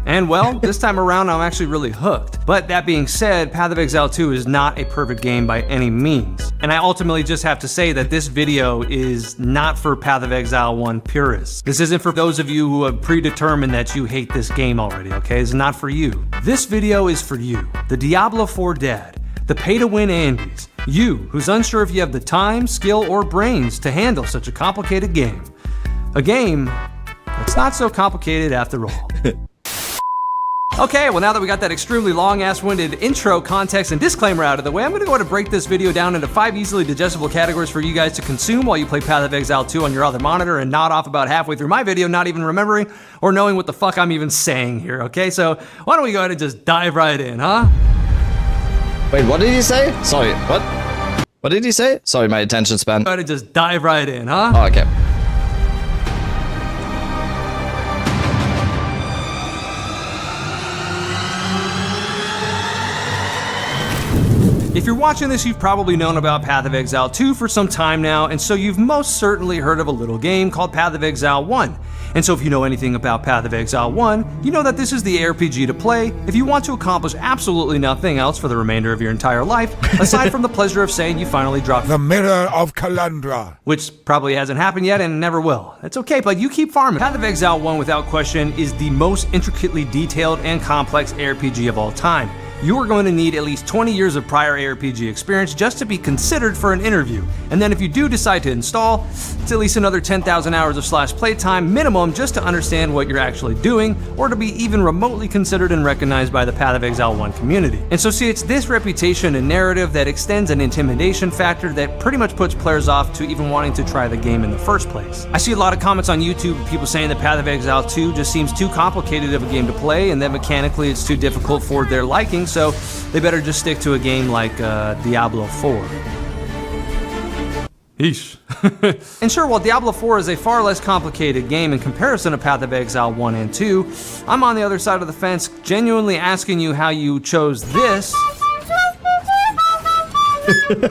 And well, this time around I'm actually really hooked. But that being said, Path of Exile 2 is not a perfect game by any means. And I ultimately just have to say that this video is not for Path of Exile 1 purists. This isn't for those of you who have predetermined that you hate this game already, okay? It's not for you. This video is for you, the Diablo 4 dad, the pay-to-win Andes, you who's unsure if you have the time, skill, or brains to handle such a complicated game. A game that's not so complicated after all. Okay, well now that we got that extremely long ass-winded intro, context, and disclaimer out of the way, I'm gonna go ahead and break this video down into 5 easily digestible categories for you guys to consume while you play Path of Exile 2 on your other monitor and nod off about halfway through my video, not even remembering or knowing what the fuck I'm even saying here, okay? So why don't we go ahead and just dive right in, huh? Wait, what did he say? Sorry, what? What did he say? Sorry, my attention span. Go ahead and just dive right in, huh? Oh, okay. If you're watching this, you've probably known about Path of Exile 2 for some time now, and so you've most certainly heard of a little game called Path of Exile 1. And so if you know anything about Path of Exile 1, you know that this is the RPG to play if you want to accomplish absolutely nothing else for the remainder of your entire life, aside from the pleasure of saying you finally dropped The Mirror of Kalandra. which probably hasn't happened yet and never will. It's okay, but you keep farming. Path of Exile 1, without question, is the most intricately detailed and complex RPG of all time. you are going to need at least 20 years of prior ARPG experience just to be considered for an interview. And then if you do decide to install, it's at least another 10,000 hours of / playtime minimum just to understand what you're actually doing, or to be even remotely considered and recognized by the Path of Exile 1 community. And so see, it's this reputation and narrative that extends an intimidation factor that pretty much puts players off to even wanting to try the game in the first place. I see a lot of comments on YouTube of people saying that Path of Exile 2 just seems too complicated of a game to play, and that mechanically it's too difficult for their liking, so they better just stick to a game like Diablo 4. Eesh. And sure, while Diablo 4 is a far less complicated game in comparison to Path of Exile 1 and 2, I'm on the other side of the fence genuinely asking you how you chose this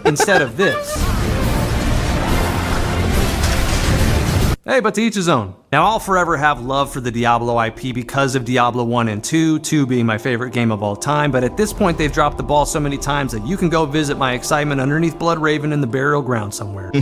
instead of this. Hey, but to each his own. Now, I'll forever have love for the Diablo IP because of Diablo 1 and 2, 2 being my favorite game of all time, but at this point they've dropped the ball so many times that you can go visit my excitement underneath Bloodraven in the burial ground somewhere.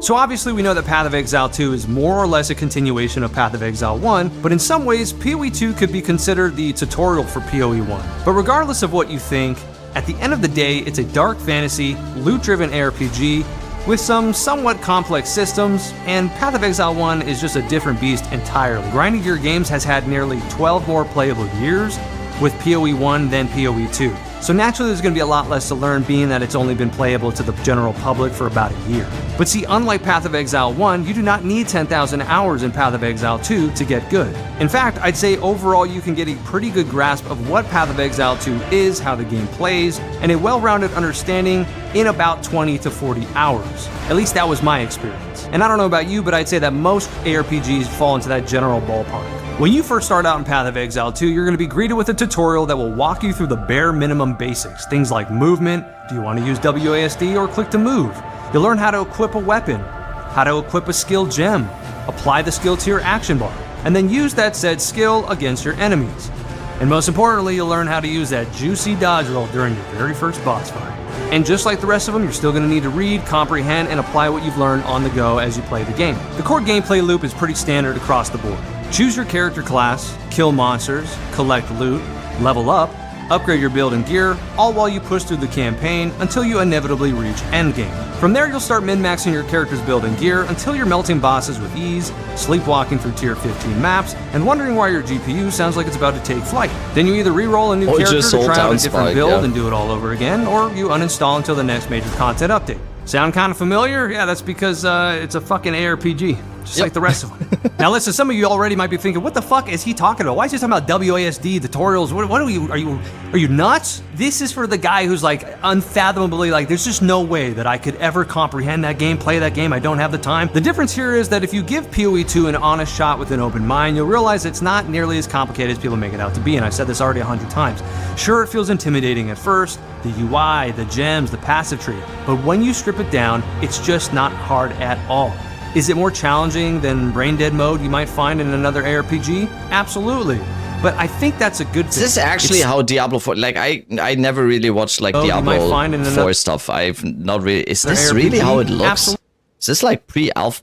So obviously we know that Path of Exile 2 is more or less a continuation of Path of Exile 1, but in some ways PoE 2 could be considered the tutorial for PoE 1. But regardless of what you think, at the end of the day, it's a dark fantasy, loot-driven ARPG with some somewhat complex systems, and Path of Exile 1 is just a different beast entirely. Grinding Gear Games has had nearly 12 more playable years with PoE 1 than PoE 2. So naturally there's going to be a lot less to learn, being that it's only been playable to the general public for about a year. But see, unlike Path of Exile 1, you do not need 10,000 hours in Path of Exile 2 to get good. In fact, I'd say overall you can get a pretty good grasp of what Path of Exile 2 is, how the game plays, and a well-rounded understanding in about 20 to 40 hours. At least that was my experience. And I don't know about you, but I'd say that most ARPGs fall into that general ballpark. When you first start out in Path of Exile 2, you're going to be greeted with a tutorial that will walk you through the bare minimum basics. Things like movement, do you want to use WASD or click to move? You'll learn how to equip a weapon, how to equip a skill gem, apply the skill to your action bar, and then use that said skill against your enemies. And most importantly, you'll learn how to use that juicy dodge roll during your very first boss fight. And just like the rest of them, you're still going to need to read, comprehend, and apply what you've learned on the go as you play the game. The core gameplay loop is pretty standard across the board. Choose your character class, kill monsters, collect loot, level up, upgrade your build and gear, all while you push through the campaign until you inevitably reach endgame. From there, you'll start min-maxing your character's build and gear until you're melting bosses with ease, sleepwalking through tier 15 maps, and wondering why your GPU sounds like it's about to take flight. Then you either re-roll a new character to try out a different build and do it all over again, or you uninstall until the next major content update. Sound kind of familiar? Yeah, that's because it's a fucking ARPG, just like the rest of them. Now listen, some of you already might be thinking, what the fuck is he talking about? Why is he talking about WASD, tutorials? What are you nuts? This is for the guy who's like unfathomably like, there's just no way that I could ever comprehend that game, play that game, I don't have the time. The difference here is that if you give PoE 2 an honest shot with an open mind, you'll realize it's not nearly as complicated as people make it out to be, and I've said this already 100 times. Sure, it feels intimidating at first, the UI, the gems, the passive tree, but when you strip it down, it's just not hard at all. Is it more challenging than brain dead mode you might find in another ARPG? Absolutely. But I think that's a good thing. Is this actually how Diablo 4, like I never really watched like Diablo 4 stuff. I've not really, is this really how it looks? Absolutely. Is this like pre-alpha?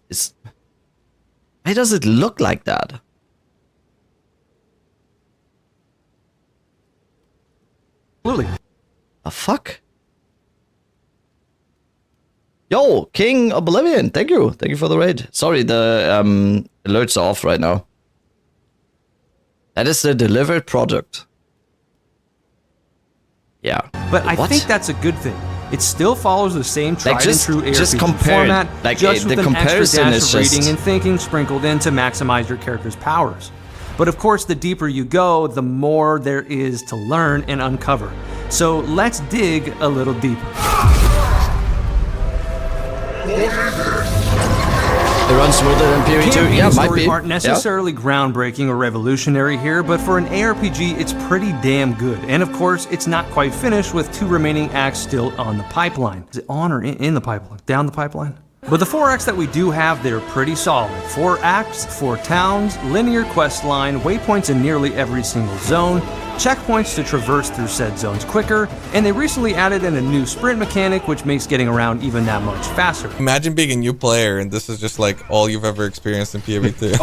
Why does it look like that? Absolutely. The fuck? Yo, King Oblivion, thank you for the raid. Sorry, the alerts are off right now. That is the delivered product. Yeah. But I think that's a good thing. It still follows the same tried and true ARPG format, like, just with an extra dash of reading just and thinking sprinkled in to maximize your character's powers. But of course, the deeper you go, the more there is to learn and uncover. So let's dig a little deeper. It runs smoother than PoE 2. Yeah, might be. Aren't necessarily groundbreaking or revolutionary here, but for an ARPG, it's pretty damn good. And of course, it's not quite finished with 2 remaining acts still on the pipeline. Is it on or in the pipeline? Down the pipeline? But the 4 acts that we do have, they're pretty solid. 4 acts, 4 towns, linear quest line, waypoints in nearly every single zone, checkpoints to traverse through said zones quicker, and they recently added in a new sprint mechanic which makes getting around even that much faster. Imagine being a new player and this is just like all you've ever experienced in PoE 2.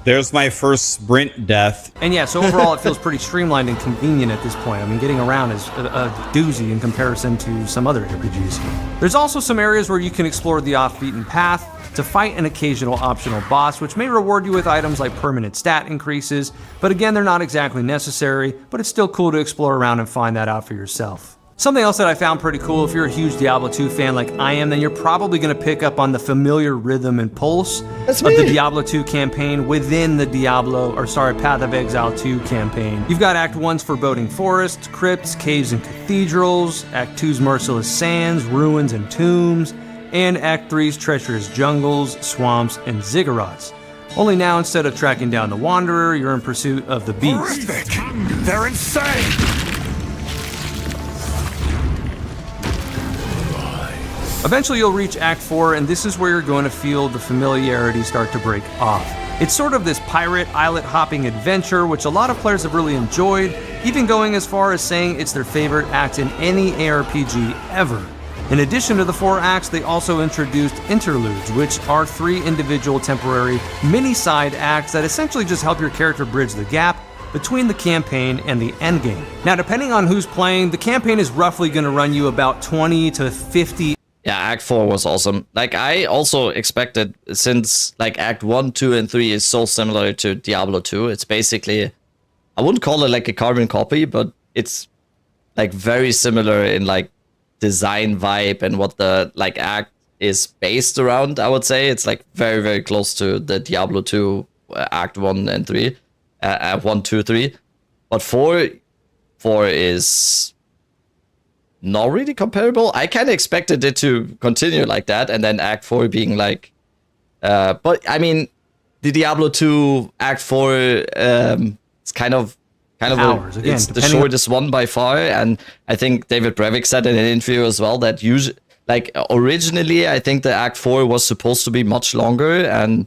There's my first sprint death. And yeah, so overall it feels pretty streamlined and convenient at this point. I mean, getting around is a doozy in comparison to some other RPGs. There's also some areas where you can explore the off-beaten path to fight an occasional optional boss, which may reward you with items like permanent stat increases, but again, they're not exactly necessary, but it's still cool to explore around and find that out for yourself. Something else that I found pretty cool, if you're a huge Diablo 2 fan like I am, then you're probably going to pick up on the familiar rhythm and pulse of the Diablo 2 campaign within the Path of Exile 2 campaign. You've got Act 1's Foreboding Forest, crypts, caves, and cathedrals, Act 2's Merciless Sands, ruins, and tombs, and Act 3's treacherous jungles, swamps, and ziggurats. Only now, instead of tracking down the Wanderer, you're in pursuit of the Beast. They're insane! Eventually you'll reach Act 4, and this is where you're going to feel the familiarity start to break off. It's sort of this pirate islet hopping adventure, which a lot of players have really enjoyed, even going as far as saying it's their favorite act in any ARPG ever. In addition to the 4 acts, they also introduced interludes, which are 3 individual temporary mini-side acts that essentially just help your character bridge the gap between the campaign and the endgame. Now, depending on who's playing, the campaign is roughly going to run you about 20 to 50. Yeah, Act 4 was awesome. Like, I also expected, since like Act 1, 2, and 3 is so similar to Diablo 2, it's basically, I wouldn't call it like a carbon copy, but it's like very similar in like design vibe and what the like act is based around. I would say it's like very, very close to the Diablo 2 Act 1 and 3, 1, 2, 3. But 4 is not really comparable. I kind of expected it to continue like that, and then Act 4 being like, but I mean, the Diablo 2 Act 4, it's kind of hours, again, it's the shortest one by far, and I think David Brevik said in an interview as well that originally I think the Act 4 was supposed to be much longer, and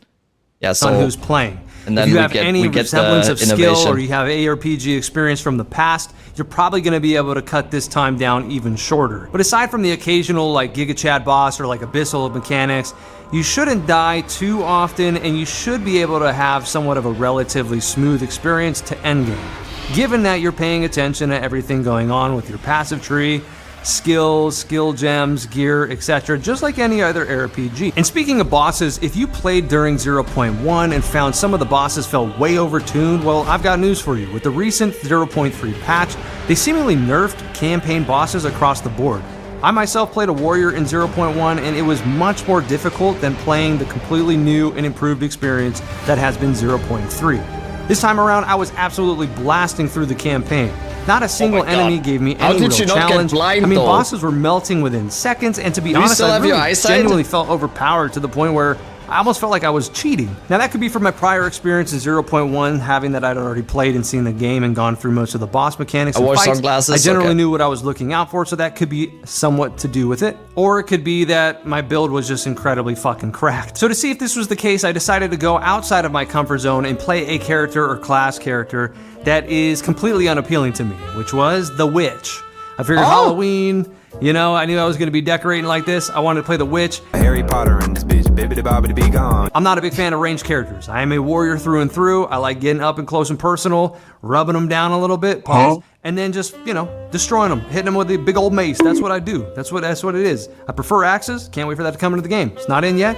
yeah, so on who's playing. And then if you have any semblance of skill innovation, or you have ARPG experience from the past, you're probably going to be able to cut this time down even shorter. But aside from the occasional like Giga Chad boss or like abyssal mechanics, you shouldn't die too often, and you should be able to have somewhat of a relatively smooth experience to endgame, given that you're paying attention to everything going on with your passive tree, skills, skill gems, gear, etc., just like any other RPG. And speaking of bosses, if you played during 0.1 and found some of the bosses felt way overtuned, well, I've got news for you. With the recent 0.3 patch, they seemingly nerfed campaign bosses across the board. I myself played a warrior in 0.1, and it was much more difficult than playing the completely new and improved experience that has been 0.3. This time around, I was absolutely blasting through the campaign. Not a single enemy gave me any real challenge. I mean, bosses were melting within seconds, and to be honest, I really genuinely felt overpowered to the point where I almost felt like I was cheating. Now, that could be from my prior experience in 0.1, having that I'd already played and seen the game and gone through most of the boss mechanics and fights. Sunglasses. I generally knew what I was looking out for, so that could be somewhat to do with it. Or it could be that my build was just incredibly fucking cracked. So to see if this was the case, I decided to go outside of my comfort zone and play a character or class character that is completely unappealing to me, which was the Witch. I figured Halloween, you know, I knew I was going to be decorating like this. I wanted to play the Witch. Harry Potter and this bitch, baby the Bobby to be gone. I'm not a big fan of ranged characters. I am a warrior through and through. I like getting up and close and personal, rubbing them down a little bit, and then just, you know, destroying them, hitting them with the big old mace. That's what I do. That's what it is. I prefer axes. Can't wait for that to come into the game. It's not in yet.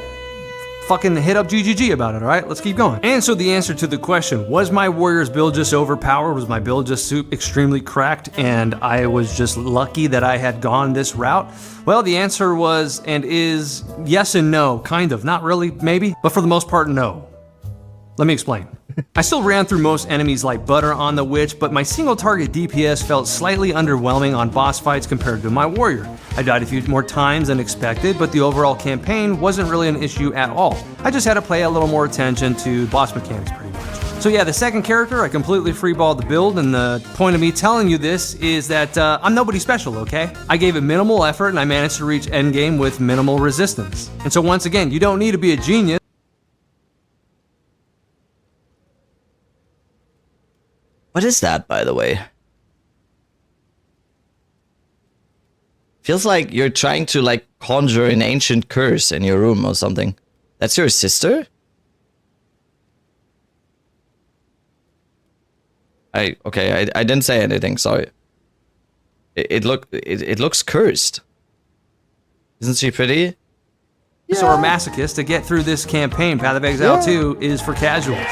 Fucking hit up GGG about it, all right? Let's keep going. And so the answer to the question, was my warrior's build just overpowered? Was my build just extremely cracked and I was just lucky that I had gone this route? Well, the answer was and is yes and no, kind of. Not really, maybe, but for the most part, no. Let me explain. I still ran through most enemies like butter on the Witch, but my single target DPS felt slightly underwhelming on boss fights compared to my warrior. I died a few more times than expected, but the overall campaign wasn't really an issue at all. I just had to pay a little more attention to boss mechanics pretty much. So yeah, the second character, I completely freeballed the build, and the point of me telling you this is that I'm nobody special, okay? I gave it minimal effort and I managed to reach endgame with minimal resistance. And so once again, you don't need to be a genius. What is that, by the way? Feels like you're trying to like conjure an ancient curse in your room or something. That's your sister? I didn't say anything. Sorry. It looks cursed. Isn't she pretty? So we're masochists. To get through this campaign, Path of Exile 2 is for casuals.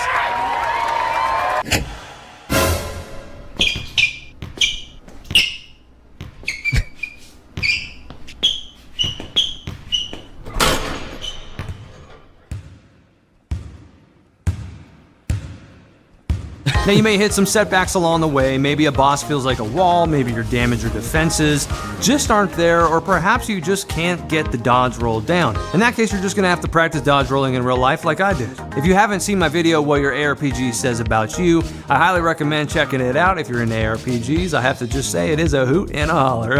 Now you may hit some setbacks along the way, maybe a boss feels like a wall, maybe your damage or defenses just aren't there, or perhaps you just can't get the dodge roll down. In that case, you're just gonna have to practice dodge rolling in real life like I did. If you haven't seen my video, What Your ARPG Says About You, I highly recommend checking it out if you're into ARPGs. I have to just say it is a hoot and a holler.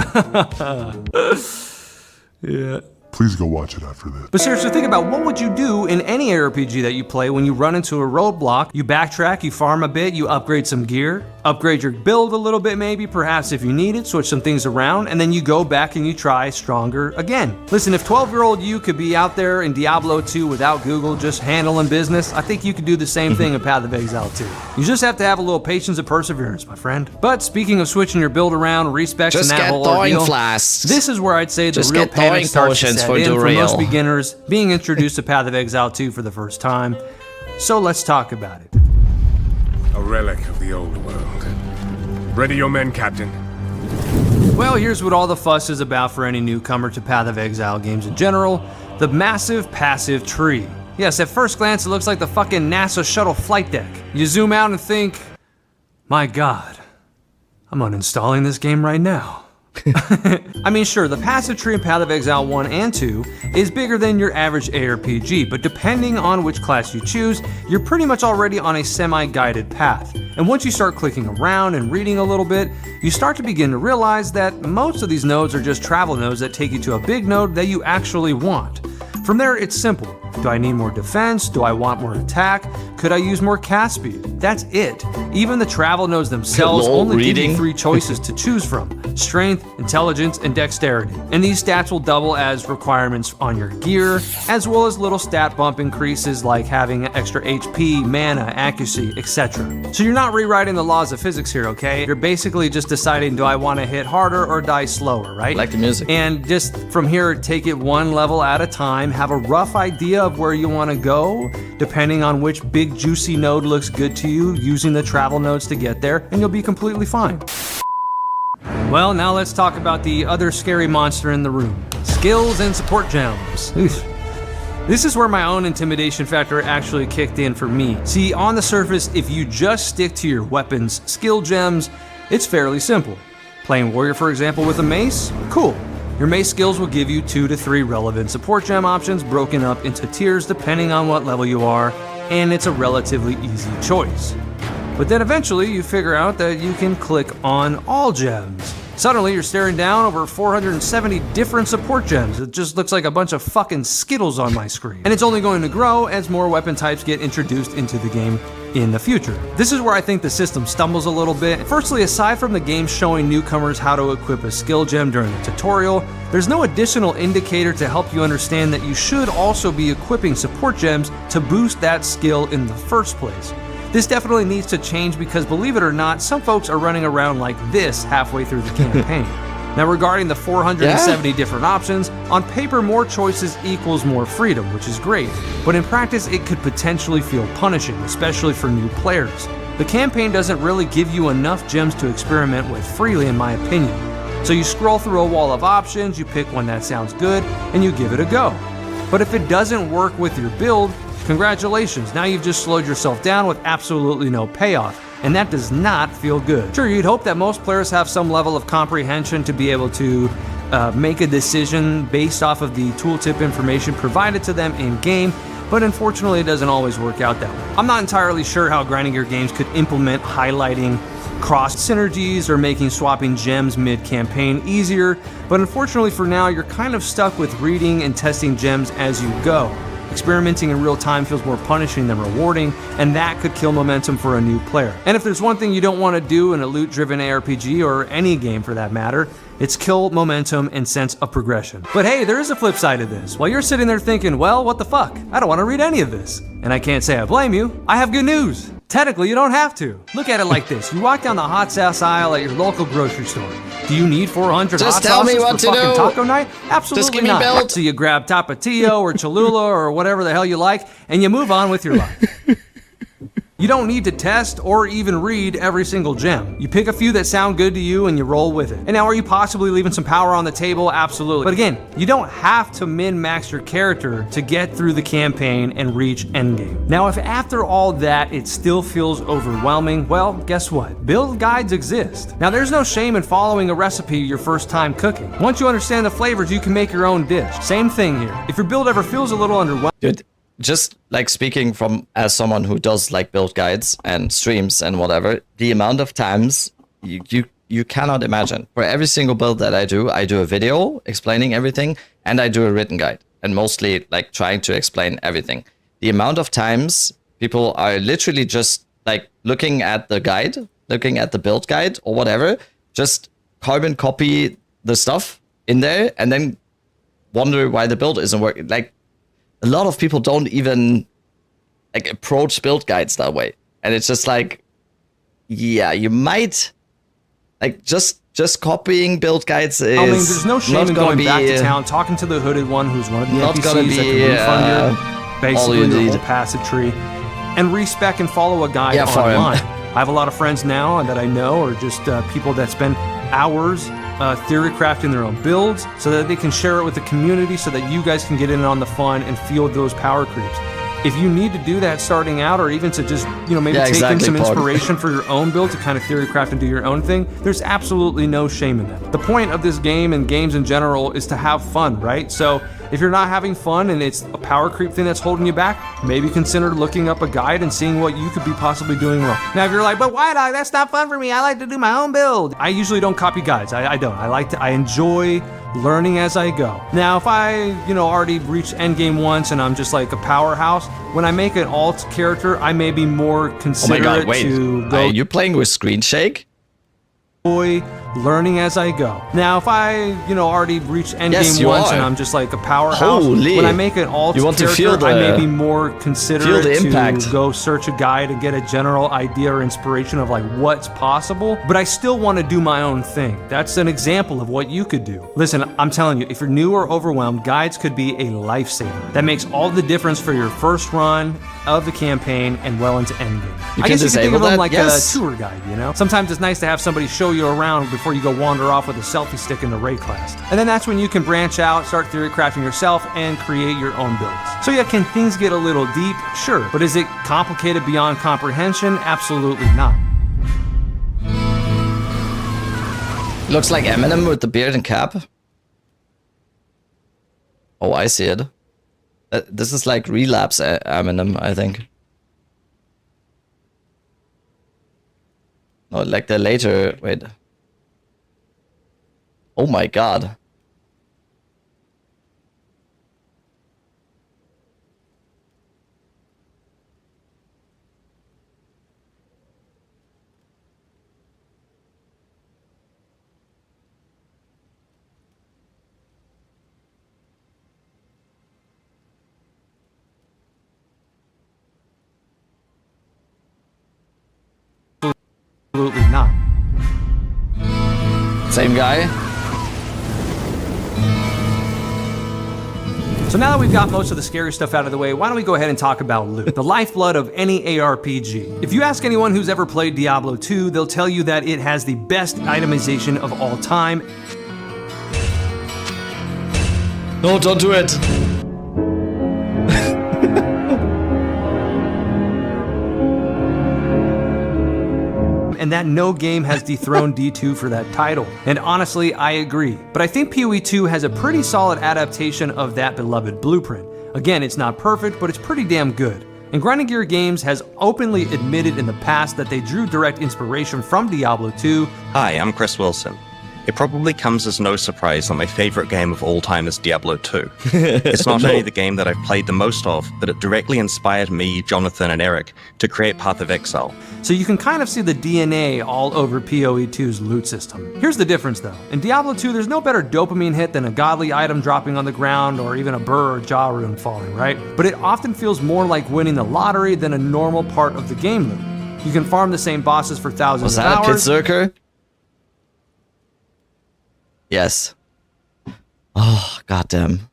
Yeah. Please go watch it after this. But seriously, think about what would you do in any ARPG that you play when you run into a roadblock, you backtrack, you farm a bit, you upgrade some gear, upgrade your build a little bit maybe, perhaps if you need it, switch some things around, and then you go back and you try stronger again. Listen, if 12-year-old you could be out there in Diablo 2 without Google, just handling business, I think you could do the same thing in Path of Exile 2. You just have to have a little patience and perseverance, my friend. But speaking of switching your build around, respecs, and that whole ordeal, this is where I'd say the real panic starts to set in for most beginners being introduced to Path of Exile 2 for the first time. So let's talk about it. A relic of the old world. Ready your men, Captain. Well, here's what all the fuss is about for any newcomer to Path of Exile games in general: the massive passive tree. Yes, at first glance it looks like the fucking NASA shuttle flight deck. You zoom out and think, my god, I'm uninstalling this game right now. I mean, sure, the passive tree in Path of Exile 1 and 2 is bigger than your average ARPG, but depending on which class you choose, you're pretty much already on a semi-guided path. And once you start clicking around and reading a little bit, you start to begin to realize that most of these nodes are just travel nodes that take you to a big node that you actually want. From there, it's simple. Do I need more defense? Do I want more attack? Could I use more cast speed? That's it. Even the travel nodes themselves only give you 3 choices to choose from: strength, intelligence, and dexterity. And these stats will double as requirements on your gear, as well as little stat bump increases like having extra HP, mana, accuracy, etc. So you're not rewriting the laws of physics here, okay? You're basically just deciding, do I want to hit harder or die slower, right? Like the music. And just from here, take it one level at a time, have a rough idea of where you want to go, depending on which big juicy node looks good to you, using the travel nodes to get there, and you'll be completely fine. Well, now let's talk about the other scary monster in the room: skills and support gems. Oof. This is where my own intimidation factor actually kicked in for me. See, on the surface, if you just stick to your weapons skill gems, it's fairly simple. Playing warrior, for example, with a mace? Cool. Your mace skills will give you 2 to 3 relevant support gem options broken up into tiers depending on what level you are, and it's a relatively easy choice. But then eventually you figure out that you can click on all gems. Suddenly you're staring down over 470 different support gems. It just looks like a bunch of fucking Skittles on my screen. And it's only going to grow as more weapon types get introduced into the game in the future. This is where I think the system stumbles a little bit. Firstly, aside from the game showing newcomers how to equip a skill gem during the tutorial, there's no additional indicator to help you understand that you should also be equipping support gems to boost that skill in the first place. This definitely needs to change because, believe it or not, some folks are running around like this halfway through the campaign. Now, regarding the 470 different options, on paper more choices equals more freedom, which is great, but in practice it could potentially feel punishing, especially for new players. The campaign doesn't really give you enough gems to experiment with freely, in my opinion. So you scroll through a wall of options, you pick one that sounds good, and you give it a go. But if it doesn't work with your build, congratulations, now you've just slowed yourself down with absolutely no payoff, and that does not feel good. Sure, you'd hope that most players have some level of comprehension to be able to make a decision based off of the tooltip information provided to them in-game, but unfortunately it doesn't always work out that way. I'm not entirely sure how grinding gear games could implement highlighting cross synergies or making swapping gems mid-campaign easier, but unfortunately for now you're kind of stuck with reading and testing gems as you go. Experimenting in real time feels more punishing than rewarding, and that could kill momentum for a new player. And if there's one thing you don't want to do in a loot-driven ARPG, or any game for that matter, it's kill momentum and sense of progression. But hey, there is a flip side to this. While you're sitting there thinking, well, what the fuck? I don't want to read any of this. And I can't say I blame you. I have good news. Technically, you don't have to. Look at it like this. You walk down the hot sauce aisle at your local grocery store. Do you need 400 Just hot tell me sauces what for to fucking do. taco night? Absolutely Just give me not. belt. So you grab Tapatio or Cholula or whatever the hell you like, and you move on with your life. You don't need to test or even read every single gem. You pick a few that sound good to you and you roll with it. And now, are you possibly leaving some power on the table? Absolutely. But again, you don't have to min-max your character to get through the campaign and reach endgame. Now, if after all that it still feels overwhelming, well, guess what? Build guides exist. Now, there's no shame in following a recipe your first time cooking. Once you understand the flavors, you can make your own dish. Same thing here. If your build ever feels a little underwhelming, Dude, just like speaking from as someone who does like build guides and streams and whatever, the amount of times you cannot imagine. For every single build that I do a video explaining everything, and I do a written guide, and mostly like trying to explain everything. The amount of times people are literally just like looking at the guide, looking at the build guide or whatever, just carbon copy the stuff in there and then wonder why the build isn't working. Like, a lot of people don't even like approach build guides that way, and it's just like, yeah, you might like just copying build guides is. I mean, there's no shame in going back to town, talking to the hooded one who's one of the NPCs that can refund your basically your whole passive tree, and respec and follow a guide online. I have a lot of friends now that I know, or just people that spend hours theory crafting their own builds so that they can share it with the community so that you guys can get in on the fun and feel those power creeps. If you need to do that starting out, or even to just, maybe take in some inspiration for your own build to kind of theory craft and do your own thing, there's absolutely no shame in that. The point of this game and games in general is to have fun, right? So if you're not having fun and it's a power creep thing that's holding you back, maybe consider looking up a guide and seeing what you could be possibly doing wrong. Now, if you're like, but why, dog? That's not fun for me. I like to do my own build. I usually don't copy guides. I don't. I enjoy learning as I go. Now, if I, already reached endgame once and I'm just like a powerhouse, when I make an alt character, I may be more considerate to go. Are you playing with screen shake? Learning as I go. Now, if I, already reached endgame once and I'm just like a powerhouse, when I make an alt character, I may be more considerate to go search a guide and get a general idea or inspiration of like what's possible, but I still want to do my own thing. That's an example of what you could do. Listen, I'm telling you, if you're new or overwhelmed, guides could be a lifesaver. That makes all the difference for your first run of the campaign and well into endgame. I guess you can think of them like a tour guide, Sometimes it's nice to have somebody show you around before you go wander off with a selfie stick in the raid class. And then that's when you can branch out, start theory crafting yourself, and create your own builds. So yeah, can things get a little deep? Sure. But is it complicated beyond comprehension? Absolutely not. Looks like Eminem with the beard and cap. Oh, I see it. This is like relapse Eminem, I think. No, like the later. Wait. Oh my god. Absolutely not. Same guy. So now that we've got most of the scary stuff out of the way, why don't we go ahead and talk about loot, the lifeblood of any ARPG. If you ask anyone who's ever played Diablo 2, they'll tell you that it has the best itemization of all time. No, don't do it. And that no game has dethroned D2 for that title. And honestly, I agree. But I think PoE 2 has a pretty solid adaptation of that beloved blueprint. Again, it's not perfect, but it's pretty damn good. And Grinding Gear Games has openly admitted in the past that they drew direct inspiration from Diablo 2. Hi, I'm Chris Wilson. It probably comes as no surprise that my favorite game of all time is Diablo 2. It's not only the game that I've played the most of, but it directly inspired me, Jonathan, and Eric to create Path of Exile. So you can kind of see the DNA all over PoE 2's loot system. Here's the difference though. In Diablo 2, there's no better dopamine hit than a godly item dropping on the ground or even a burr or jaw rune falling, right? But it often feels more like winning the lottery than a normal part of the game loop. You can farm the same bosses for thousands of hours. Was that a pit circle? Yes. Oh, goddamn.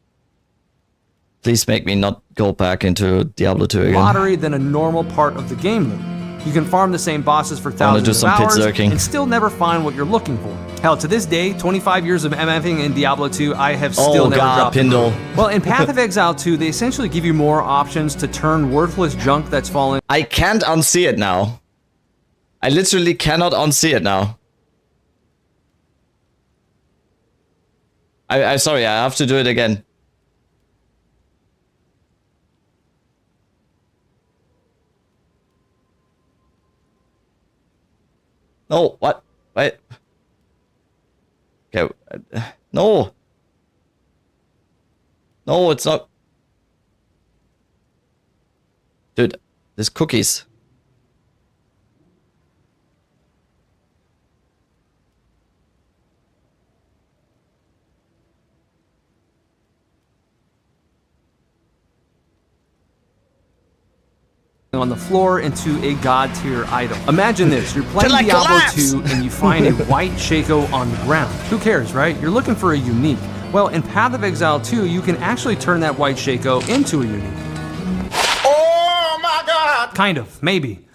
Please make me not go back into Diablo 2 again. Lottery than a normal part of the game loop. You can farm the same bosses for thousands of hours and still never find what you're looking for. Hell, to this day, 25 years of MFing in Diablo 2, I have still never dropped Pindle. Well, in Path of Exile 2, they essentially give you more options to turn worthless junk that's fallen. I can't unsee it now. I literally cannot unsee it now. I'm sorry, I have to do it again. No, what? Wait. Okay. No. No, it's not. Dude, there's cookies. On the floor into a god tier item. Imagine this, you're playing Diablo 2 and you find a white Shaco on the ground. Who cares, right? You're looking for a unique. Well, in Path of Exile 2, you can actually turn that white Shaco into a unique. Oh my god! Kind of, maybe.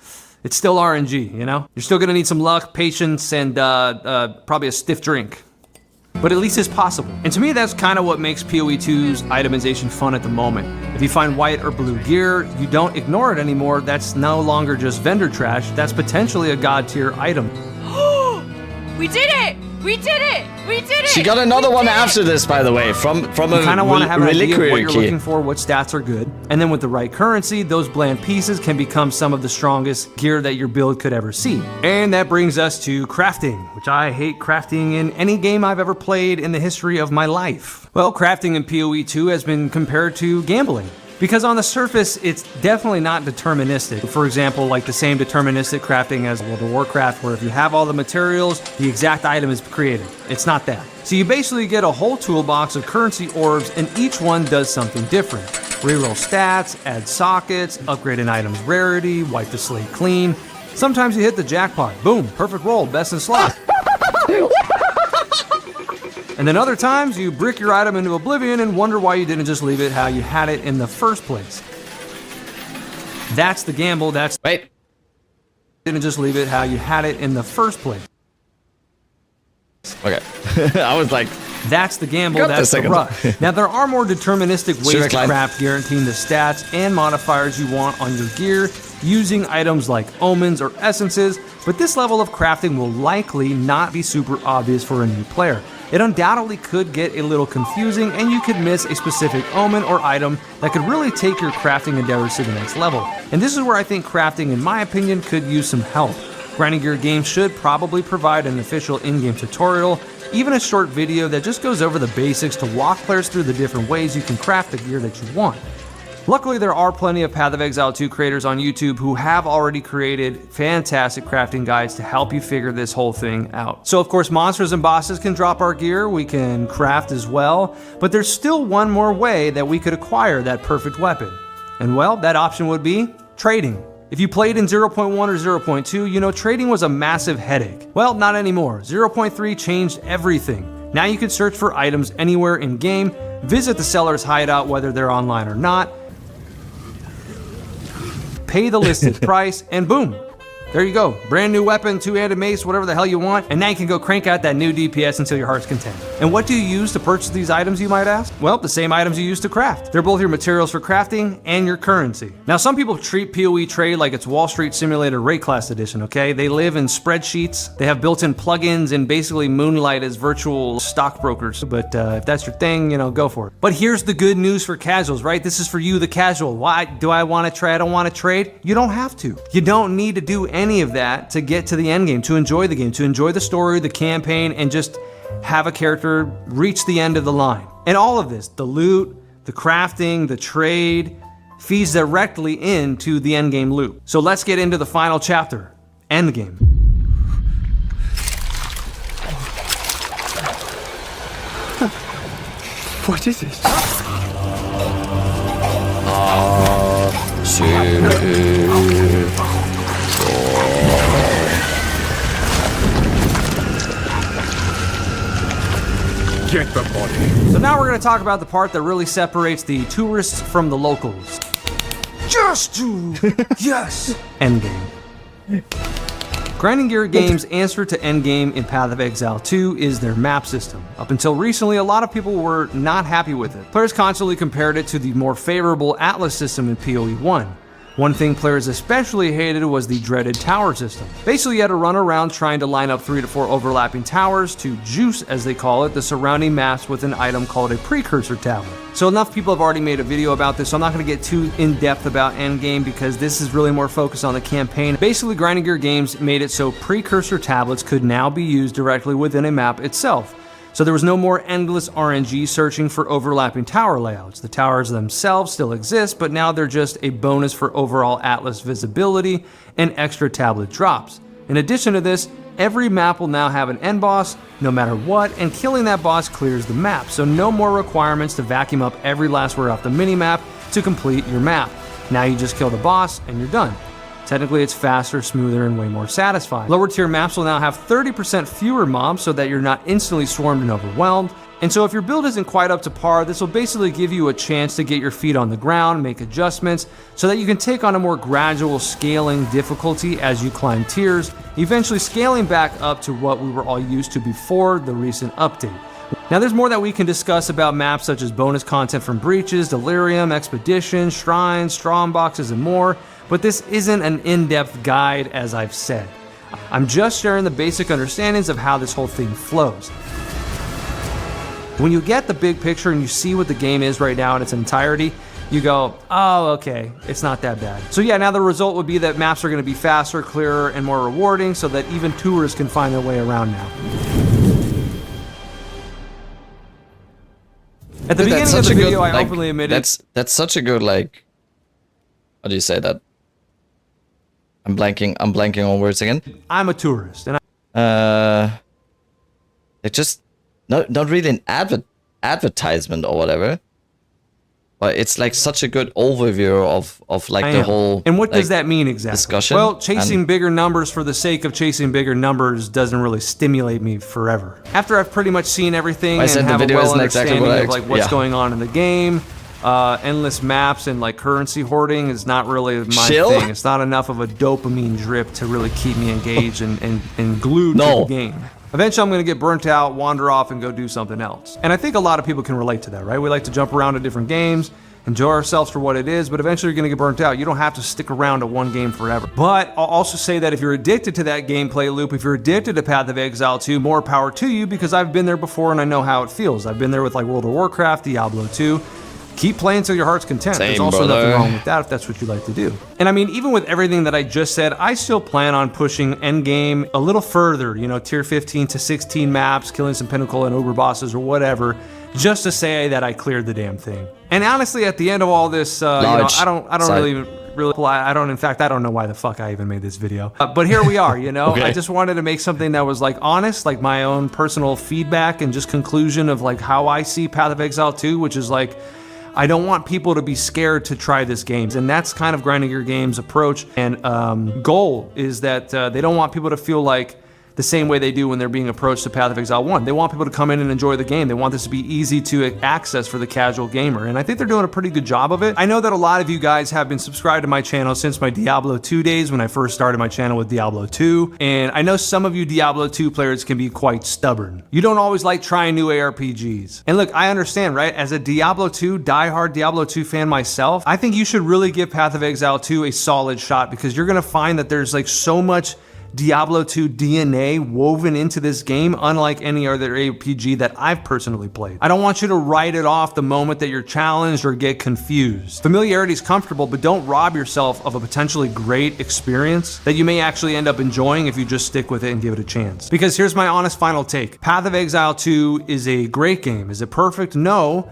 It's still RNG, you know? You're still gonna need some luck, patience, and probably a stiff drink. But at least it's possible. And to me, that's kind of what makes PoE 2's itemization fun at the moment. If you find white or blue gear, you don't ignore it anymore. That's no longer just vendor trash. That's potentially a god tier item. We did it! We did it! We did it! She got another one after this, by the way, from a kind of want to have an idea of what you're key. looking for, what stats are good, and then with the right currency, those bland pieces can become some of the strongest gear that your build could ever see. And that brings us to crafting, which I hate crafting in any game I've ever played in the history of my life. Well, crafting in PoE 2 has been compared to gambling. Because on the surface, it's definitely not deterministic. For example, like the same deterministic crafting as World of Warcraft, where if you have all the materials, the exact item is created. It's not that. So you basically get a whole toolbox of currency orbs, and each one does something different. Reroll stats, add sockets, upgrade an item's rarity, wipe the slate clean. Sometimes you hit the jackpot. Boom, perfect roll, best in slot. And then other times, you brick your item into oblivion and wonder why you didn't just leave it how you had it in the first place. That's the gamble, that's... Wait. Didn't just leave it how you had it in the first place. Okay. I was like... That's the gamble, that's the rush. Now, there are more deterministic ways to craft, guaranteeing the stats and modifiers you want on your gear, using items like omens or essences, but this level of crafting will likely not be super obvious for a new player. It undoubtedly could get a little confusing, and you could miss a specific omen or item that could really take your crafting endeavors to the next level. And this is where I think crafting, in my opinion, could use some help. Grinding Gear Games should probably provide an official in-game tutorial, even a short video that just goes over the basics to walk players through the different ways you can craft the gear that you want. Luckily, there are plenty of Path of Exile 2 creators on YouTube who have already created fantastic crafting guides to help you figure this whole thing out. So of course, monsters and bosses can drop our gear, we can craft as well, but there's still one more way that we could acquire that perfect weapon. And well, that option would be trading. If you played in 0.1 or 0.2, you know trading was a massive headache. Well, not anymore. 0.3 changed everything. Now you can search for items anywhere in-game, visit the seller's hideout whether they're online or not, pay the listed price, and boom, there you go. Brand new weapon, two-handed mace, whatever the hell you want, and now you can go crank out that new DPS until your heart's content. And what do you use to purchase these items, you might ask? Well, the same items you use to craft. They're both your materials for crafting and your currency. Now, some people treat PoE trade like it's Wall Street Simulator Rate Class Edition, okay? They live in spreadsheets, they have built-in plugins, and basically moonlight as virtual stockbrokers. But if that's your thing, you know, go for it. But here's the good news for casuals, right? This is for you, the casual. Why do I want to trade? I don't want to trade. You don't have to. You don't need to do any of that to get to the end game, to enjoy the game, to enjoy the story, the campaign, and just have a character reach the end of the line. And all of this, the loot, the crafting, the trade, feeds directly into the end game loop. So let's get into the final chapter, end game. What is this? 2, 4, Get the body. So now we're going to talk about the part that really separates the tourists from the locals. Just do, yes. Endgame. Grinding Gear Games' answer to Endgame in Path of Exile 2 is their map system. Up until recently, a lot of people were not happy with it. Players constantly compared it to the more favorable Atlas system in PoE 1. One thing players especially hated was the dreaded tower system. Basically, you had to run around trying to line up 3 to 4 overlapping towers to juice, as they call it, the surrounding maps with an item called a precursor tower. So enough people have already made a video about this, so I'm not going to get too in-depth about Endgame because this is really more focused on the campaign. Basically, Grinding Gear Games made it so precursor tablets could now be used directly within a map itself. So there was no more endless RNG searching for overlapping tower layouts. The towers themselves still exist, but now they're just a bonus for overall Atlas visibility and extra tablet drops. In addition to this, every map will now have an end boss, no matter what, and killing that boss clears the map, so no more requirements to vacuum up every last word off the minimap to complete your map. Now you just kill the boss and you're done. Technically, it's faster, smoother, and way more satisfying. Lower tier maps will now have 30% fewer mobs so that you're not instantly swarmed and overwhelmed. And so if your build isn't quite up to par, this will basically give you a chance to get your feet on the ground, make adjustments, so that you can take on a more gradual scaling difficulty as you climb tiers, eventually scaling back up to what we were all used to before the recent update. Now there's more that we can discuss about maps such as bonus content from Breaches, Delirium, Expedition, Shrines, Strong Boxes, and more, but this isn't an in-depth guide, as I've said. I'm just sharing the basic understandings of how this whole thing flows. When you get the big picture and you see what the game is right now in its entirety, you go, oh, okay, it's not that bad. So yeah, now the result would be that maps are going to be faster, clearer, and more rewarding so that even tourists can find their way around now. At the beginning of the video, I openly admitted... That's such a good, like... How do you say that? I'm blanking on words again. I'm a tourist, and it's just not really an advertisement or whatever, but it's like such a good overview of like the whole. And what does that mean exactly? Discussion. Well, chasing bigger numbers for the sake of chasing bigger numbers doesn't really stimulate me forever. After I've pretty much seen everything and have a well understanding of like what's going on in the game. Endless maps and like currency hoarding is not really my thing. It's not enough of a dopamine drip to really keep me engaged and glued to the game. Eventually I'm gonna get burnt out, wander off, and go do something else. And I think a lot of people can relate to that, right? We like to jump around to different games, enjoy ourselves for what it is, but eventually you're gonna get burnt out. You don't have to stick around to one game forever. But I'll also say that if you're addicted to that gameplay loop, if you're addicted to Path of Exile 2, more power to you, because I've been there before and I know how it feels. I've been there with like World of Warcraft, Diablo 2. Keep playing till your heart's content. There's also nothing wrong with that if that's what you like to do. And I mean, even with everything that I just said, I still plan on pushing Endgame a little further, you know, tier 15 to 16 maps, killing some pinnacle and uber bosses or whatever, just to say that I cleared the damn thing. And honestly, at the end of all this, you know, I don't know why the fuck I even made this video. But here we are, you know. I just wanted to make something that was like honest, like my own personal feedback and just conclusion of like how I see Path of Exile 2, which is like, I don't want people to be scared to try this game. And that's kind of Grinding Gear Games' approach and goal is that they don't want people to feel like the same way they do when they're being approached to Path of Exile 1. They want people to come in and enjoy the game. They want this to be easy to access for the casual gamer. And I think they're doing a pretty good job of it. I know that a lot of you guys have been subscribed to my channel since my Diablo 2 days when I first started my channel with Diablo 2. And I know some of you Diablo 2 players can be quite stubborn. You don't always like trying new ARPGs. And look, I understand, right? As a Diablo 2, diehard Diablo 2 fan myself, I think you should really give Path of Exile 2 a solid shot because you're gonna find that there's like so much Diablo 2 DNA woven into this game, unlike any other RPG that I've personally played. I don't want you to write it off the moment that you're challenged or get confused. Familiarity is comfortable, but don't rob yourself of a potentially great experience that you may actually end up enjoying if you just stick with it and give it a chance. Because here's my honest final take. Path of Exile 2 is a great game. Is it perfect? No,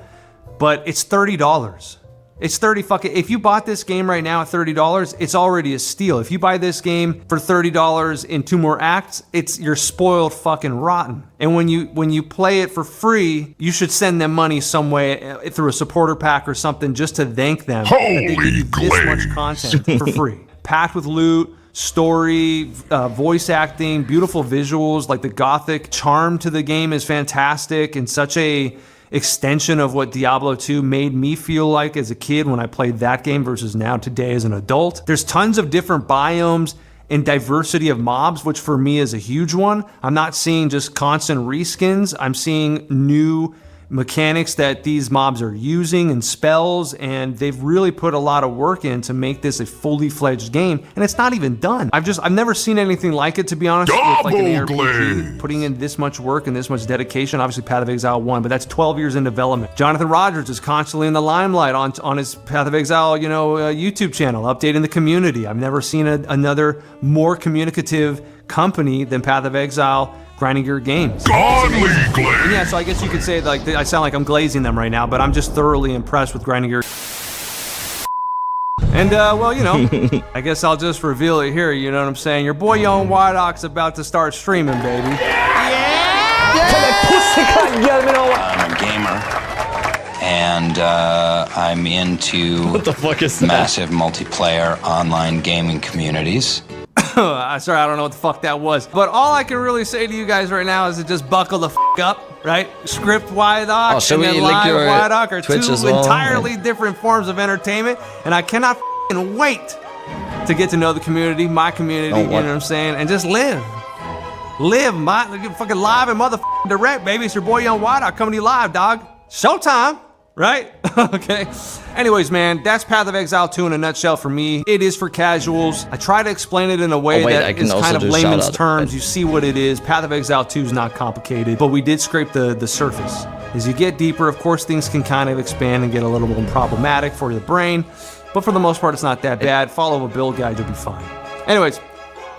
but it's $30. It's if you bought this game right now at $30, it's already a steal. If you buy this game for $30 in 2 more acts, you're spoiled fucking rotten. And when you play it for free, you should send them money some way through a supporter pack or something just to thank them that they give you this much content for free. Packed with loot, story, voice acting, beautiful visuals. Like the gothic charm to the game is fantastic and such a extension of what Diablo 2 made me feel like as a kid when I played that game versus now today as an adult. There's tons of different biomes and diversity of mobs, which for me is a huge one. I'm not seeing just constant reskins. I'm seeing new mechanics that these mobs are using and spells, and they've really put a lot of work in to make this a fully fledged game, and it's not even done. I've never seen anything like it, to be honest, with like an ARPG, putting in this much work and this much dedication. Obviously Path of Exile 1, but that's 12 years in development. Jonathan Rogers is constantly in the limelight on his Path of Exile, YouTube channel, updating the community. I've never seen another more communicative company than Path of Exile, Grinding Gear Games. Godly glaze! Yeah, so I guess you could say like I sound like I'm glazing them right now, but I'm just thoroughly impressed with Grinding Gear. And well, I guess I'll just reveal it here, you know what I'm saying? Your boy Young White Ox about to start streaming, baby. I'm a gamer, and I'm into What the fuck is that? massive multiplayer online gaming communities. Sorry, I don't know what the fuck that was. But all I can really say to you guys right now is to just buckle the fuck up, right? Script Wydock and then live Wydock are Twitch two as well? entirely different forms of entertainment, and I cannot fucking wait to get to know the community, my community, you know what I'm saying, and just live. Live, fucking live and motherfucking direct, baby. It's your boy Young Wydock coming to you live, dog. Showtime. Right? Okay. Anyways, man, that's Path of Exile 2 in a nutshell for me. It is for casuals. I try to explain it in a way that is kind of layman's terms. You see what it is. Path of Exile 2 is not complicated, but we did scrape the surface. As you get deeper, of course, things can kind of expand and get a little more problematic for the brain, but for the most part, it's not that bad. Follow a build guide, you'll be fine. Anyways,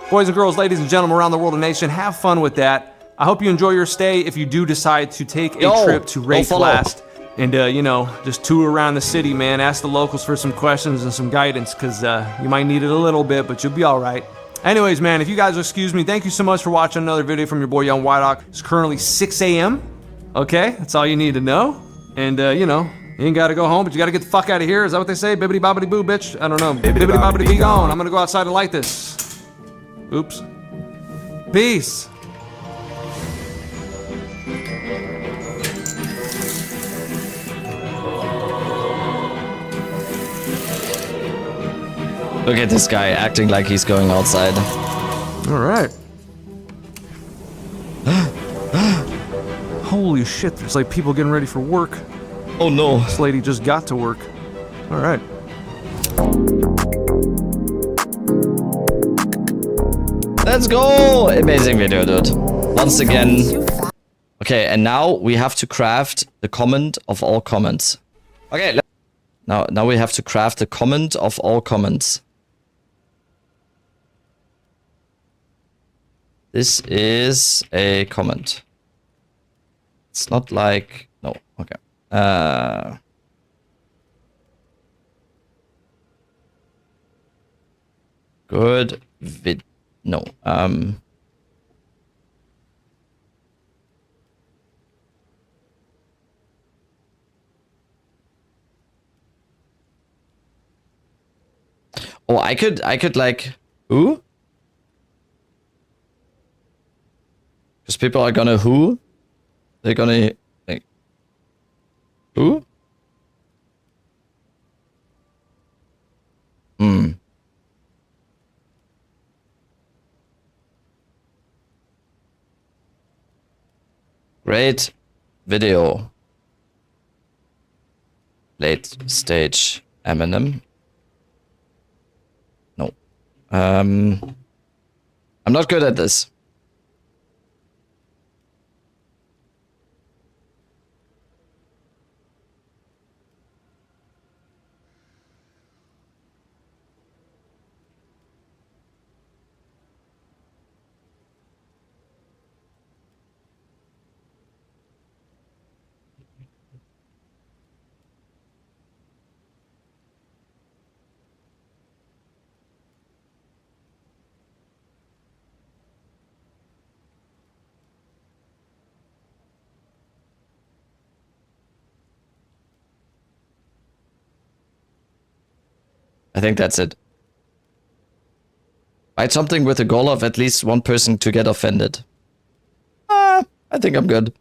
boys and girls, ladies and gentlemen around the world and nation, have fun with that. I hope you enjoy your stay if you do decide to take a trip to Rake Blast. And, just tour around the city, man. Ask the locals for some questions and some guidance, because you might need it a little bit, but you'll be all right. Anyways, man, if you guys will excuse me, thank you so much for watching another video from your boy Young Wydock. It's currently 6 a.m. Okay? That's all you need to know. And, you ain't got to go home, but you got to get the fuck out of here. Is that what they say? Bibbidi bobbidi boo, bitch. I don't know. Bibbidi bobbidi be gone. I'm going to go outside and light this. Oops. Peace. Look at this guy acting like he's going outside. All right. Holy shit, there's like people getting ready for work. Oh no. This lady just got to work. All right. Let's go! Amazing video, dude. Once again. Okay, and now we have to craft the comment of all comments. Okay, now we have to craft the comment of all comments. This is a comment. It's not like... No, okay. Good vid... No, Oh, I could like... Who? Because people are gonna who? They're gonna like who? Great video. Late stage Eminem. No. I'm not good at this. I think that's it. Write something with the goal of at least one person to get offended. I think I'm good.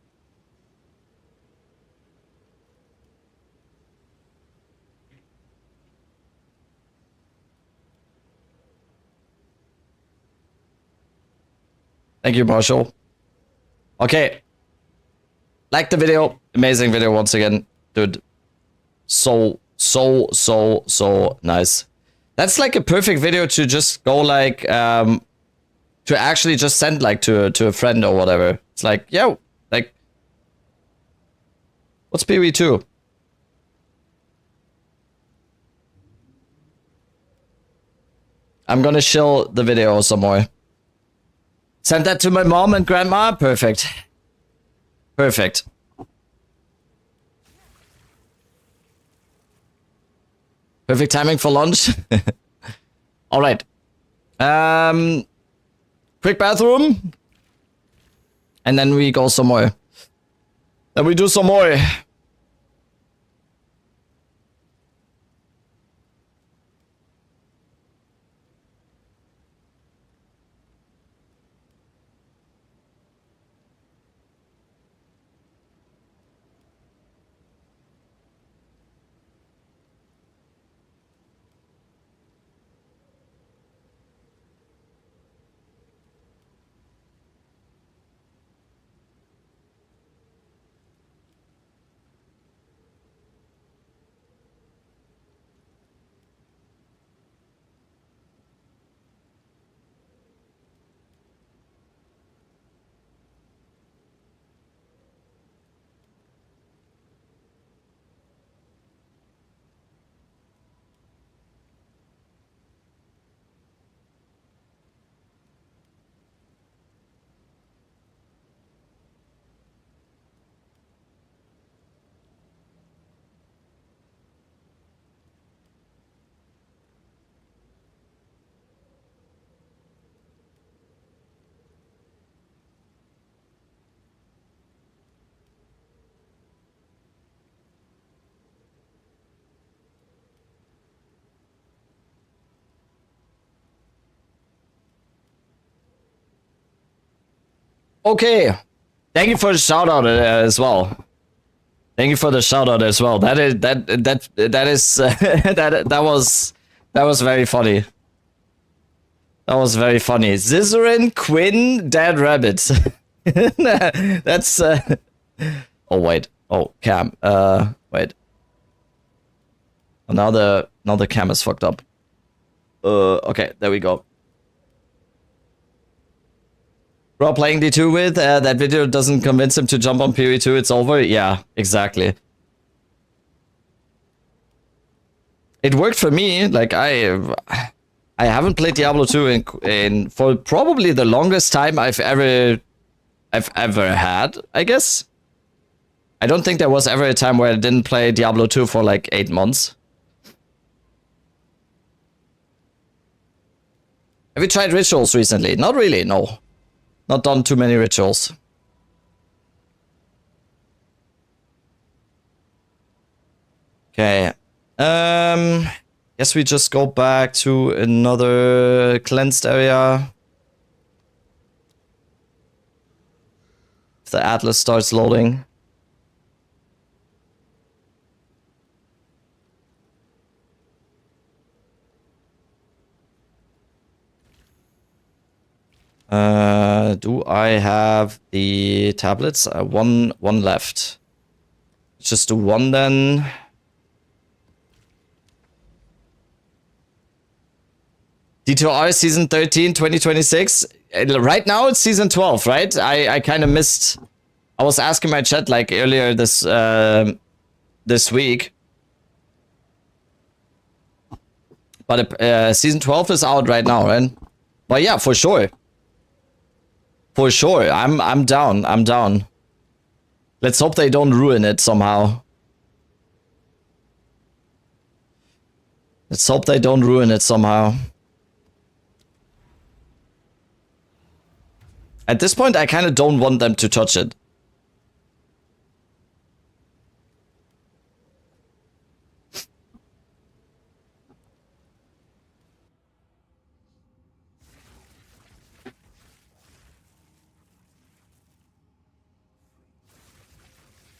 Thank you, Marshall. Okay. Like the video. Amazing video once again. Dude. So nice. That's like a perfect video to just go like, to actually just send like to a friend or whatever. It's like, yo, like, what's PV2? I'm gonna shill the video some more. Send that to my mom and grandma. Perfect. Perfect. Perfect timing for lunch. All right. Quick bathroom. And then we go some more. Then we do some more. Okay. Thank you for the shout out as well. Thank you for the shout out as well. That is that was very funny. That was very funny. Zizarin, Quinn, Dead Rabbit. That's oh wait. Oh, cam. Wait. Oh, now the cam is fucked up. Okay, there we go. Bro, playing D2 with, that video doesn't convince him to jump on PV2, it's over? Yeah, exactly. It worked for me, like I haven't played Diablo 2 in for probably the longest time I've ever had, I guess. I don't think there was ever a time where I didn't play Diablo 2 for like 8 months. Have you tried rituals recently? Not really, no. Not done too many rituals. Okay. Guess we just go back to another cleansed area. If the atlas starts loading. Do I have the tablets? One left. Let's just do one then. D2R season 13, 2026. Right now it's season 12, right? I kind of missed. I was asking my chat like earlier this week. But season 12 is out right now, right? But yeah, for sure. For sure, I'm down. I'm down. Let's hope they don't ruin it somehow. Let's hope they don't ruin it somehow. At this point, I kind of don't want them to touch it.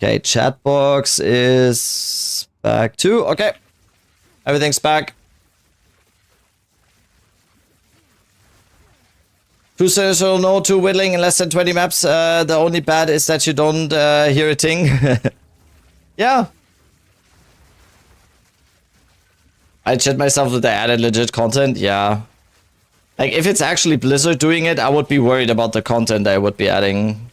Okay, chat box is back too. Okay. Everything's back. Too social, no, too whittling in less than 20 maps. The only bad is that you don't hear a ting. Yeah. I chat myself that they added legit content. Yeah. Like, if it's actually Blizzard doing it, I would be worried about the content they would be adding.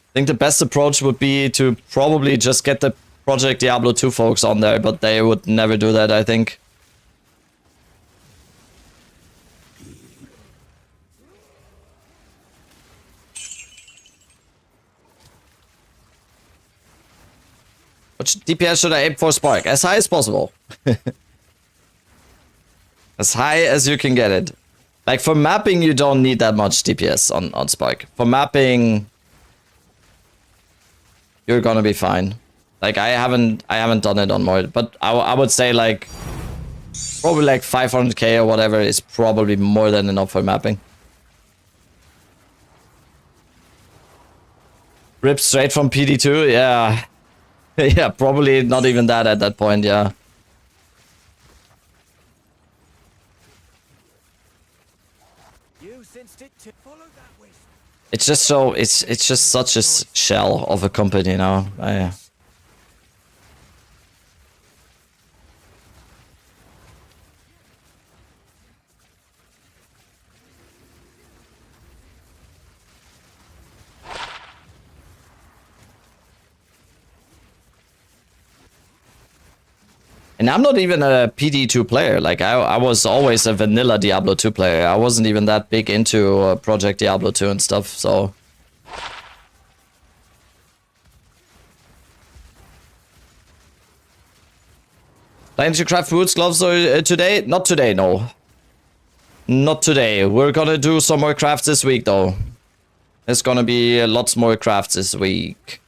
I think the best approach would be to probably just get the Project Diablo 2 folks on there, but they would never do that, I think. What DPS should I aim for Spark? As high as possible. As high as you can get it. Like, for mapping, you don't need that much DPS on Spark. For mapping, you're gonna be fine. Like, I haven't done it on more, but I would say, like, probably like 500k or whatever is probably more than enough for mapping. Rip straight from PD2, yeah. Yeah, probably not even that at that point, yeah. It's just so, it's just such a shell of a company now. And I'm not even a PD2 player. Like, I was always a vanilla Diablo 2 player. I wasn't even that big into Project Diablo 2 and stuff, so... Planning to craft boots, gloves today? Not today, no. Not today. We're gonna do some more crafts this week, though. There's gonna be lots more crafts this week.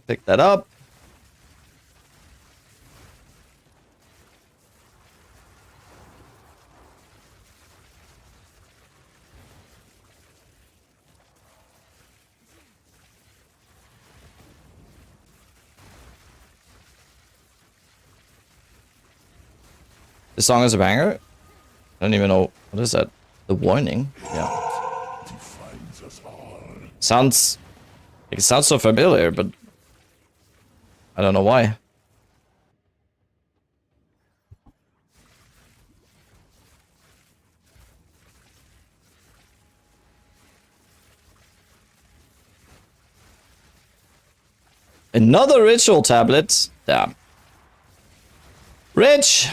Pick that up. This song is a banger? I don't even know. What is that? The Warning? Yeah. Sounds... It sounds so familiar, but... I don't know why. Another ritual tablet? Damn. Rich!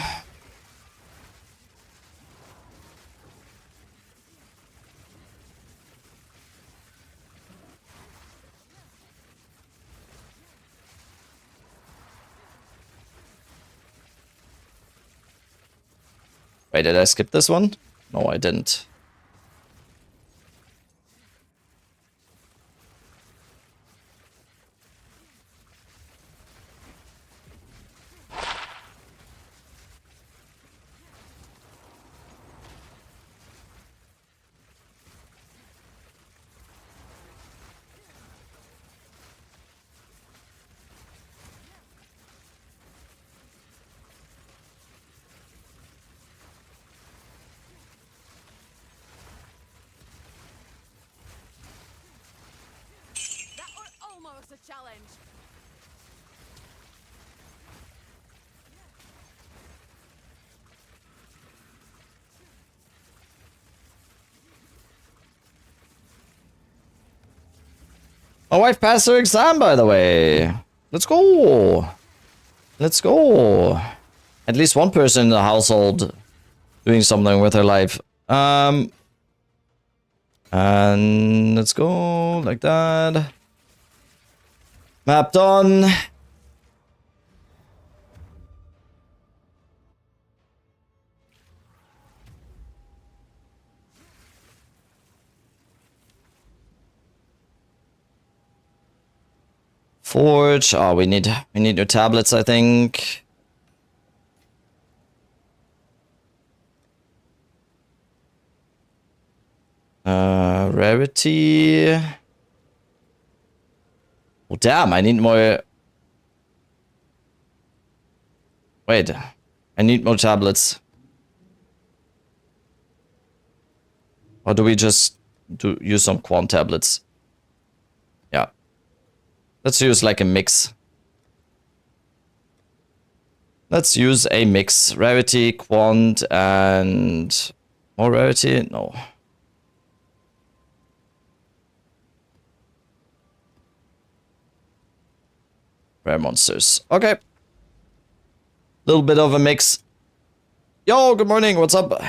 Wait, did I skip this one? No, I didn't. Challenge. My wife passed her exam, by the way. Let's go. Let's go. At least one person in the household doing something with her life. And let's go like that. Map done. forge. Oh, we need new tablets, I think. Rarity. Oh damn, I need more. Wait, I need more tablets. Or do we just use some quant tablets? Yeah. Let's use like a mix. Let's use a mix. Rarity, quant, and more rarity? No. Rare monsters. Okay. Little bit of a mix. Yo, good morning. What's up?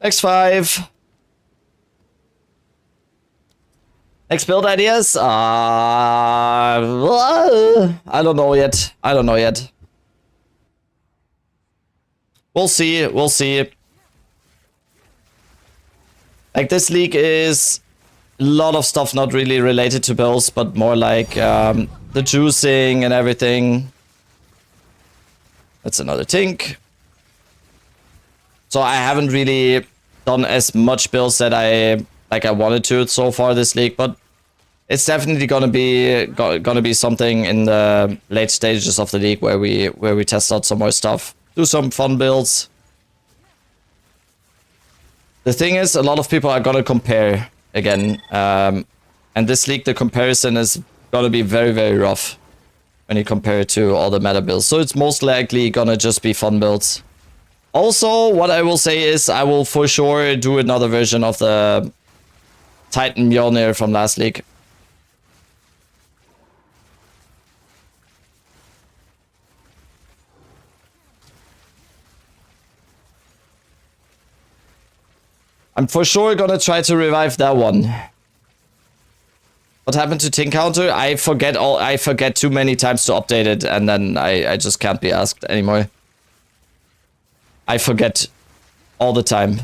X5. Next build ideas? I don't know yet. I don't know yet. We'll see. We'll see. Like, this league is a lot of stuff not really related to builds, but more like the juicing and everything. That's another tink. So I haven't really done as much builds that I wanted to so far this league, but it's definitely gonna be something in the late stages of the league where we test out some more stuff, do some fun builds. The thing is, a lot of people are gonna compare again, and this league the comparison is gonna be very, very rough when you compare it to all the meta builds. So it's most likely gonna just be fun builds. Also, what I will say is I will for sure do another version of the Titan Mjolnir from last league. I'm for sure gonna try to revive that one. What happened to Tink Counter? I forget too many times to update it, and then I just can't be asked anymore. I forget all the time.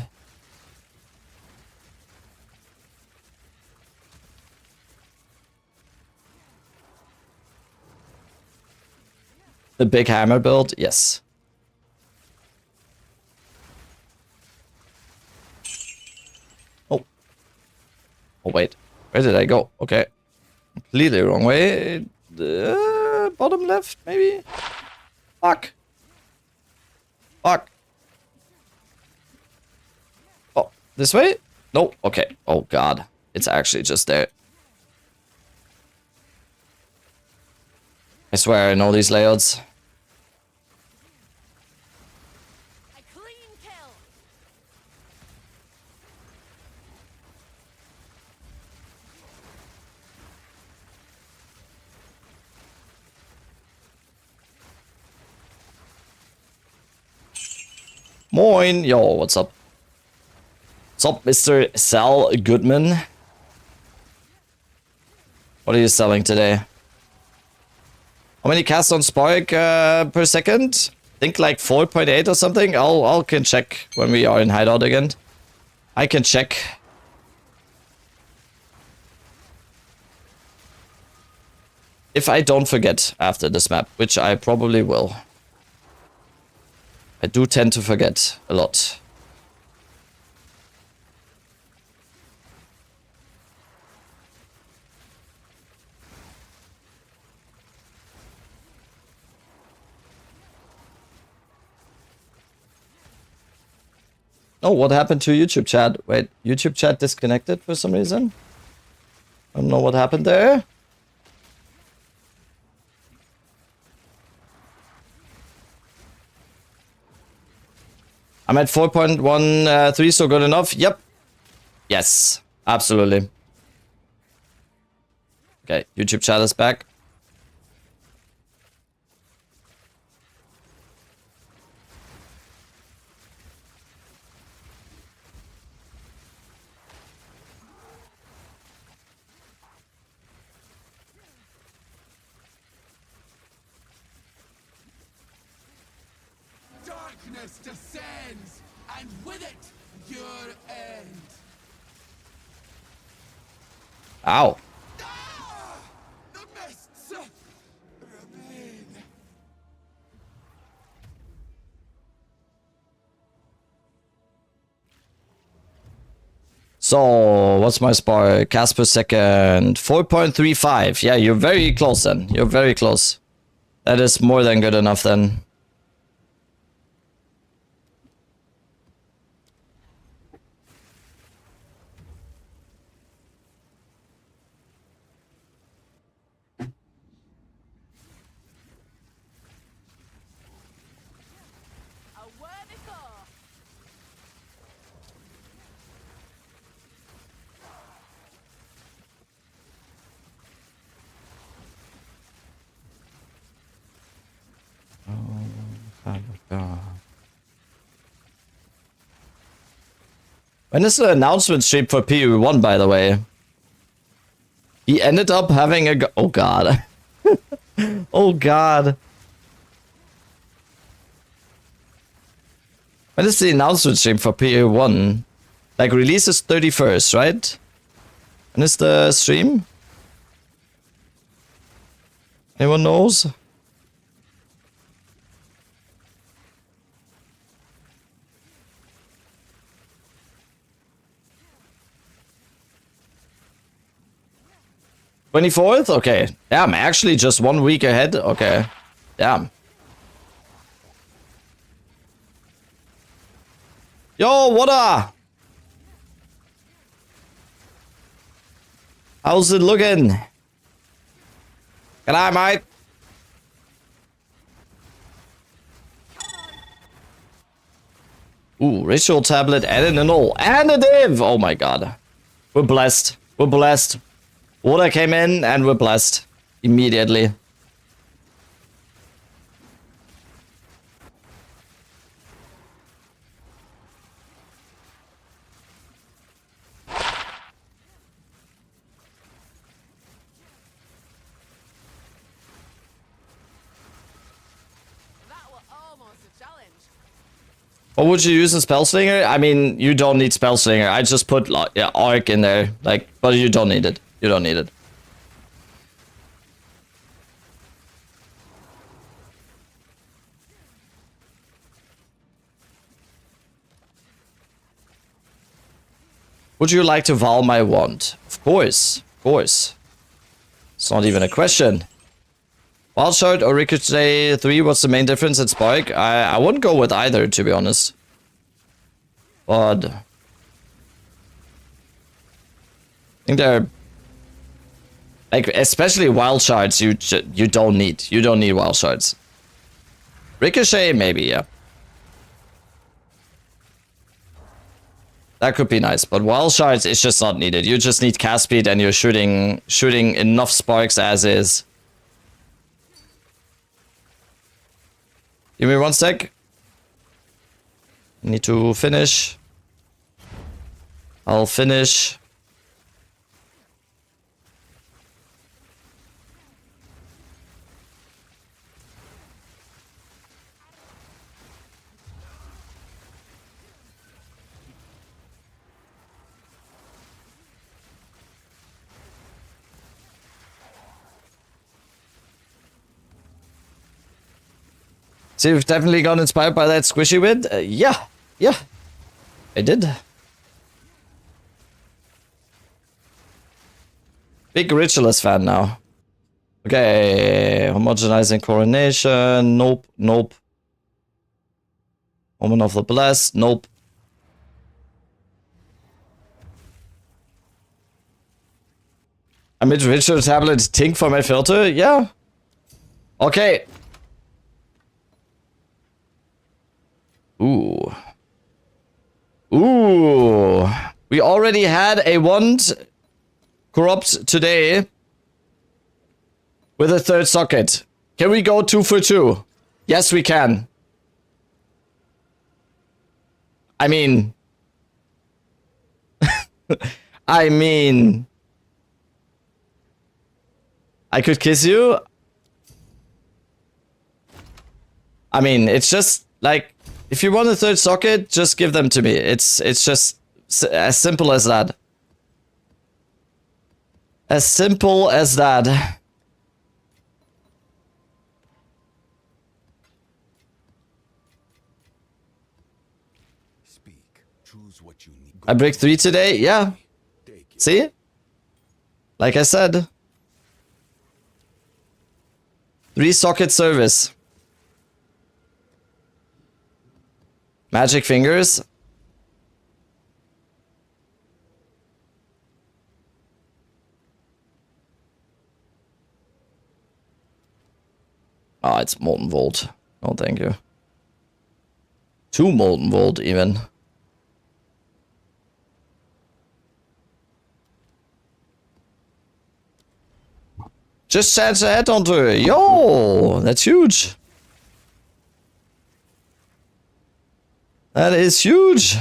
The big hammer build? Yes. Oh. Oh, wait. Where did I go? Okay. Completely wrong way. Bottom left, maybe? Fuck. Fuck. Oh, this way? No. Okay. Oh, God. It's actually just there. I swear I know these layouts. Moin! Yo, what's up? What's up, Mr. Sal Goodman? What are you selling today? How many casts on Spark per second? I think like 4.8 or something. I'll can check when we are in hideout again. I can check. If I don't forget after this map, which I probably will. I do tend to forget a lot. Oh, what happened to YouTube chat? Wait, YouTube chat disconnected for some reason? I don't know what happened there. I'm at 4.13, so good enough? Yep. Yes, absolutely. Okay, YouTube chat is back. darkness descends, and with it, your end. Ow. The mists remain. So, what's my spark? Cast per second. 4.35. Yeah, you're very close then. You're very close. That is more than good enough then. When is the announcement stream for PU1, by the way? He ended up having a... Oh, God. Oh, God. When is the announcement stream for PU1? Like, release is 31st, right? When is the stream? Anyone knows? $24th? Okay. Damn, actually just 1 week ahead? Okay. Damn. Yo, what up? How's it looking? Good night, mate. Ooh, ritual tablet and an all. And a div! Oh my god. We're blessed. We're blessed. Water came in and we're blessed. Immediately. What would you use in Spellslinger? I mean, you don't need Spellslinger. I just put like, yeah, Arc in there. Like, but you don't need it. You don't need it. Would you like to vow my wand? Of course. Of course. It's not even a question. Wild Shard or Ricochet 3, what's the main difference in Spark? I wouldn't go with either, to be honest. But I think they're like, especially Wild Shards, you don't need. You don't need Wild Shards. Ricochet, maybe, yeah. That could be nice, but Wild Shards is just not needed. You just need cast speed and you're shooting enough sparks as is. Give me 1 sec. Need to finish. I'll finish. So you've definitely got inspired by that squishy wind? Yeah. Yeah. I did. Big Ritualist fan now. Okay. Homogenizing Coronation. Nope. Nope. Woman of the Blessed. Nope. A mid-ritual tablet Tink for my filter? Yeah. Okay. Ooh. Ooh. We already had a wand corrupt today with a third socket. Can we go 2 for 2? Yes, we can. I mean... I mean... I could kiss you? I mean, it's just like... If you want a third socket, just give them to me. It's just as simple as that. As simple as that. I break 3 today? Yeah. See? Like I said. 3 socket service. Magic fingers. Ah, it's Molten Volt. Oh, thank you. 2 Molten Volt even. Just change the head onto it. Yo, that's huge. That is huge.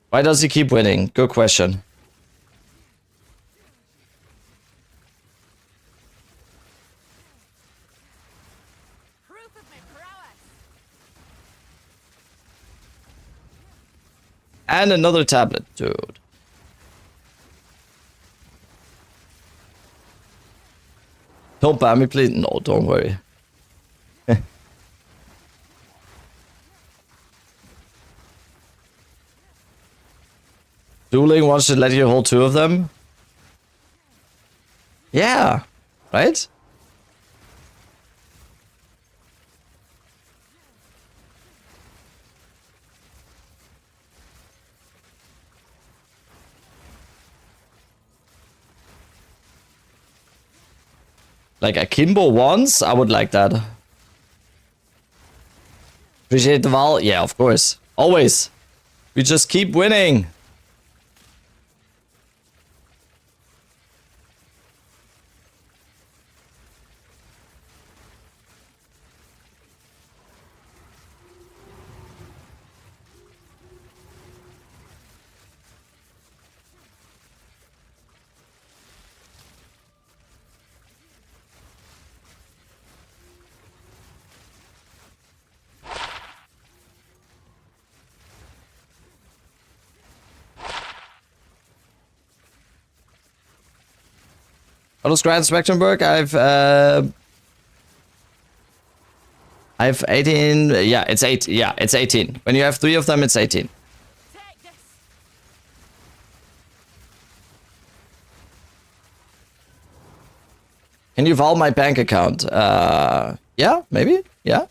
Why does he keep winning? Good question. And another tablet, dude. Don't ban me, please. No, don't worry. Dueling wants to let you hold 2 of them? Yeah, right? Like Akimbo once? I would like that. Appreciate the Val? Yeah, of course. Always. We just keep winning. Hello, Grand Spectrumberg. I've 18. Yeah, it's 8. Yeah, it's 18. When you have 3 of them, it's 18. Can you vault my bank account? Yeah, maybe. Yeah.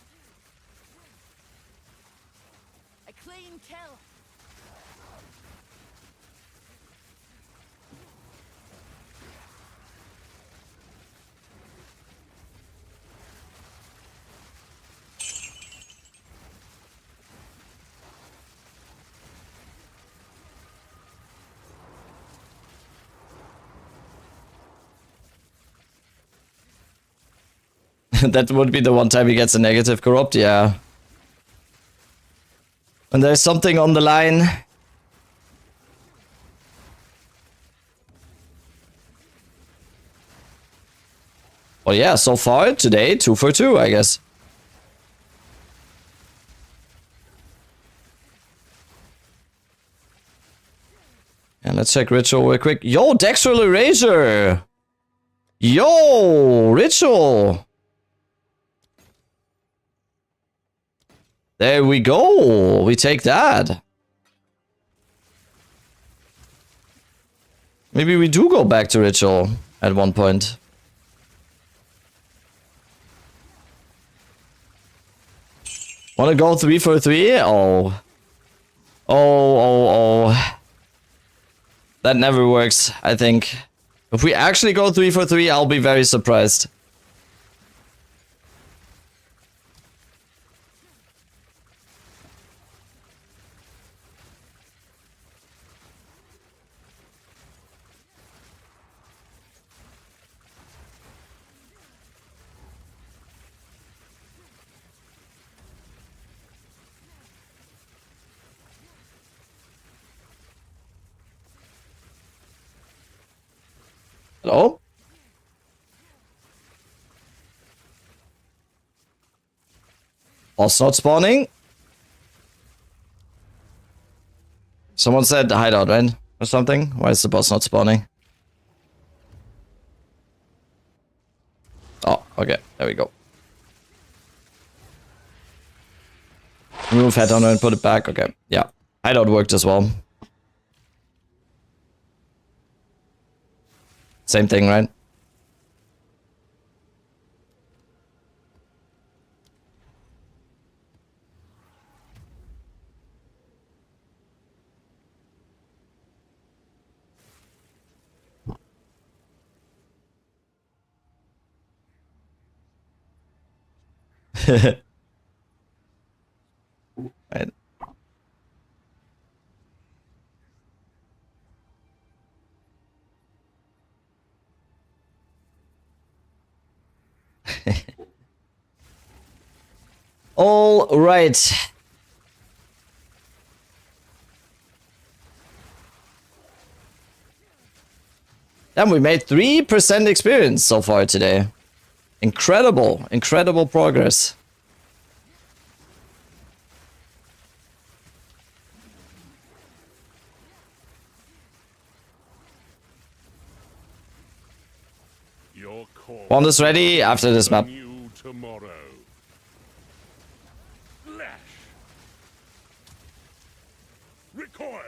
That would be the one time he gets a negative corrupt, yeah. When there's something on the line. Well, yeah, so far today, 2 for 2, I guess. And let's check Ritual real quick. Yo, Dextral Erasure! Yo, Ritual! There we go. We take that. Maybe we do go back to Ritual at one point. Want to go 3 for 3? Oh. Oh. That never works, I think. If we actually go 3 for 3, I'll be very surprised. Hello? Boss not spawning? Someone said hideout, right? Or something? Why is the boss not spawning? Oh, okay. There we go. Remove head on and put it back. Okay. Yeah. Hideout worked as well. Same thing, right? Right. All right. Damn, we made 3% experience so far today. Incredible, incredible progress. One is ready after this map. Tomorrow. Lash. Recoil.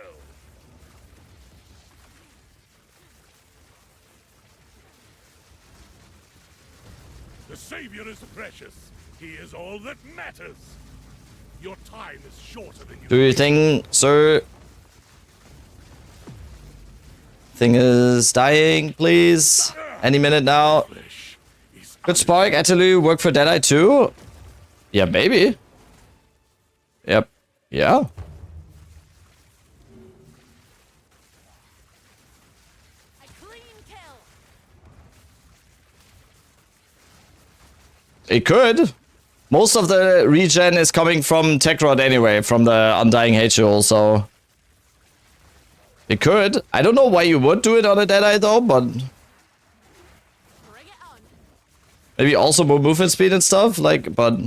The Savior is precious. He is all that matters. Your time is shorter than you Do you think, sir? Thing is dying, please. Any minute now. Good spark, Atalu, work for Deadeye too? Yeah, maybe. Yep. Yeah. It could. Most of the regen is coming from Tech Rod anyway, from the Undying Hate Jewel, so... It could. I don't know why you would do it on a Deadeye though, but... Maybe also more movement speed and stuff, like, but...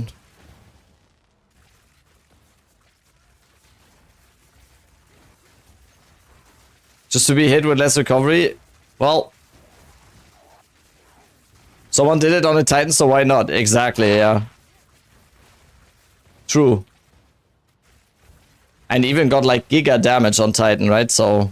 Just to be hit with less recovery? Well... Someone did it on a Titan, so why not? Exactly, yeah. True. And even got like giga damage on Titan, right? So...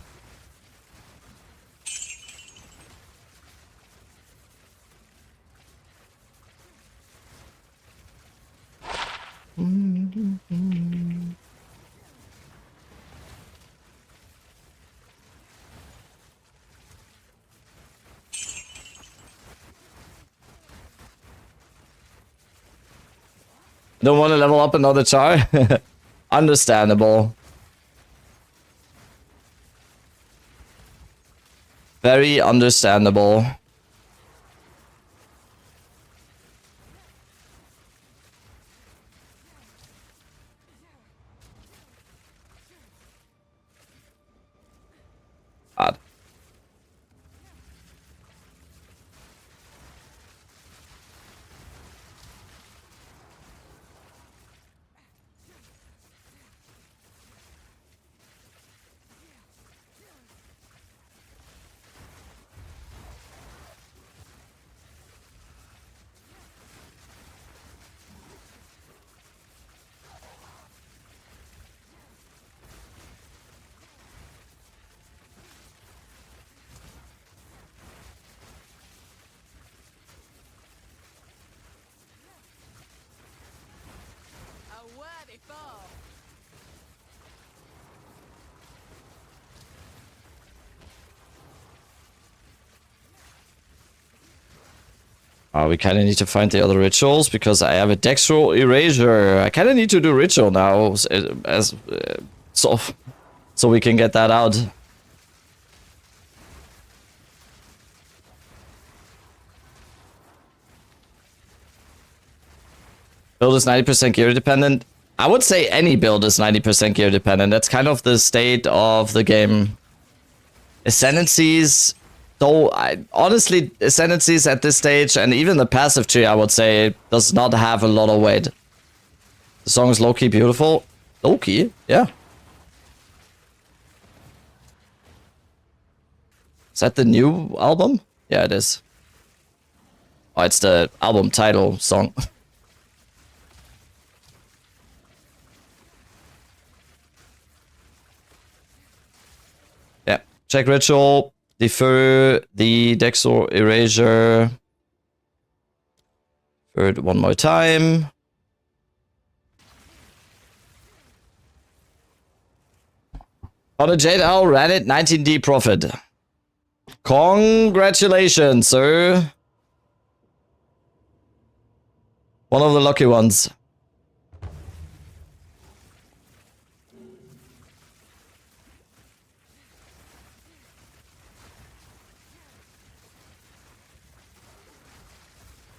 Don't want to level up another char? Understandable. Very understandable. Odd. We kind of need to find the other rituals because I have a Dextral Erasure. I kind of need to do ritual now, so we can get that out. Build is 90% gear dependent. I would say any build is 90% gear dependent. That's kind of the state of the game. Ascendancies Though, honestly, Ascendancies at this stage, and even the passive tree, I would say, does not have a lot of weight. The song is low-key beautiful. Low-key? Yeah. Is that the new album? Yeah, it is. Oh, it's the album title song. Yeah. Check Ritual. Defer the Dexor Erasure. Defer it one more time. On a Jade Owl Reddit 19D profit. Congratulations, sir. One of the lucky ones.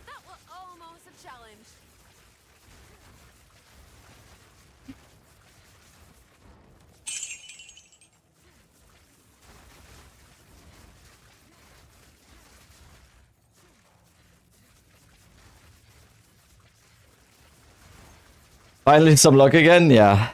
That was almost a challenge. Finally some luck again, yeah.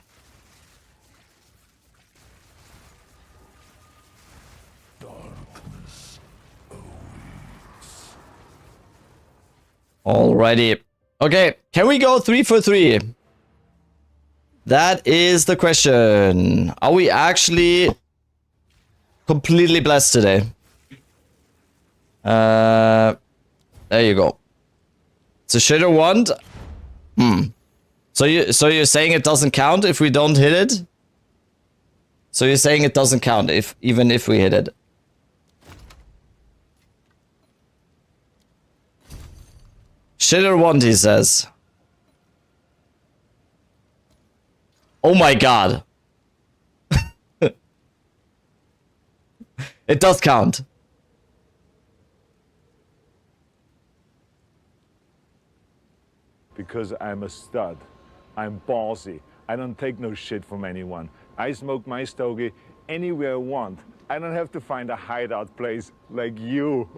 Alrighty. Okay, can we go 3 for 3? That is the question. Are we actually completely blessed today? There you go. It's a shitter wand. So you're saying it doesn't count if we don't hit it? So you're saying it doesn't count even if we hit it? Shitter wand, he says. Oh my god. It does count. Because I'm a stud. I'm ballsy. I don't take no shit from anyone. I smoke my stogie anywhere I want. I don't have to find a hideout place like you.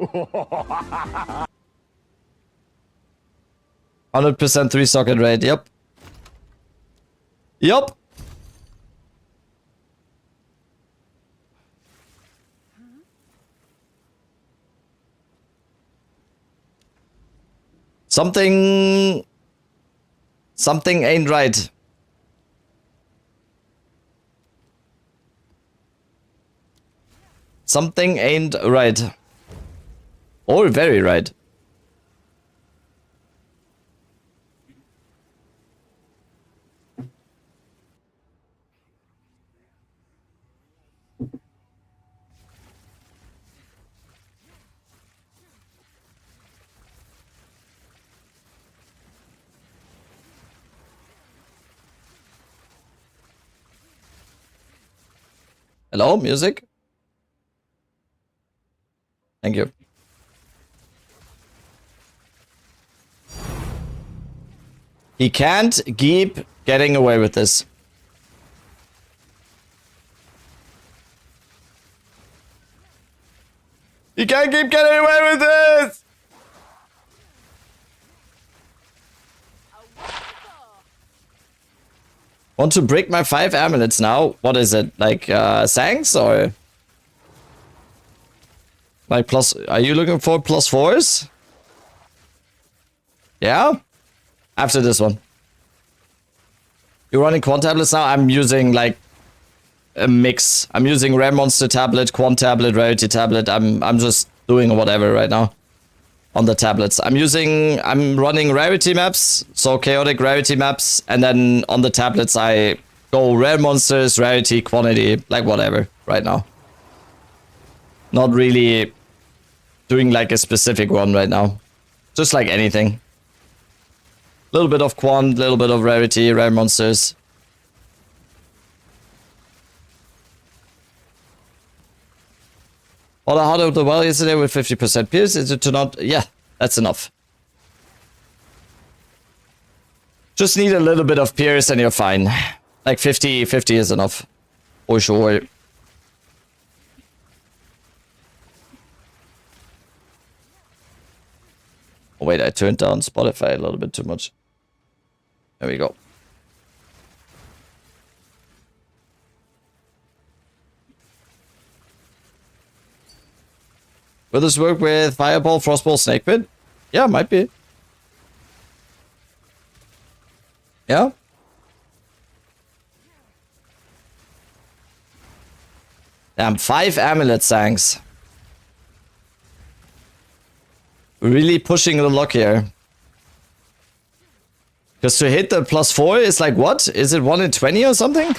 100% 3-socket rate, yep. Yup. Something ain't right. Something ain't right. Or very right. Hello, music? Thank you. He can't keep getting away with this. He can't keep getting away with this! Want to break my 5 amulets now? What is it? Like, Sangs or? Like plus, are you looking for +4s? Yeah? After this one. You're running quant tablets now? I'm using like a mix. I'm using Rare Monster tablet, quant tablet, Rarity tablet. I'm just doing whatever right now. On the tablets. I'm running Rarity maps, so chaotic Rarity maps, and then on the tablets I go Rare Monsters, Rarity, Quantity, like whatever right now. Not really doing like a specific one right now. Just like anything. Little bit of Quant, little bit of Rarity, Rare Monsters. All I harder the well yesterday with 50% pierce. Is it to not? Yeah, that's enough. Just need a little bit of pierce and you're fine. Like 50 is enough. For sure. Oh, wait, I turned down Spotify a little bit too much. There we go. Will this work with Fireball, Frostball, Snakebit? Yeah, might be. Yeah. Damn, 5 amulet sangs. Really pushing the luck here. Because to hit the +4 is like what? Is it 1 in 20 or something?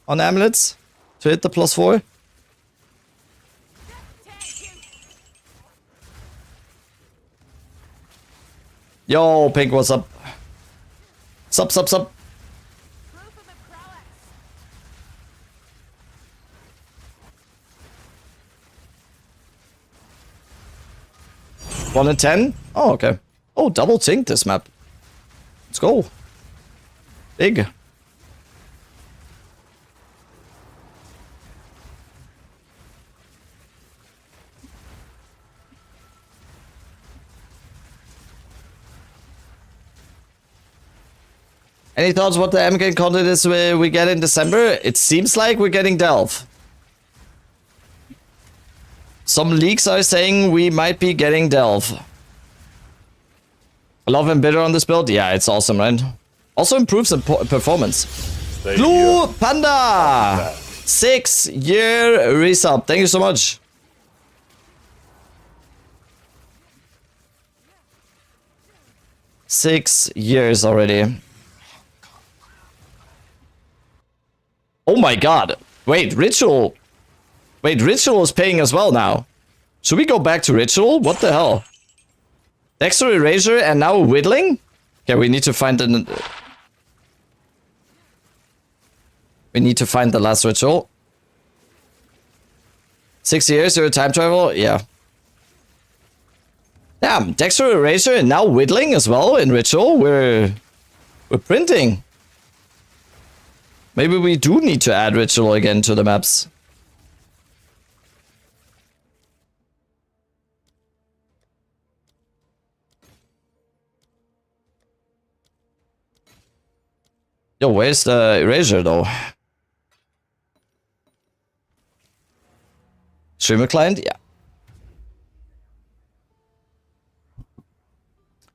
On amulets? To hit the +4? Yo, Pink, what's up? Sup. 1 in 10? Oh, okay. Oh, double tink this map. Let's go. Big. Any thoughts what the MK content is we get in December? It seems like we're getting Delve. Some leaks are saying we might be getting Delve. Love and bitter on this build? Yeah, it's awesome, right? Also improves the performance. Blue Panda! 6-year resub. Thank you so much. Six years already. Oh my god. Wait, Ritual. Wait, Ritual is paying as well now. Should we go back to Ritual? What the hell? Dexter Erasure and now Whittling? Okay, we need to find the... We need to find the last Ritual. 6 years, you're a time travel? Yeah. Damn, Dexter Erasure and now Whittling as well in Ritual? We're printing. Maybe we do need to add Ritual again to the maps. Yo, where's the Erasure though? Streamer client? Yeah.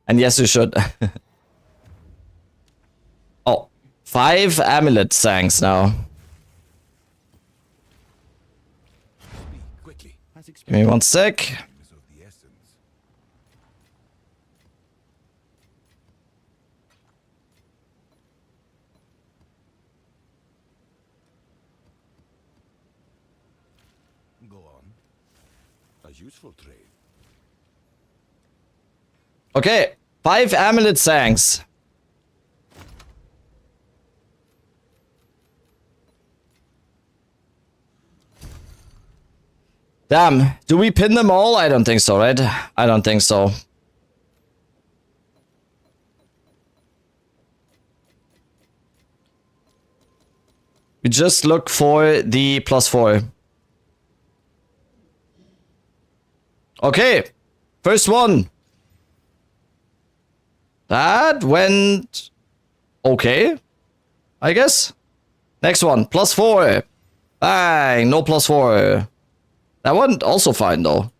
And yes, you should. Oh. 5 amulet sangs now. Give me 1 sec. Go on. A useful trade. Okay, 5 amulet sangs. Damn, do we pin them all? I don't think so, right? I don't think so. We just look for the +4. Okay, first one. That went okay, I guess. Next one, +4. Bang, no +4. That one also fine though.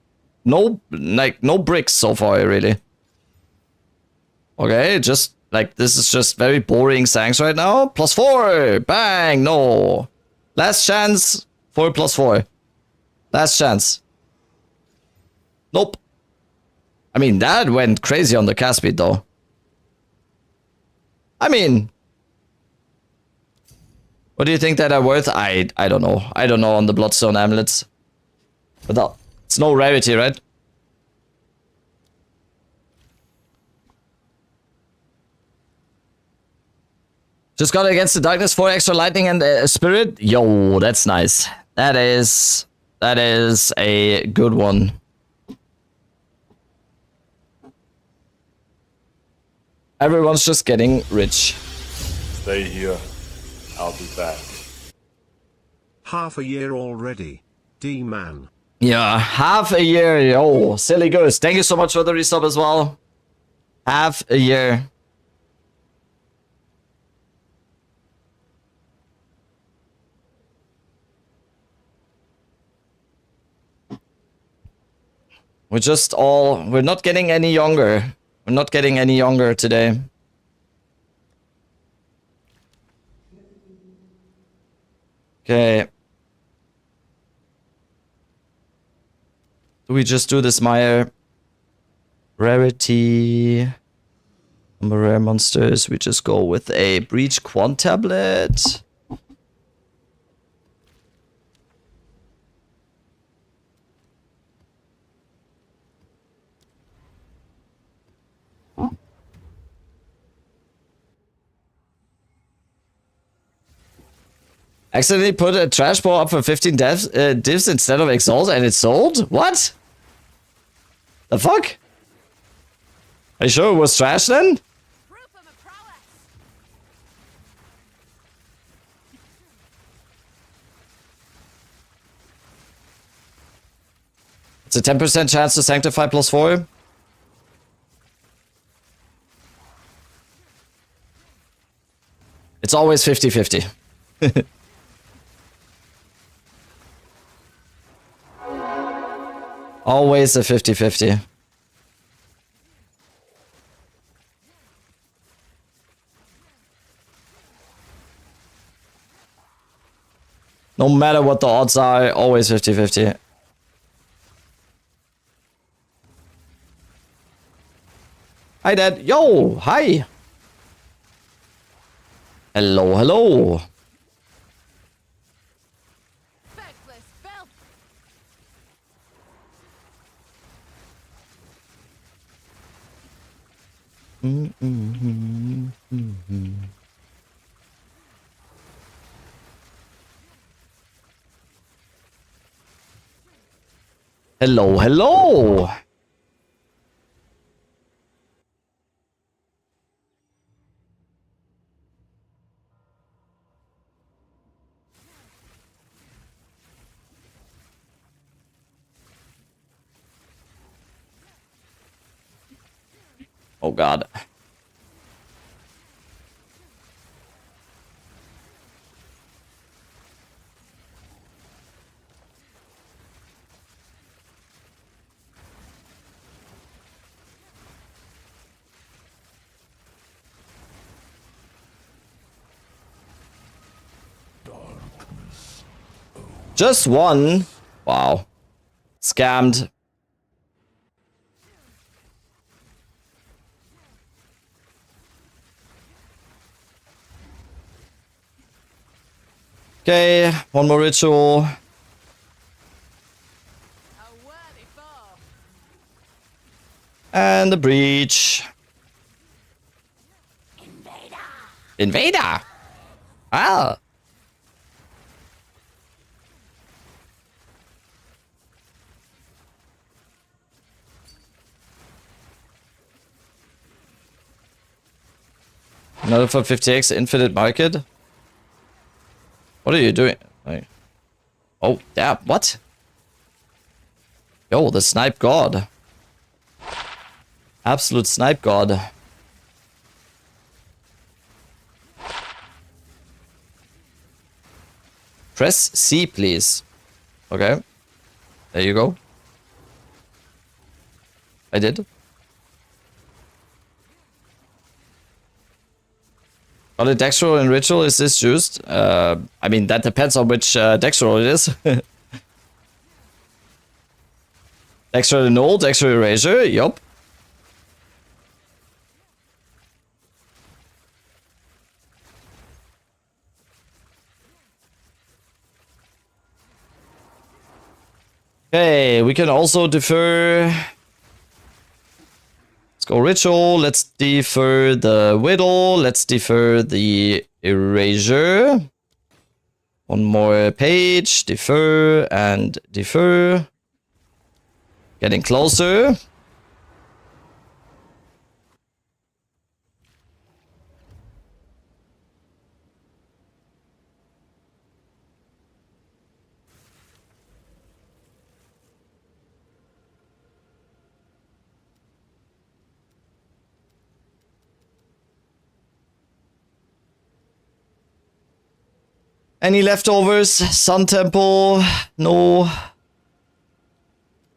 No, like, no bricks so far, really. Okay, just, like, this is just very boring sangs right now. +4, bang, no. Last chance for +4. Last chance. Nope. I mean, that went crazy on the cast speed though. I mean, what do you think that are worth? I don't know. I don't know on the Bloodstone amulets. But it's no rarity, right? Just got Against the Darkness, 4 extra lightning and spirit. Yo, that's nice. That is a good one. Everyone's just getting rich. Stay here. I'll be back. Half a year already. D-man. Yeah, half a year. Yo, silly goose. Thank you so much for the resub as well. Half a year. We're not getting any younger. We're not getting any younger today. Okay. Do we just do this Meyer? Rarity. Number rare monsters. We just go with a breach quant tablet. Accidentally put a trash ball up for 15 divs instead of Exalt and it sold? What? The fuck? Are you sure it was trash then? It's a 10% chance to sanctify +4. It's always 50-50. Always a 50-50. No matter what the odds are, always 50-50. Hi, Dad. Yo, hi. Hello, hello. Hello, hello. Oh God. Just one? Wow. Scammed. Okay, one more ritual. And the breach. Invader! Ah! Another for 50x infinite market? What are you doing? Oh, damn, what? Yo, the snipe god. Absolute snipe god. Press C, please. Okay. There you go. I did. Got a dex roll in ritual, is this juiced? I mean, that depends on which dex roll it is. Dex roll null, dex roll erasure, yup. Okay, we can also defer. Let's go ritual. Let's defer the whittle. Let's defer the erasure. One more page. Defer and defer. Getting closer. Any leftovers? Sun Temple? No.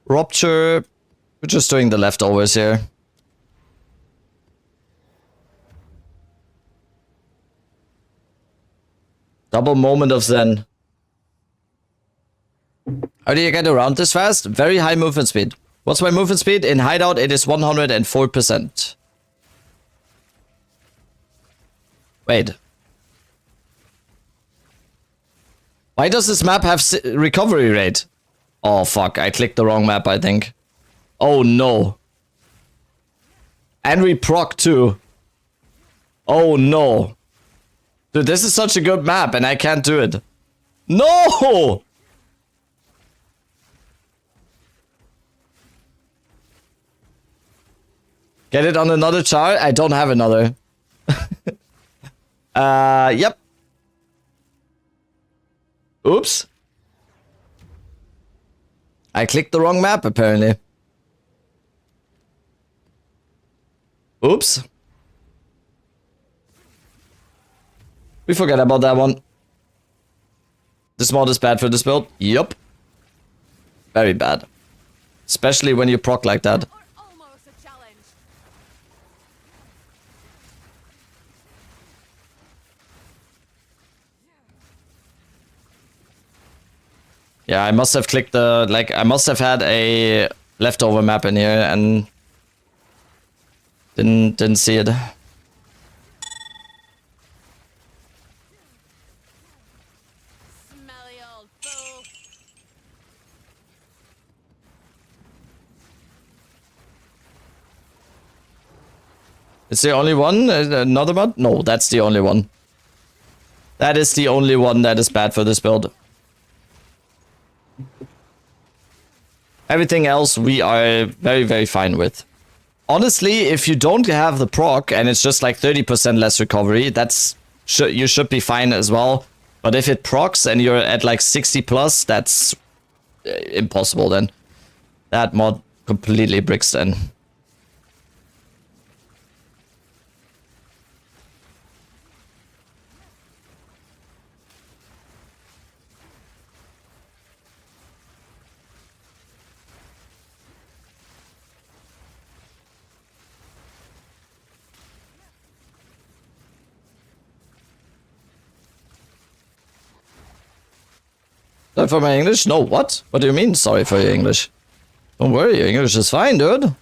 Rupture. We're just doing the leftovers here. Double moment of Zen. How do you get around this fast? Very high movement speed. What's my movement speed? In Hideout, it is 104%. Wait. Why does this map have recovery rate? Oh, fuck. I clicked the wrong map, I think. Oh, no. And we proc, too. Oh, no. Dude, this is such a good map, and I can't do it. No! Get it on another chart? I don't have another. Yep. Oops. I clicked the wrong map, apparently. Oops. We forget about that one. This mod is bad for this build. Yup. Very bad. Especially when you proc like that. Yeah, I must have clicked the, like, I must have had a leftover map in here and didn't see it. It's the only one? Another mod? No, that's the only one. That is the only one that is bad for this build. Everything else we are very, very fine with. Honestly, if you don't have the proc and it's just like 30% less recovery, that's you should be fine as well. But if it procs and you're at like 60 plus, that's impossible then. That mod completely bricks then. Sorry for my English? No, what? What do you mean, sorry for your English? Don't worry, your English is fine, dude.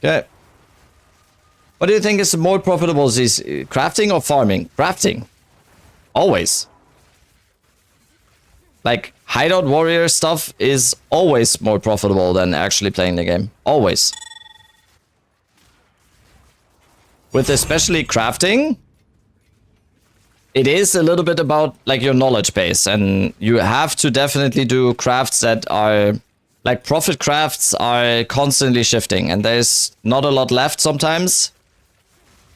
Okay. What do you think is more profitable? Is crafting or farming? Crafting. Always. Like, hideout warrior stuff is always more profitable than actually playing the game. Always. With especially crafting, it is a little bit about like your knowledge base, and you have to definitely do crafts that are like profit crafts are constantly shifting, and there's not a lot left sometimes.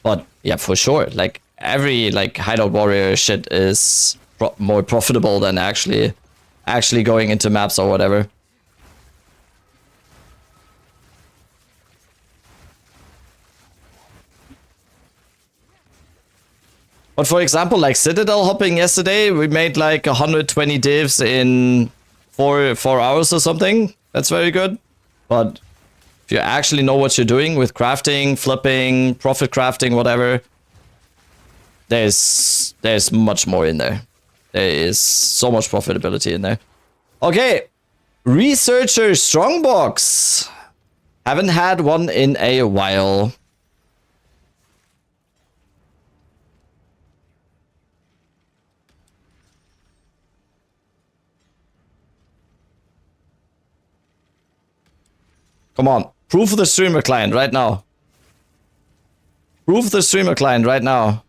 But yeah, for sure, like every like hideout warrior shit is more profitable than actually going into maps or whatever. But for example, like Citadel hopping yesterday, we made like 120 divs in 4 hours or something. That's very good. But if you actually know what you're doing with crafting, flipping, profit crafting, whatever, there's much more in there. There is so much profitability in there. Okay, Researcher Strongbox. Haven't had one in a while. Come on, prove the streamer client right now. Prove the streamer client right now.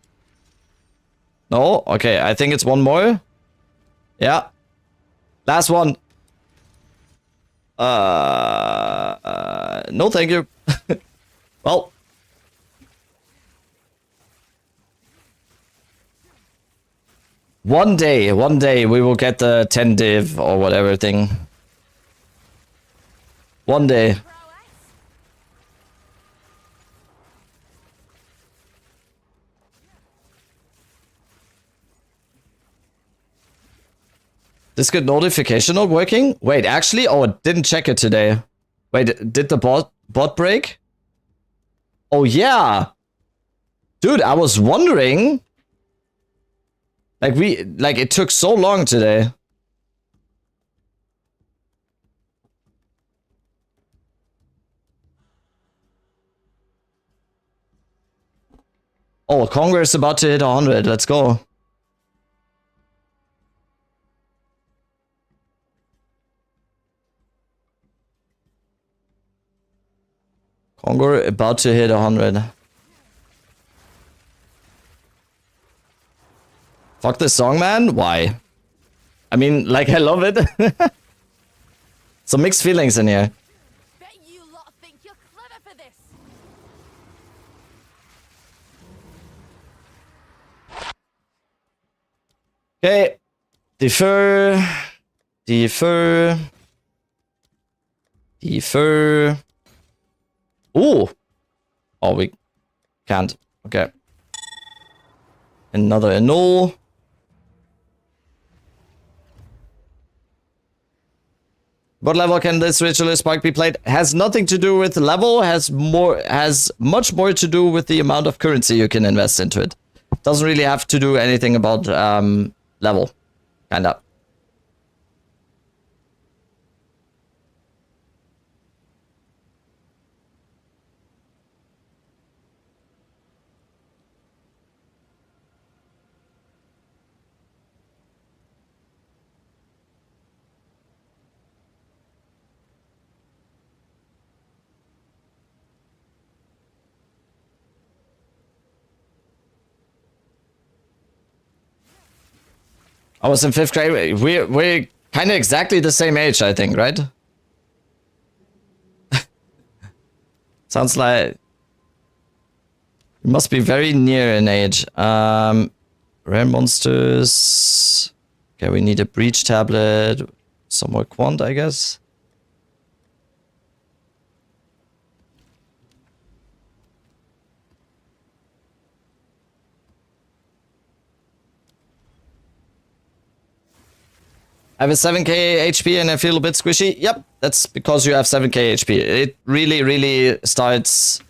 No? Okay, I think it's one more. Yeah. Last one. No, thank you. Well. One day we will get the 10 div or whatever thing. One day. Discord notification not working? Wait, actually? Oh, it didn't check it today. Wait, did the bot break? Oh, yeah. Dude, I was wondering. Like it took so long today. Oh, Congress about to hit 100. Let's go. Congo about to hit 100. Fuck this song, man. Why? I mean, like, I love it. Some mixed feelings in here. Bet you lot think you're clever for this. Okay. Defer. Ooh. Oh, we can't. Okay. Another annul. What level can this Ritualist spark be played? Has nothing to do with level, has much more to do with the amount of currency you can invest into it. Doesn't really have to do anything about level. Kinda. I was in 5th grade. We're kind of exactly the same age, I think, right? Sounds like we must be very near in age. Rare monsters. Okay, we need a breach tablet. Some more quant, I guess. I have a 7k HP and I feel a bit squishy. Yep, that's because you have 7k HP. It really starts...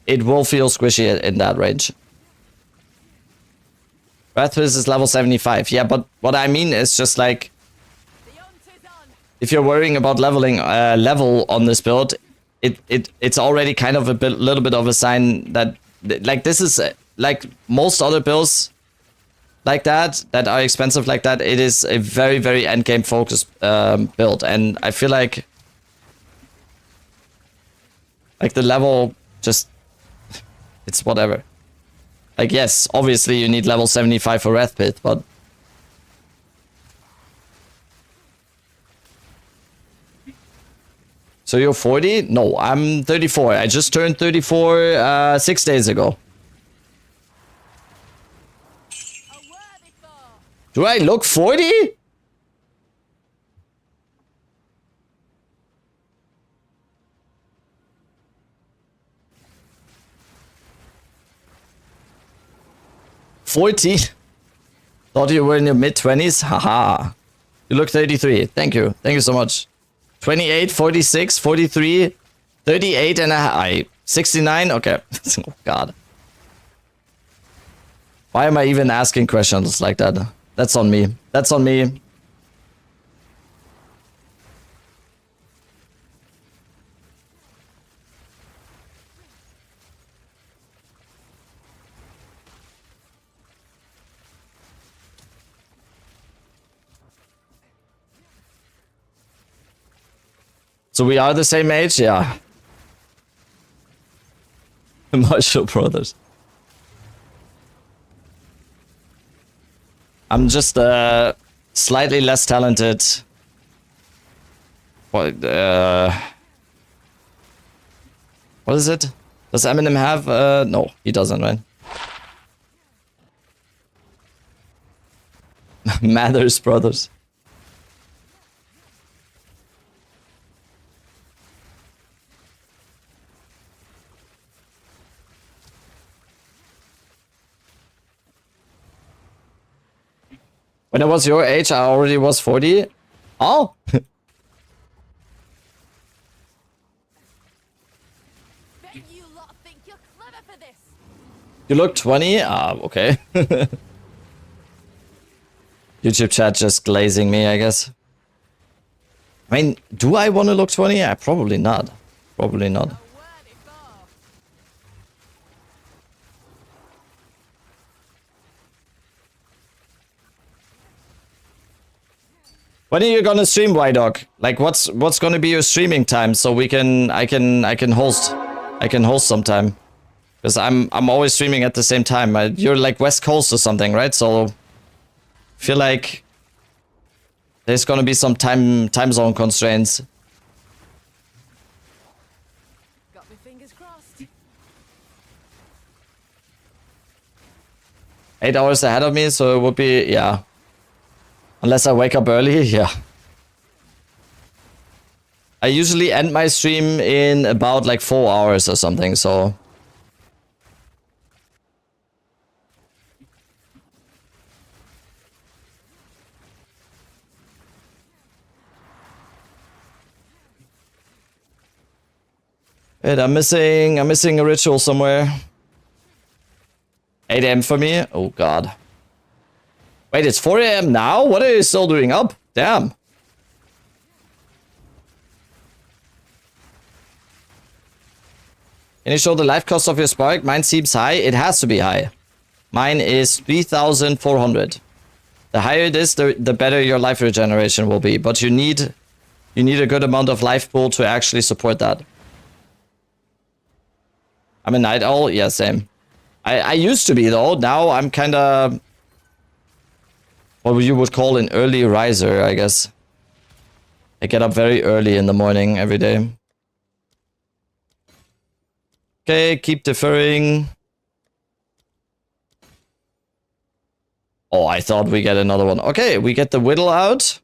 It will feel squishy in that range. Breathfist is level 75. Yeah, but what I mean is just like... If you're worrying about leveling level on this build, it's already kind of a little bit of a sign that... Like, this is... Like, most other builds... like that are expensive like that, it is a very endgame focused build, and I feel like the level just, it's whatever. Like, yes, obviously you need level 75 for Wrath Pit, but so you're 40? No, I'm 34. I just turned 34 6 days ago. Do I look 40? Thought you were in your mid-20s? Haha. You look 33. Thank you. Thank you so much. 28, 46, 43, 38 and a half. 69? Okay. Oh, God. Why am I even asking questions like that? That's on me. That's on me. So we are the same age? Yeah. Marshall Brothers. I'm just slightly less talented What is it? Does Eminem have? No, he doesn't, right? Mathers Brothers. When I was your age, I already was 40. Oh! You look 20? Ah, okay. YouTube chat just glazing me, I guess. I mean, do I want to look 20? Yeah, probably not. Probably not. When are you gonna stream, White Dog? Like, what's gonna be your streaming time so I can host sometime, because I'm always streaming at the same time. You're like West Coast or something, right? So I feel like there's gonna be some time zone constraints. Got my fingers crossed. 8 hours ahead of me, so it would be, yeah. Unless I wake up early, yeah. I usually end my stream in about like 4 hours or something, so. Wait, I'm missing a ritual somewhere. 8 AM for me? Oh god. Wait, it's 4 AM now? What are you still doing up? Damn. Can you show the life cost of your spark? Mine seems high. It has to be high. Mine is 3,400. The higher it is, the better your life regeneration will be. But you need a good amount of life pool to actually support that. I'm a night owl? Yeah, same. I used to be though. Now I'm kind of what you would call an early riser, I guess. I get up very early in the morning every day. Okay, keep deferring. Oh, I thought we get another one. Okay, we get the whittle out.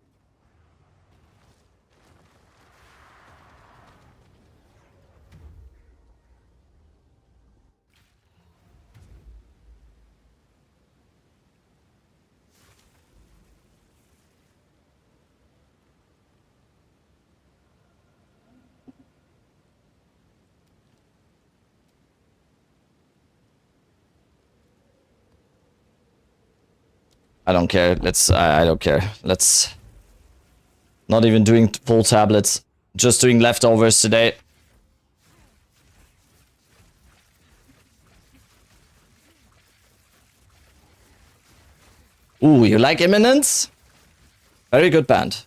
I don't care. I don't care. Let's not even doing full tablets. Just doing leftovers today. Ooh, you like Imminence? Very good band.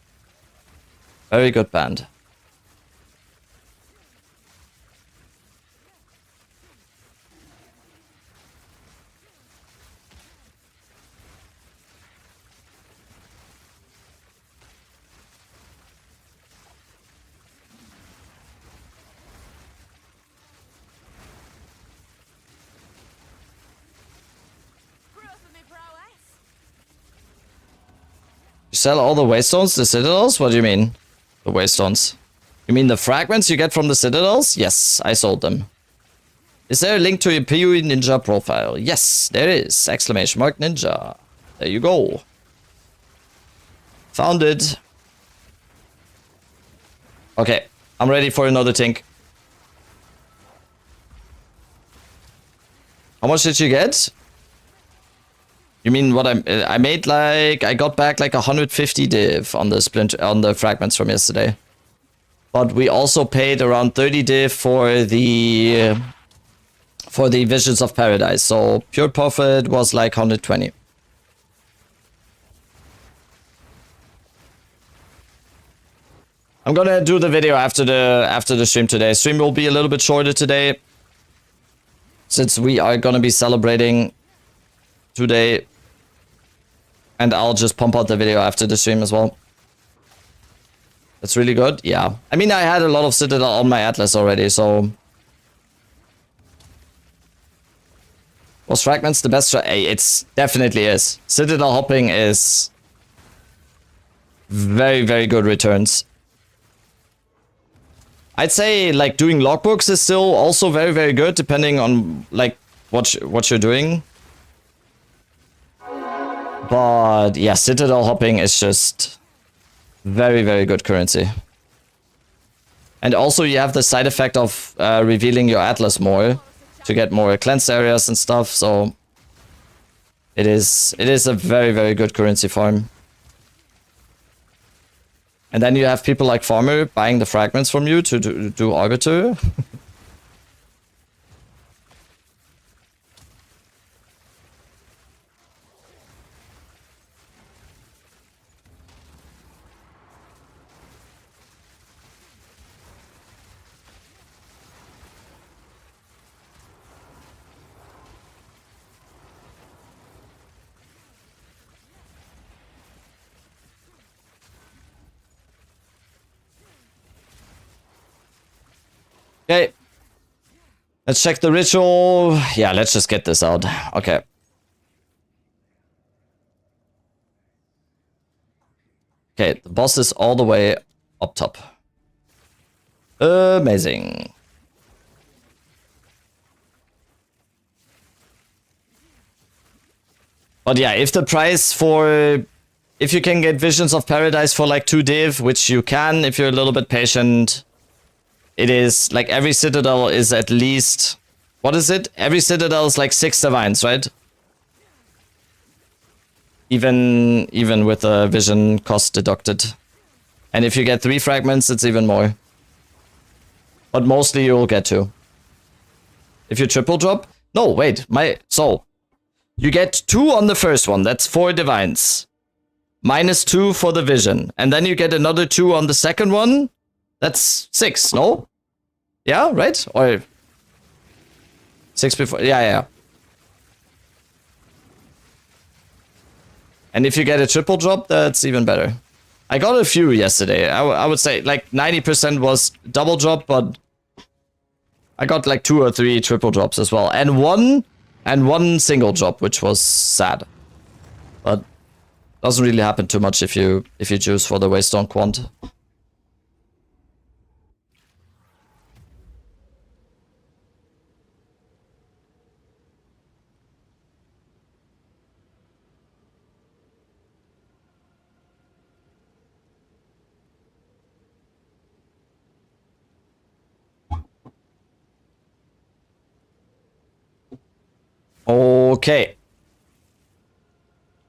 Very good band. You sell all the waystones, the citadels? What do you mean? The waystones. You mean the fragments you get from the citadels? Yes, I sold them. Is there a link to your PoE Ninja profile? Yes, there is. Exclamation mark Ninja. There you go. Found it. Okay, I'm ready for another tink. How much did you get? You mean what I made? Like I got back like 150 div on the fragments from yesterday, but we also paid around 30 div for the Visions of Paradise. So pure profit was like 120. I'm gonna do the video after the stream today. Stream will be a little bit shorter today, since we are gonna be celebrating today. And I'll just pump out the video after the stream as well. That's really good. Yeah. I mean, I had a lot of Citadel on my Atlas already, so... Was Fragments the best? It's definitely is. Citadel hopping is... very, very good returns. I'd say, like, doing logbooks is still also very, very good, depending on, like, what you're doing. But, yeah, Citadel hopping is just... very, very good currency. And also you have the side effect of revealing your Atlas more to get more cleansed areas and stuff, so it is a very, very good currency farm. And then you have people like Farmer buying the fragments from you to do Arbiter. Okay. Let's check the ritual. Yeah, let's just get this out. Okay. Okay, the boss is all the way up top. Amazing. But yeah, if the price for... if you can get Visions of Paradise for like 2 div, which you can if you're a little bit patient... It is, like, every Citadel is at least... what is it? Every Citadel is like 6 divines, right? Even with the vision cost deducted. And if you get 3 fragments, it's even more. But mostly you'll get 2. If you triple drop... no, wait, so... you get 2 on the first one, that's 4 divines. -2 for the vision. And then you get another 2 on the second one. That's 6, no? Yeah, right? Or 6 before... yeah. And if you get a triple drop, that's even better. I got a few yesterday. I would say like 90% was double drop, but I got like 2 or 3 triple drops as well. And one single drop, which was sad. But doesn't really happen too much if you choose for the Waystone Quant. Okay.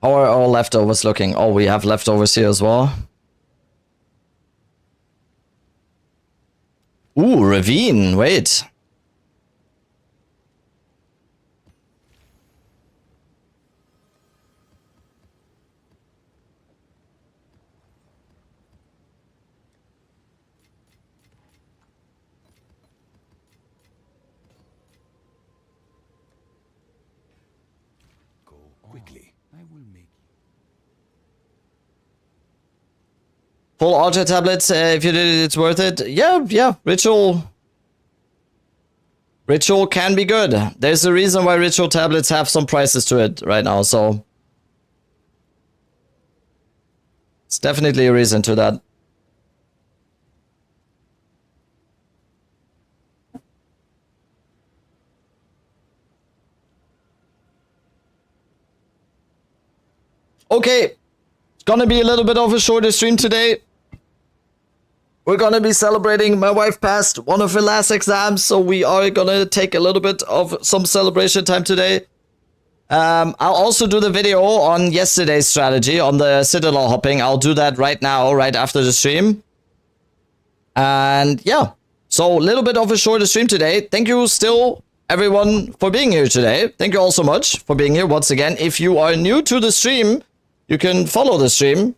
How are our leftovers looking? Oh, we have leftovers here as well. Ooh, Ravine, wait. Full altar tablets, if you did it, it's worth it. Yeah, Ritual can be good. There's a reason why Ritual tablets have some prices to it right now, so... it's definitely a reason to that. Okay, it's gonna be a little bit of a shorter stream today. We're gonna be celebrating. My wife passed one of her last exams, so we are gonna take a little bit of some celebration time today. I'll also do the video on yesterday's strategy on the Citadel hopping. I'll do that right now, right after the stream. And yeah, so a little bit of a shorter stream today. Thank you still, everyone, for being here today. Thank you all so much for being here once again. If you are new to the stream, you can follow the stream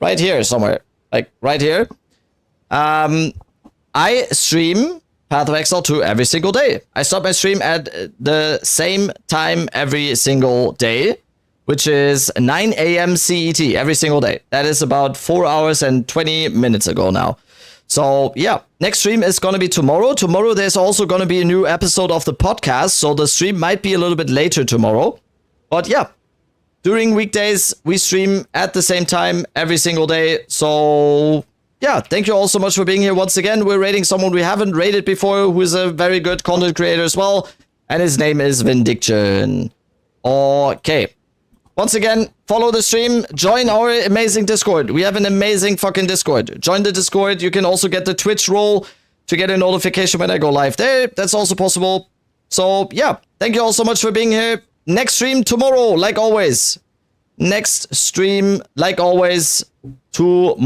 right here somewhere, like right here. I stream Path of Exile 2 every single day. I start my stream at the same time every single day. which is 9 a.m. CET every single day. That is about 4 hours and 20 minutes ago now. So yeah, next stream is going to be tomorrow. Tomorrow there's also going to be a new episode of the podcast, so the stream might be a little bit later tomorrow. But yeah, during weekdays we stream at the same time every single day. So yeah, thank you all so much for being here once again. We're rating someone we haven't rated before, who is a very good content creator as well, and his name is Vindiction. Okay. Once again, follow the stream, join our amazing Discord. We have an amazing fucking Discord. Join the Discord. You can also get the Twitch role to get a notification when I go live there. That's also possible. So, yeah, thank you all so much for being here. Next stream tomorrow, like always. Next stream, like always, tomorrow.